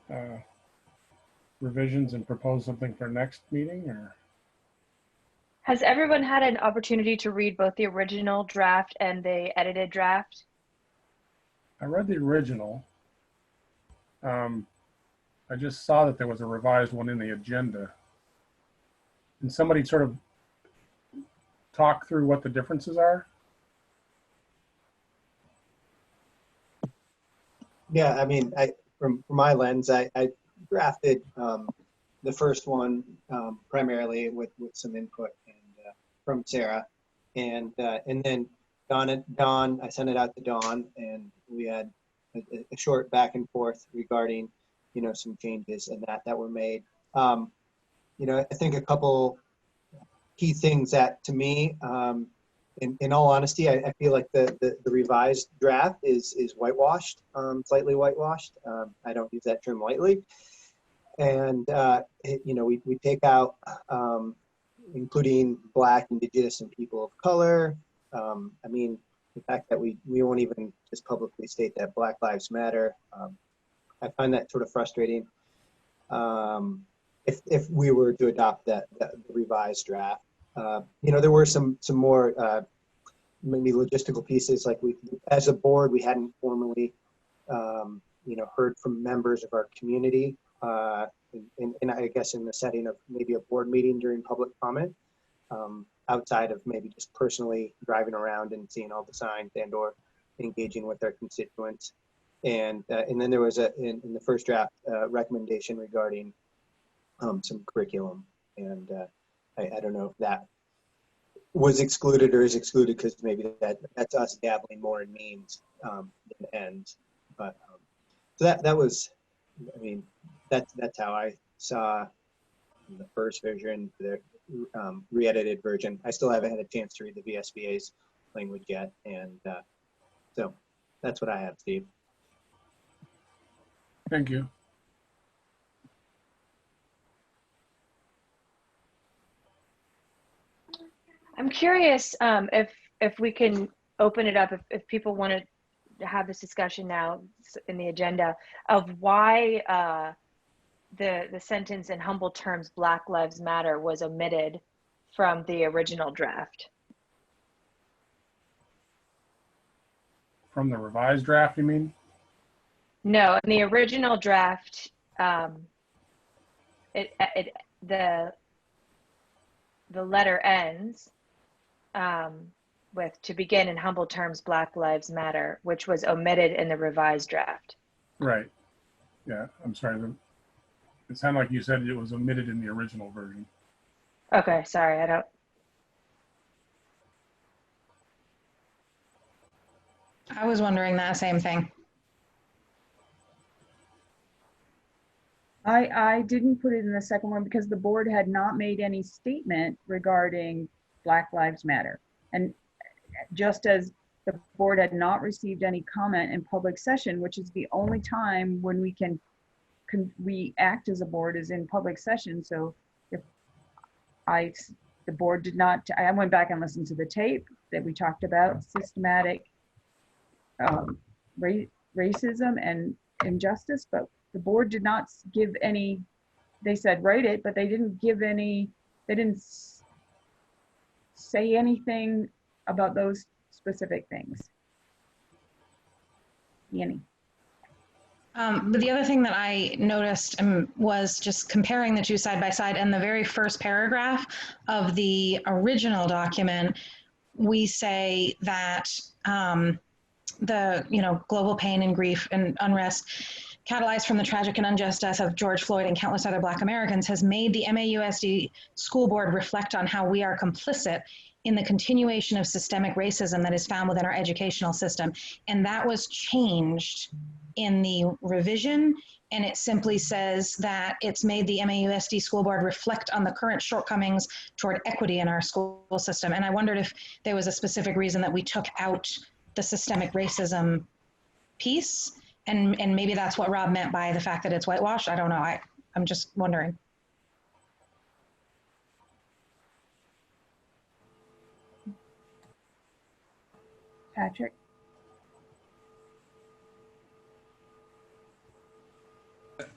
of revisions and propose something for next meeting, or? Has everyone had an opportunity to read both the original draft and the edited draft? I read the original. I just saw that there was a revised one in the agenda. And somebody sort of talk through what the differences are? Yeah, I mean, from my lens, I drafted the first one primarily with some input from Sarah, and then Dawn, I sent it out to Dawn, and we had a short back and forth regarding, some changes and that were made. I think a couple key things that, to me, in all honesty, I feel like the revised draft is whitewashed, slightly whitewashed. I don't use that term lightly. And, we take out, including Black, Indigenous, and people of color. I mean, the fact that we won't even just publicly state that Black Lives Matter. I find that sort of frustrating. If we were to adopt the revised draft, there were some more maybe logistical pieces, like as a board, we hadn't formally, heard from members of our community, and I guess in the setting of maybe a board meeting during public comment. outside of maybe just personally driving around and seeing all the signs and or engaging with their constituents. And then there was in the first draft recommendation regarding some curriculum. And I don't know if that was excluded or is excluded because maybe that's us dabbling more in means than ends. But so that was, I mean, that's how I saw the first version, the re-edited version. I still haven't had a chance to read the VSBA's language yet, and so that's what I have, Steve. Thank you. I'm curious if we can open it up, if people want to have this discussion now in the agenda of why the sentence in humble terms, Black Lives Matter, was omitted from the original draft. From the revised draft, you mean? No, in the original draft, the letter ends with "to begin in humble terms, Black Lives Matter," which was omitted in the revised draft. Right. Yeah, I'm sorry. It sounded like you said it was omitted in the original version. Okay, sorry, I don't. I was wondering that same thing. I didn't put it in the second one because the board had not made any statement regarding Black Lives Matter. And just as the board had not received any comment in public session, which is the only time when we act as a board is in public session. So if the board did not, I went back and listened to the tape that we talked about systematic racism and injustice, but the board did not give any, they said write it, but they didn't give any, they didn't say anything about those specific things. Annie. But the other thing that I noticed was just comparing the two side by side. In the very first paragraph of the original document, we say that the global pain and grief and unrest catalyzed from the tragic and unjust death of George Floyd and countless other Black Americans has made the MAUSD school board reflect on how we are complicit in the continuation of systemic racism that is found within our educational system. And that was changed in the revision, and it simply says that it's made the MAUSD school board reflect on the current shortcomings toward equity in our school system. And I wondered if there was a specific reason that we took out the systemic racism piece, and maybe that's what Rob meant by the fact that it's whitewashed. I don't know. I'm just wondering. Patrick?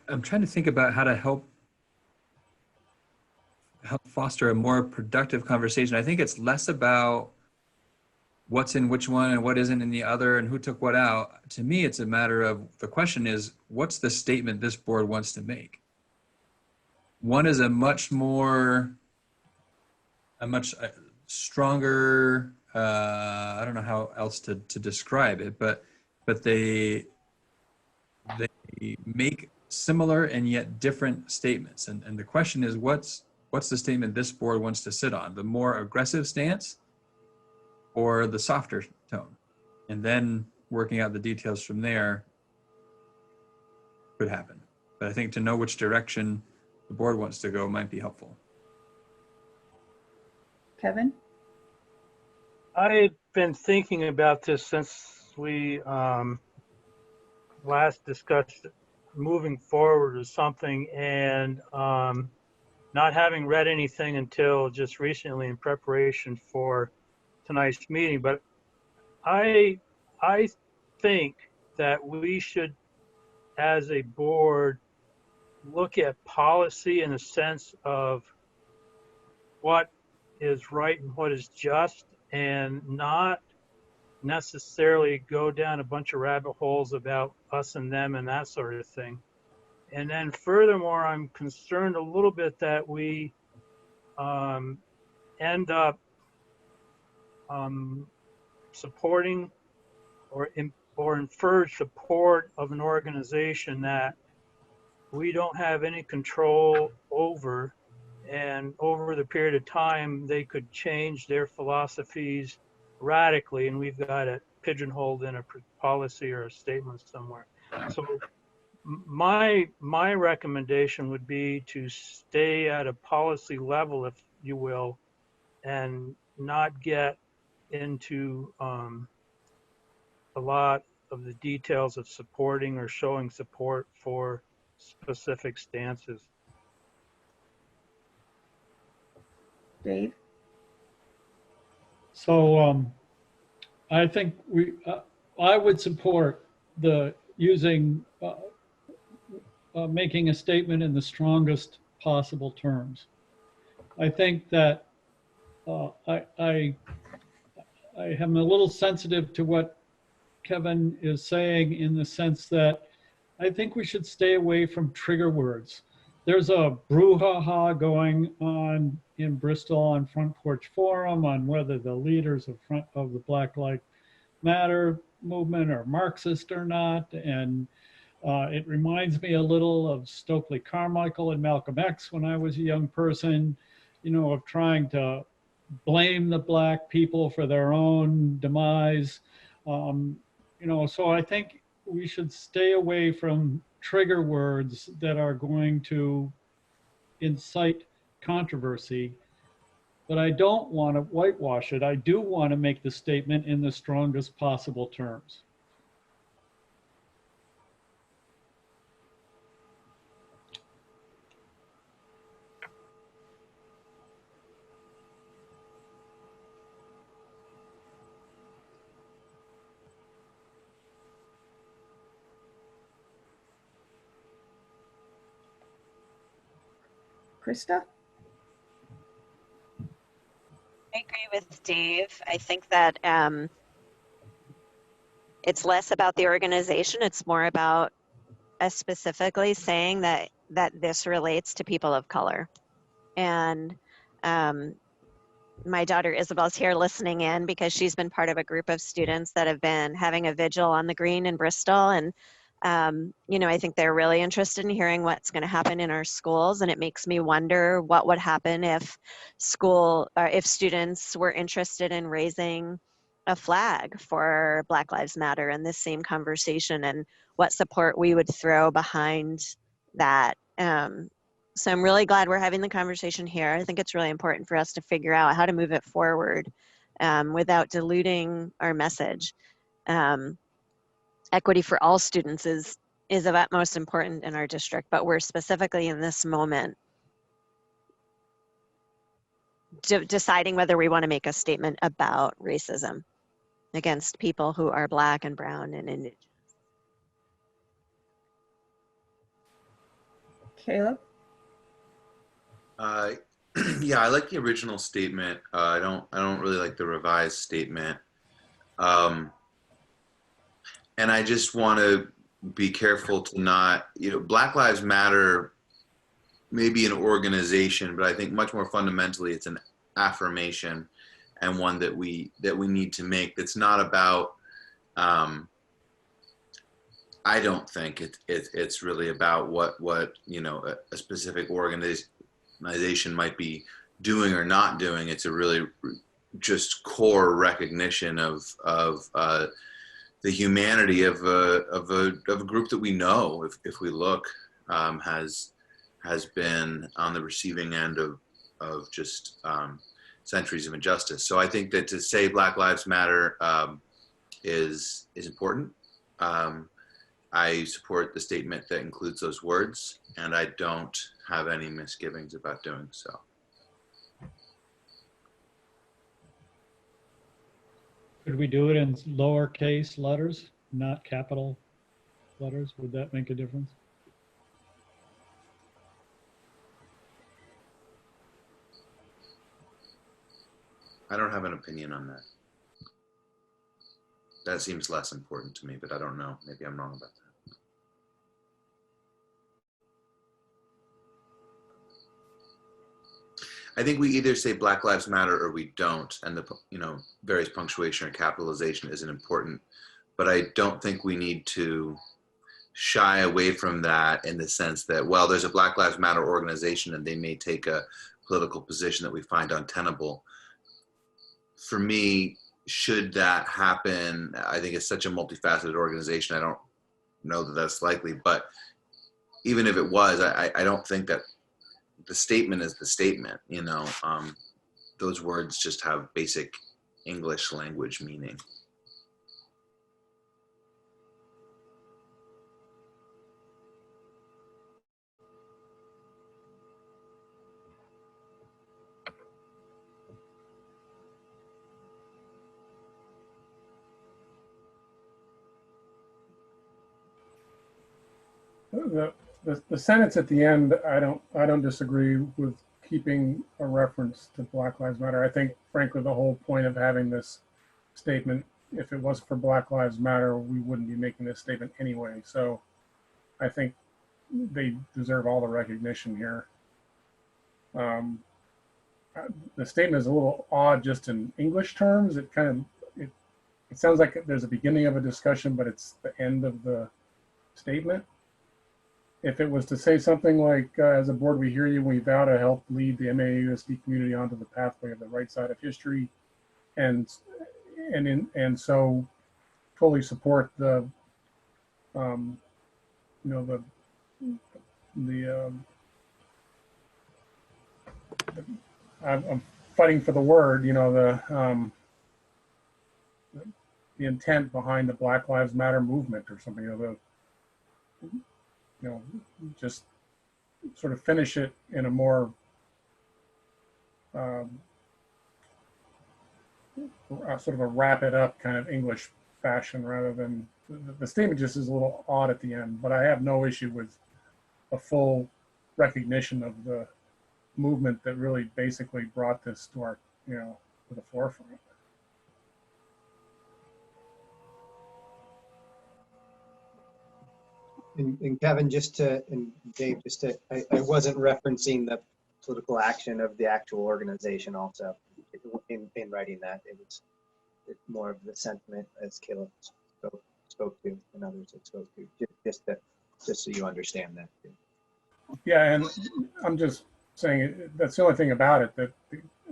I'm trying to think about how to help foster a more productive conversation. I think it's less about what's in which one and what isn't in the other and who took what out. To me, it's a matter of, the question is, what's the statement this board wants to make? One is a much stronger, I don't know how else to describe it, but they make similar and yet different statements. And the question is, what's the statement this board wants to sit on? The more aggressive stance or the softer tone? And then working out the details from there could happen. But I think to know which direction the board wants to go might be helpful. Kevin? I've been thinking about this since we last discussed moving forward or something, and not having read anything until just recently in preparation for tonight's meeting. But I think that we should, as a board, look at policy in the sense of what is right and what is just, and not necessarily go down a bunch of rabbit holes about us and them and that sort of thing. And then furthermore, I'm concerned a little bit that we end up supporting or infer support of an organization that we don't have any control over, and over the period of time they could change their philosophies radically, and we've got it pigeonholed in a policy or a statement somewhere. So my recommendation would be to stay at a policy level, if you will, and not get into a lot of the details of supporting or showing support for specific stances. Dave? So I think I would support the using, making a statement in the strongest possible terms. I think that I am a little sensitive to what Kevin is saying, in the sense that I think we should stay away from trigger words. There's a brouhaha going on in Bristol on Front Porch Forum on whether the leaders of the Black Lives Matter movement are Marxist or not. And it reminds me a little of Stokely Carmichael and Malcolm X when I was a young person, you know, of trying to blame the Black people for their own demise. You know, so I think we should stay away from trigger words that are going to incite controversy. But I don't want to whitewash it. I do want to make the statement in the strongest possible terms. Krista? I agree with Dave. I think that it's less about the organization. It's more about us specifically saying that this relates to people of color. And my daughter Isabel's here listening in because she's been part of a group of students that have been having a vigil on the Green in Bristol. And you know, I think they're really interested in hearing what's going to happen in our schools, and it makes me wonder what would happen if if students were interested in raising a flag for Black Lives Matter in this same conversation, and what support we would throw behind that. So I'm really glad we're having the conversation here. I think it's really important for us to figure out how to move it forward without diluting our message. Equity for all students is of utmost importance in our district, but we're specifically in this moment deciding whether we want to make a statement about racism against people who are Black and brown and indigenous. Caleb? Yeah, I like the original statement. I don't really like the revised statement. And I just want to be careful to not, you know, Black Lives Matter may be an organization, but I think much more fundamentally it's an affirmation, and one that we need to make. That's not about, I don't think it's really about what you know, a specific organization might be doing or not doing. It's a really just core recognition of the humanity of a group that we know, if we look, has been on the receiving end of just centuries of injustice. So I think that to say Black Lives Matter is important. I support the statement that includes those words, and I don't have any misgivings about doing so. Could we do it in lowercase letters, not capital letters? Would that make a difference? I don't have an opinion on that. That seems less important to me, but I don't know. Maybe I'm wrong about that. I think we either say Black Lives Matter or we don't, and the various punctuation or capitalization isn't important. But I don't think we need to shy away from that in the sense that, well, there's a Black Lives Matter organization and they may take a political position that we find untenable. For me, should that happen, I think it's such a multifaceted organization. I don't know that that's likely, but even if it was, I don't think that the statement is the statement, those words just have basic English language meaning. The sentence at the end, I don't disagree with keeping a reference to Black Lives Matter. I think, frankly, the whole point of having this statement, if it was for Black Lives Matter, we wouldn't be making this statement anyway. So I think they deserve all the recognition here. The statement is a little odd just in English terms. It sounds like there's a beginning of a discussion, but it's the end of the statement. If it was to say something like, as a board, we hear you, we vow to help lead the MAUSD community onto the pathway of the right side of history, and so totally support the, I'm fighting for the word, the intent behind the Black Lives Matter movement or something, just sort of finish it in a more sort of a wrap it up kind of English fashion, rather than the statement just is a little odd at the end. But I have no issue with a full recognition of the movement that really basically brought this to our, to the forefront. And Kevin, and Dave, I wasn't referencing the political action of the actual organization also in writing that. It's more of the sentiment, as Caleb spoke to and others have spoke to, just so you understand that too. Yeah, and I'm just saying that's the only thing about it that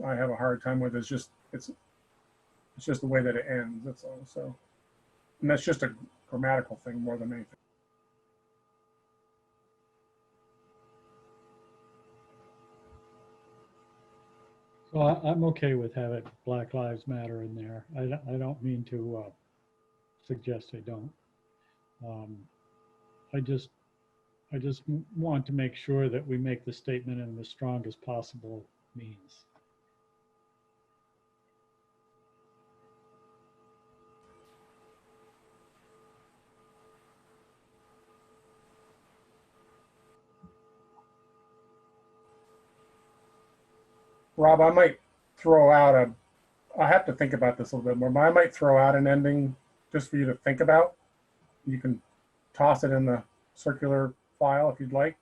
I have a hard time with is just it's just the way that it ends. That's all. So, and that's just a grammatical thing more than anything. So I'm okay with having Black Lives Matter in there. I don't mean to suggest I don't. I just want to make sure that we make the statement in the strongest possible means. Rob, I might throw out I have to think about this a little bit more, but I might throw out an ending just for you to think about. You can toss it in the circular file if you'd like.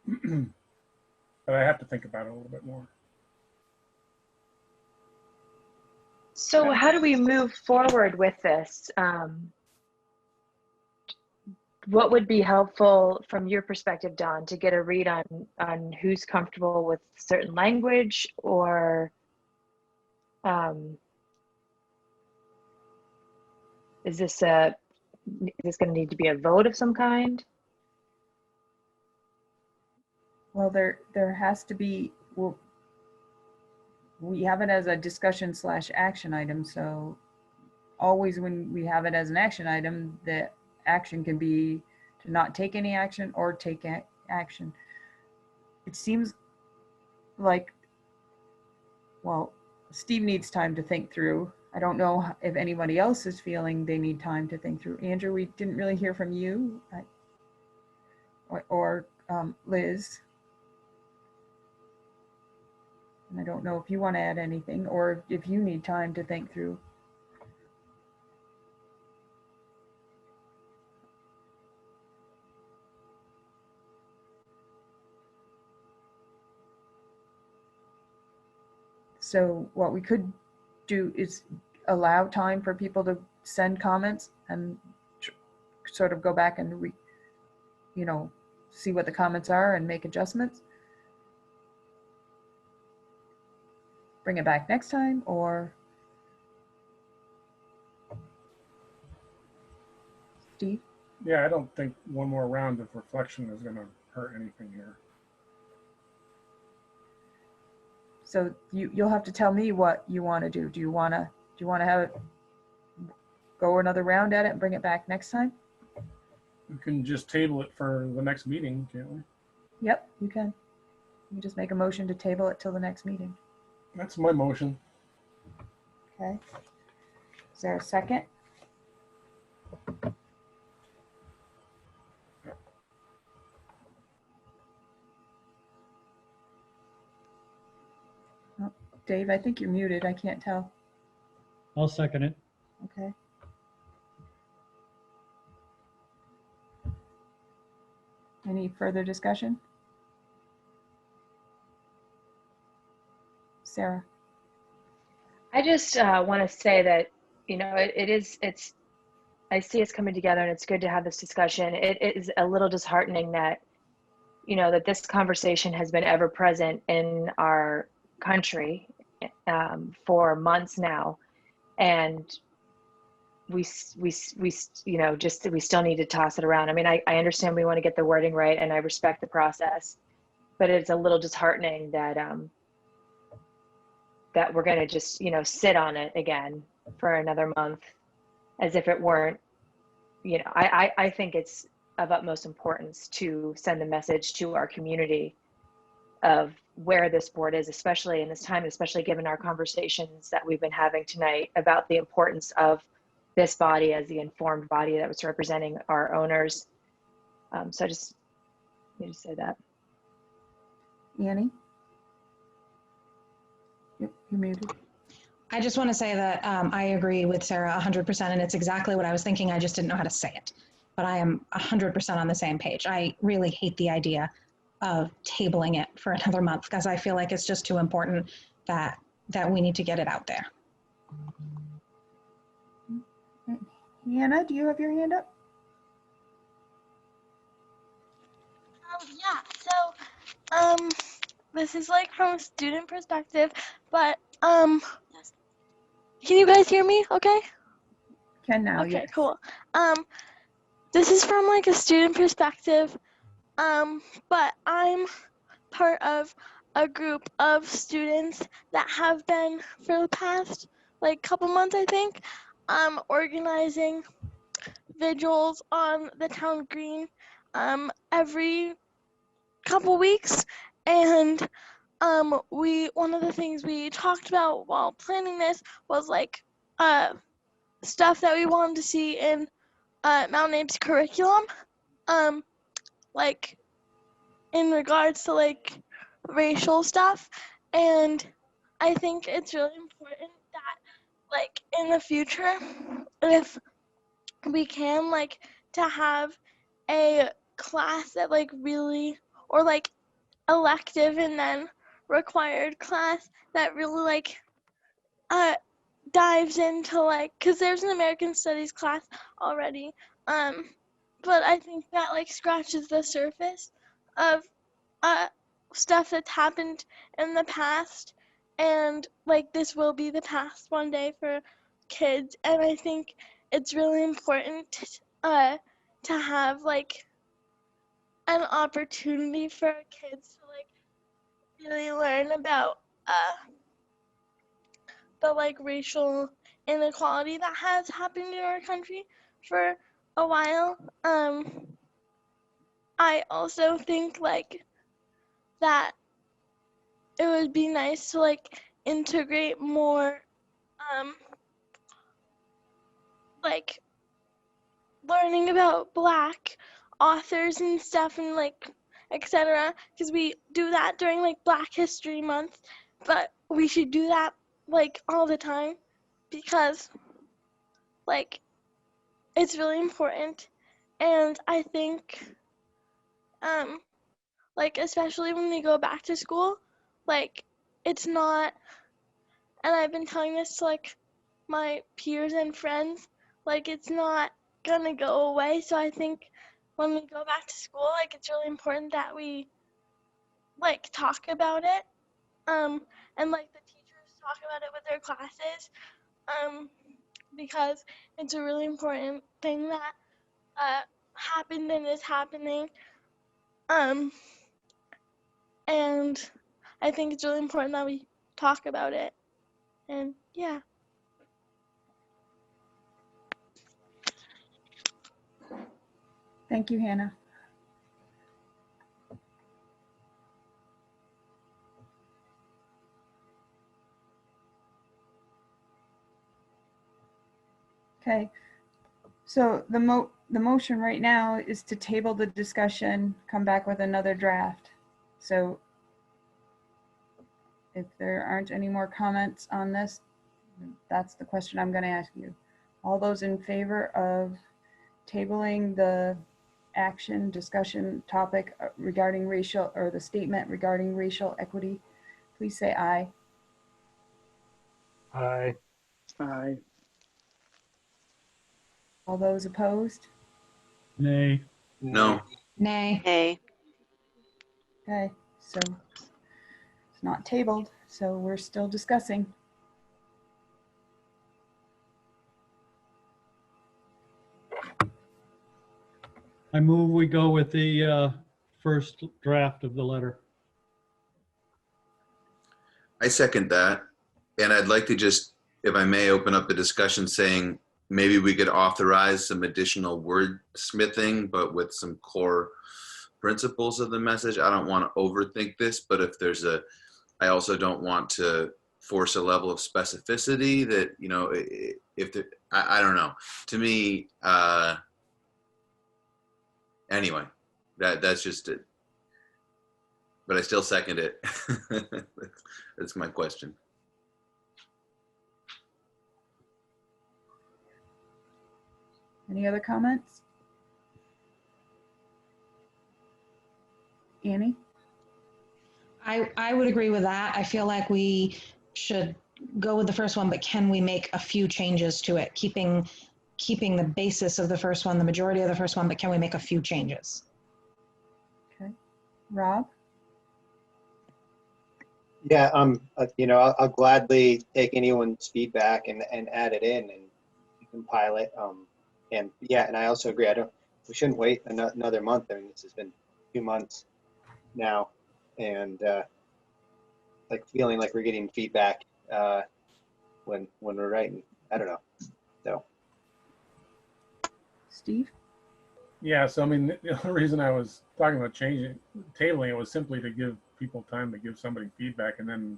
But I have to think about it a little bit more. So how do we move forward with this? What would be helpful from your perspective, Don, to get a read on who's comfortable with certain language, or is this going to need to be a vote of some kind? Well, there has to be, well, we have it as a discussion / action item. So always when we have it as an action item, the action can be to not take any action or take action. It seems like, well, Steve needs time to think through. I don't know if anybody else is feeling they need time to think through. Andrew, we didn't really hear from you, or Liz. And I don't know if you want to add anything or if you need time to think through. So what we could do is allow time for people to send comments and sort of go back and see what the comments are and make adjustments. Bring it back next time, or Steve? Yeah, I don't think one more round of reflection is going to hurt anything here. So you'll have to tell me what you want to do. Do you want to have it go another round at it and bring it back next time? We can just table it for the next meeting, can't we? Yep, you can. You just make a motion to table it till the next meeting. That's my motion. Okay. Is there a second? Oh, Dave, I think you're muted. I can't tell. I'll second it. Okay. Any further discussion? Sarah? I just want to say that, I see us coming together, and it's good to have this discussion. It is a little disheartening that, that this conversation has been ever present in our country for months now. And we still need to toss it around. I mean, I understand we want to get the wording right, and I respect the process, but it's a little disheartening that that we're going to just sit on it again for another month as if it weren't. I think it's of utmost importance to send a message to our community of where this board is, especially in this time, especially given our conversations that we've been having tonight about the importance of this body as the informed body that was representing our owners. So I just need to say that. Annie? Yep, you're muted. I just want to say that I agree with Sarah 100%, and it's exactly what I was thinking. I just didn't know how to say it. But I am 100% on the same page. I really hate the idea of tabling it for another month, because I feel like it's just too important that we need to get it out there. Hannah, do you have your hand up? Yeah, so this is like from a student perspective, but can you guys hear me okay? Can now, Okay, yes. cool. This is from like a student perspective, but I'm part of a group of students that have been for the past like couple months, I think, organizing vigils on the town green every couple weeks. And one of the things we talked about while planning this was like stuff that we wanted to see in Mount Abe's curriculum, like in regards to like racial stuff. And I think it's really important that like in the future, if we can, like to have a class that like really, or like elective and then required class that really like dives into like, because there's an American Studies class already, but I think that like scratches the surface of stuff that's happened in the past, and like this will be the past one day for kids. And I think it's really important to have like an opportunity for kids to like really learn about the like racial inequality that has happened in our country for a while. I also think like that it would be nice to like integrate more like learning about Black authors and stuff, and like etc., because we do that during like Black History Month, but we should do that like all the time, because like it's really important. And I think like especially when we go back to school, like it's not and I've been telling this to like my peers and friends, like it's not gonna go away. So I think when we go back to school, like it's really important that we like talk about it, and like the teachers talk about it with their classes, because it's a really important thing that happened and is happening, and I think it's really important that we talk about it, and yeah. Thank you, Hannah. Okay, so the motion right now is to table the discussion, come back with another draft. So if there aren't any more comments on this, that's the question I'm going to ask you. All those in favor of tabling the action discussion topic regarding racial, or the statement regarding racial equity, please say aye. Aye. Aye. All those opposed? Nay. No. Nay. Hey. Okay, so it's not tabled, so we're still discussing. I move we go with the first draft of the letter. I second that. And I'd like to just, if I may, open up the discussion saying maybe we could authorize some additional wordsmithing, but with some core principles of the message. I don't want to overthink this, but if there's I also don't want to force a level of specificity that, you know, if there, I don't know. To me, anyway, that's just it. But I still second it. That's my question. Any other comments? Annie? I would agree with that. I feel like we should go with the first one, but can we make a few changes to it? Keeping the basis of the first one, the majority of the first one, but can we make a few changes? Okay. Rob? Yeah, you know, I'll gladly take anyone's feedback and add it in and compile it. And yeah, and I also agree. We shouldn't wait another month. I mean, this has been 2 months now, and like feeling like we're getting feedback when we're writing. I don't know. So, Steve? Yeah, so I mean, the only reason I was talking about tabling it was simply to give people time to give somebody feedback, and then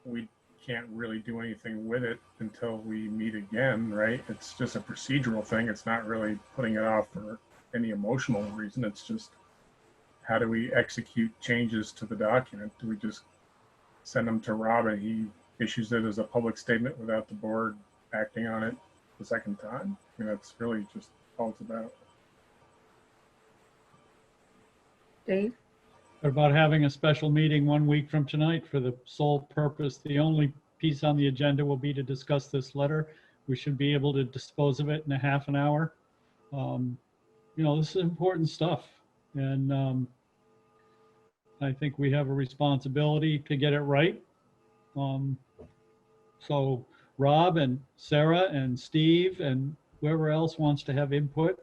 we can't really do anything with it until we meet again, right? It's just a procedural thing. It's not really putting it off for any emotional reason. It's just, how do we execute changes to the document? Do we just send them to Rob and he issues it as a public statement without the board acting on it the second time? I mean, that's really just all it's about. Dave? What about having a special meeting 1 week from tonight for the sole purpose? The only piece on the agenda will be to discuss this letter. We should be able to dispose of it in a half an hour. You know, this is important stuff. And I think we have a responsibility to get it right. So Rob and Sarah and Steve and whoever else wants to have input,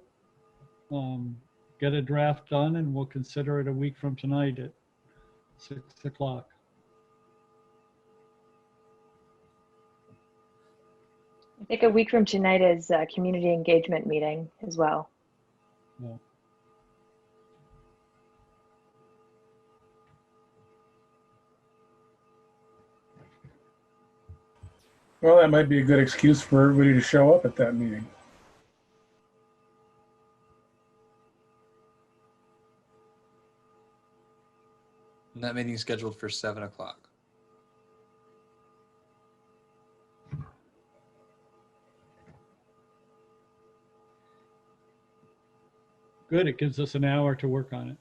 get a draft done, and we'll consider it a week from tonight at 6 o'clock. I think a week from tonight is a community engagement meeting as well. Yeah. Well, that might be a good excuse for everybody to show up at that meeting. And that meeting is scheduled for 7 o'clock. Good, it gives us an hour to work on it.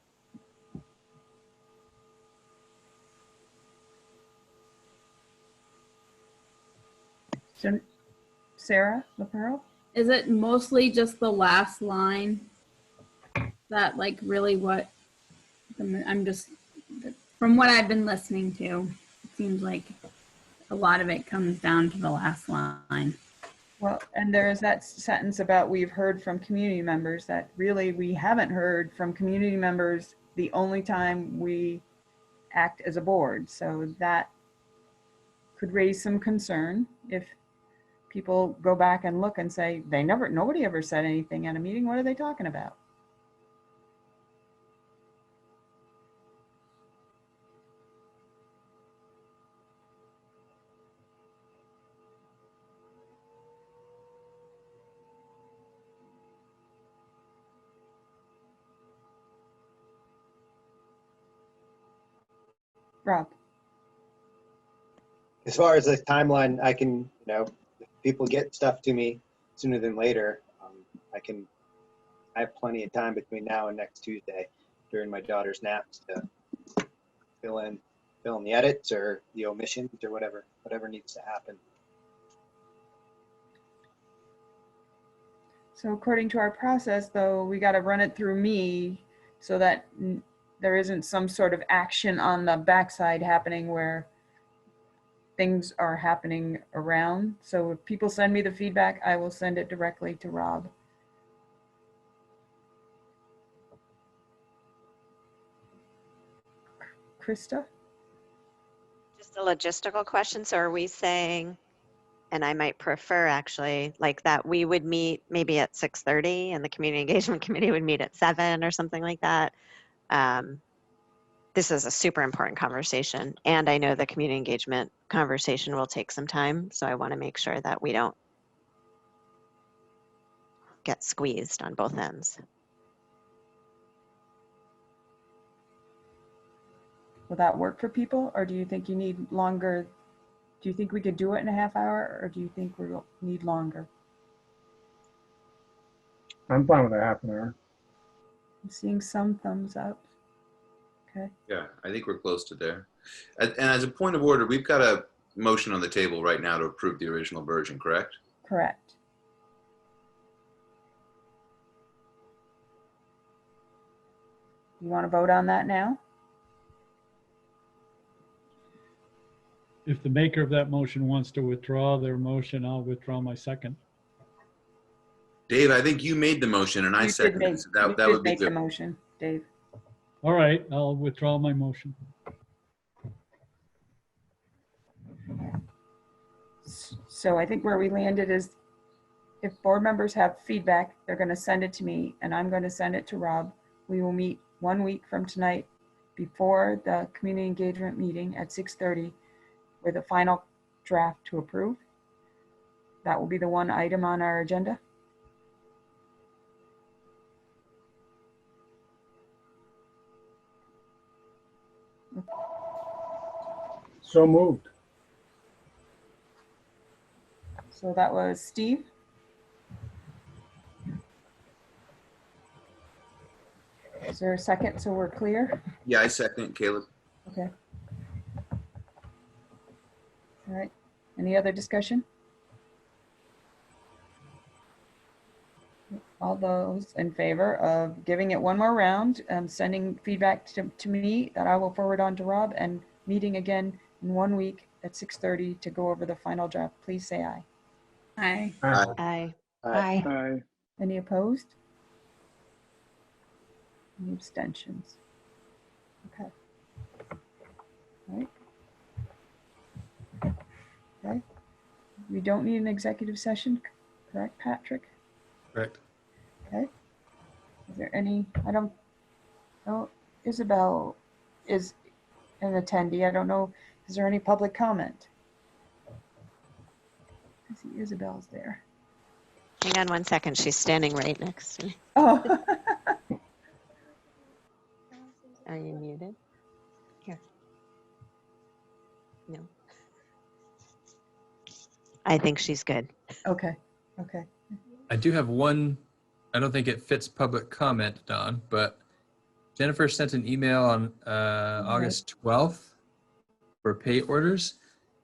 So, Sarah LaPearl? Is it mostly just the last line that like really what I'm just, from what I've been listening to, it seems like a lot of it comes down to the last line. Well, and there is that sentence about we've heard from community members that really we haven't heard from community members the only time we act as a board. So that could raise some concern if people go back and look and say, nobody ever said anything at a meeting. What are they talking about? Rob. As far as the timeline, I can, if people get stuff to me sooner than later, I have plenty of time between now and next Tuesday during my daughter's naps to fill in the edits or the omissions or whatever needs to happen. So according to our process, though, we got to run it through me so that there isn't some sort of action on the backside happening where things are happening around. So if people send me the feedback, I will send it directly to Rob. Krista? Just a logistical question. So are we saying, and I might prefer actually, like that we would meet maybe at 6:30 and the community engagement committee would meet at 7 or something like that? This is a super important conversation, and I know the community engagement conversation will take some time, so I want to make sure that we don't get squeezed on both ends. Will that work for people, or do you think you need longer? Do you think we could do it in a half hour, or do you think we'll need longer? I'm fine with a half an hour. I'm seeing some thumbs up. Okay. Yeah, I think we're close to there. And as a point of order, we've got a motion on the table right now to approve the original version, correct? Correct. You want to vote on that now? If the maker of that motion wants to withdraw their motion, I'll withdraw my second. Dave, I think you made the motion and I seconded it. So that would be make the good. motion, Dave. All right, I'll withdraw my motion. So I think where we landed is if board members have feedback, they're going to send it to me and I'm going to send it to Rob. We will meet 1 week from tonight before the community engagement meeting at 6:30 with a final draft to approve. That will be the one item on our agenda. So moved. So that was Steve. Is there a second so we're clear? Yeah, I second, Caleb. Okay. All right. Any other discussion? All those in favor of giving it one more round, sending feedback to me that I will forward on to Rob, and meeting again in 1 week at 6:30 to go over the final draft, please say aye. Aye. Aye. Aye. Aye. Any opposed? Any abstentions? Okay. All right. Okay. We don't need an executive session, correct, Patrick? Correct. Okay. Is there any, Isabel is an attendee. I don't know, is there any public comment? I see Isabel's there. Hang on 1 second. She's standing right next to me. Oh. Are you muted? Here. No. I think she's good. Okay. Okay. I do have one, I don't think it fits public comment, Don, but Jennifer sent an email on August 12th for pay orders.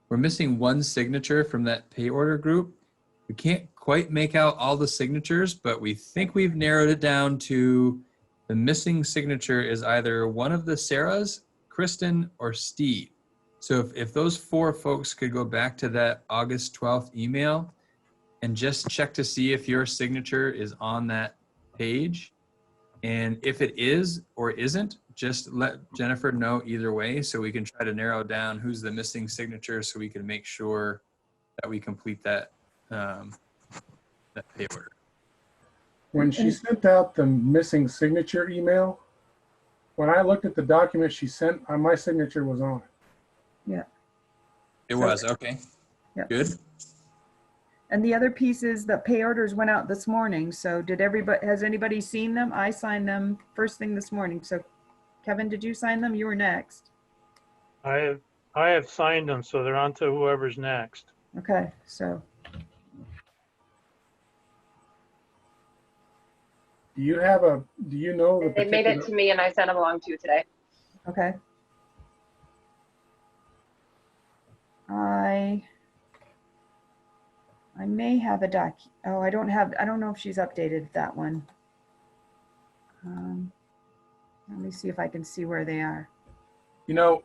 we're missing one signature from that pay order group. We can't quite make out all the signatures, but we think we've narrowed it down to the missing signature is either one of the Sarahs, Kristen, or Steve. So if those 4 folks could go back to that August 12th email and just check to see if your signature is on that page. And if it is or isn't, just let Jennifer know either way so we can try to narrow down who's the missing signature so we can make sure that we complete that, that pay order. When she sent out the missing signature email, when I looked at the document she sent, my signature was on it. Yeah. It was, okay. Yeah. Good. And the other piece is that pay orders went out this morning. So has anybody seen them? I signed them first thing this morning. So Kevin, did you sign them? You were next. I have signed them, so they're on to whoever's next. Okay, so. Do you know the They made it to me and I sent them along to you today. Okay. I may have a oh, I don't know if she's updated that one. Let me see if I can see where they are. You know,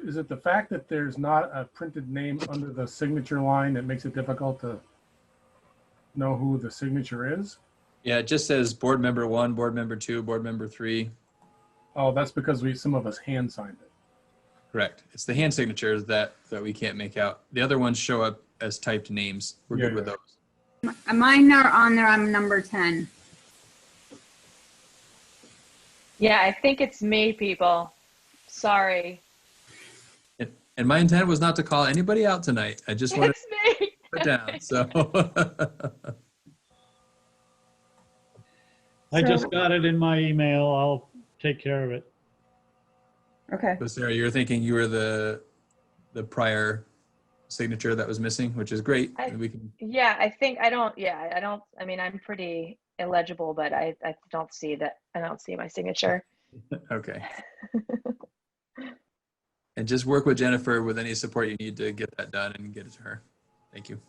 is it the fact that there's not a printed name under the signature line that makes it difficult to know who the signature is? Yeah, it just says board member 1, board member 2, board member 3. Oh, that's because some of us hand signed it. Correct. It's the hand signatures that we can't make out. The other ones show up as typed names. We're good with those. Mine are on there. I'm number 10. Yeah, I think it's me, people. Sorry. And my intent was not to call anybody out tonight. I just wanted It's me. to put down. So I just got it in my email. I'll take care of it. Okay. So Sarah, you're thinking you were the prior signature that was missing, which is great. Yeah, I mean, I'm pretty illegible, but I don't see that. I don't see my signature. Okay. And just work with Jennifer with any support you need to get that done and get it to her. Thank you.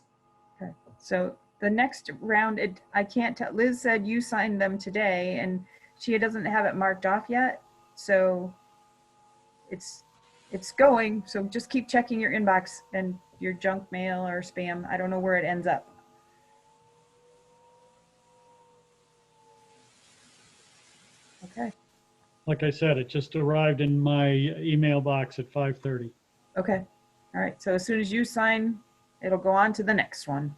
Okay. So the next round, I can't tell. Liz said you signed them today and she doesn't have it marked off yet. So it's going. So just keep checking your inbox and your junk mail or spam. I don't know where it ends up. Okay. Like I said, it just arrived in my email box at 5:30. Okay. All right. So as soon as you sign, it'll go on to the next one.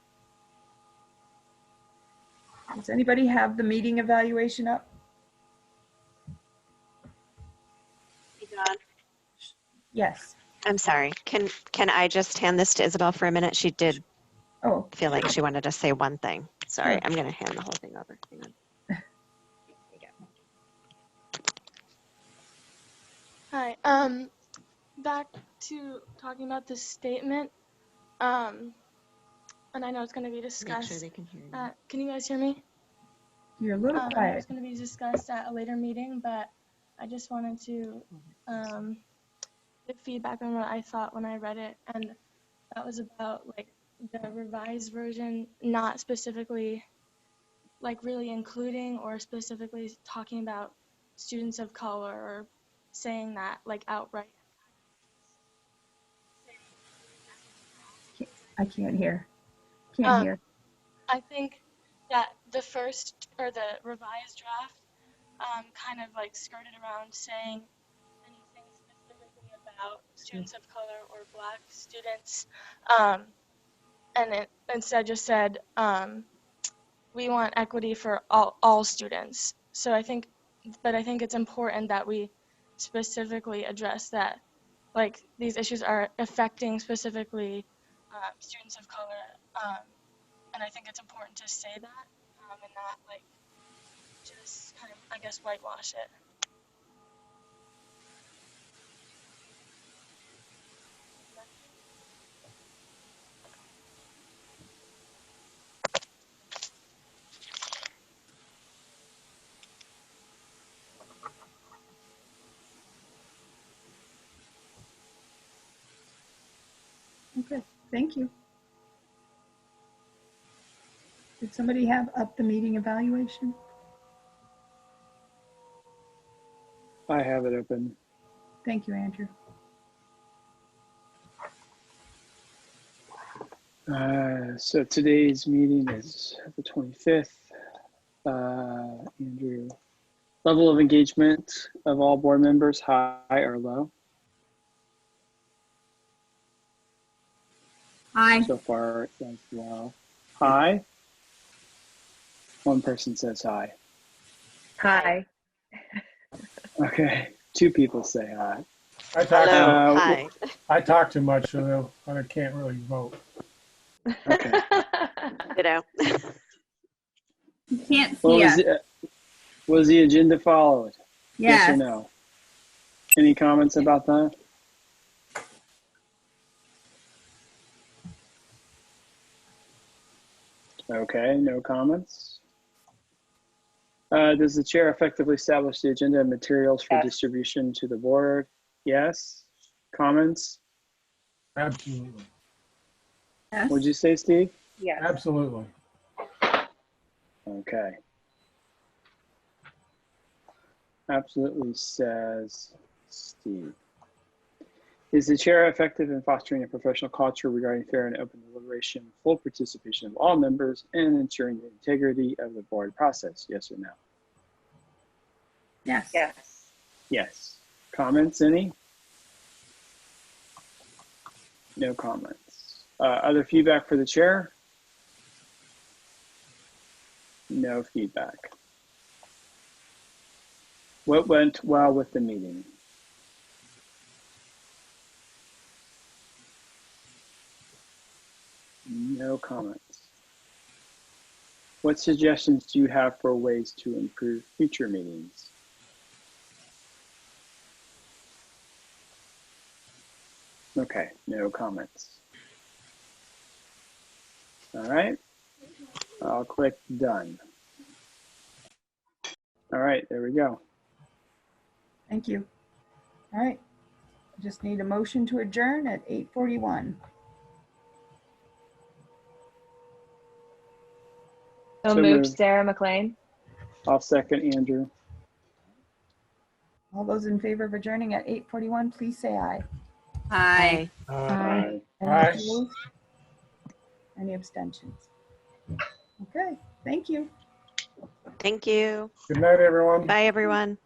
Does anybody have the meeting evaluation up? Yes. I'm sorry. Can I just hand this to Isabel for a minute? She did feel like she wanted to say one thing. Sorry, I'm going to hand the whole thing over. Hang on. Hi. Back to talking about this statement. And I know it's going to be discussed. Make sure they can hear you. Can you guys hear me? You're a little I know quiet. it's going to be discussed at a later meeting, but I just wanted to give feedback on what I thought when I read it, and that was about like the revised version, not specifically like really including or specifically talking about students of color or saying that like outright. I can't hear. Can't hear. I think that the first or the revised draft kind of like skirted around saying anything specifically about students of color or black students, and it instead just said we want equity for all students. So I think it's important that we specifically address that, like these issues are affecting specifically students of color, and I think it's important to say that and not like just kind of, I guess, whitewash it. thank you. Did somebody have up the meeting evaluation? I have it open. Thank you, Andrew. So today's meeting is the 25th. Andrew, level of engagement of all board members, high or low? Aye. So far, as well. High? One person says high. Hi. Okay, two people say high. I talk, Hello. Hi. I talk too much, so I can't really vote. Okay. Ditto. You can't What see was us. was the agenda followed? Yes or Yes. no? Any comments about that? Okay, no comments. Does the chair effectively establish the agenda and materials for Yes. distribution to the board? Yes. Comments? Absolutely. Yes. What'd you say, Steve? Yes. Absolutely. Okay. Absolutely says Steve. Is the chair effective in fostering a professional culture regarding fair and open deliberation, full participation of all members, and ensuring the integrity of the board process? Yes or no? Yes. Yes. Yes. Comments, any? No comments. Other feedback for the chair? No feedback. What went well with the meeting? No comments. What suggestions do you have for ways to improve future meetings? Okay, no comments. All right, I'll click done. All right, there we go. Thank you. All right. Just need a motion to adjourn at 8:41. So moved, Sarah McLean. I'll second Andrew. All those in favor of adjourning at 8:41, please say aye. Aye. Aye. Any Aye. opposed? Any abstentions? Okay, thank you. Thank you. Good night, everyone. Bye, everyone.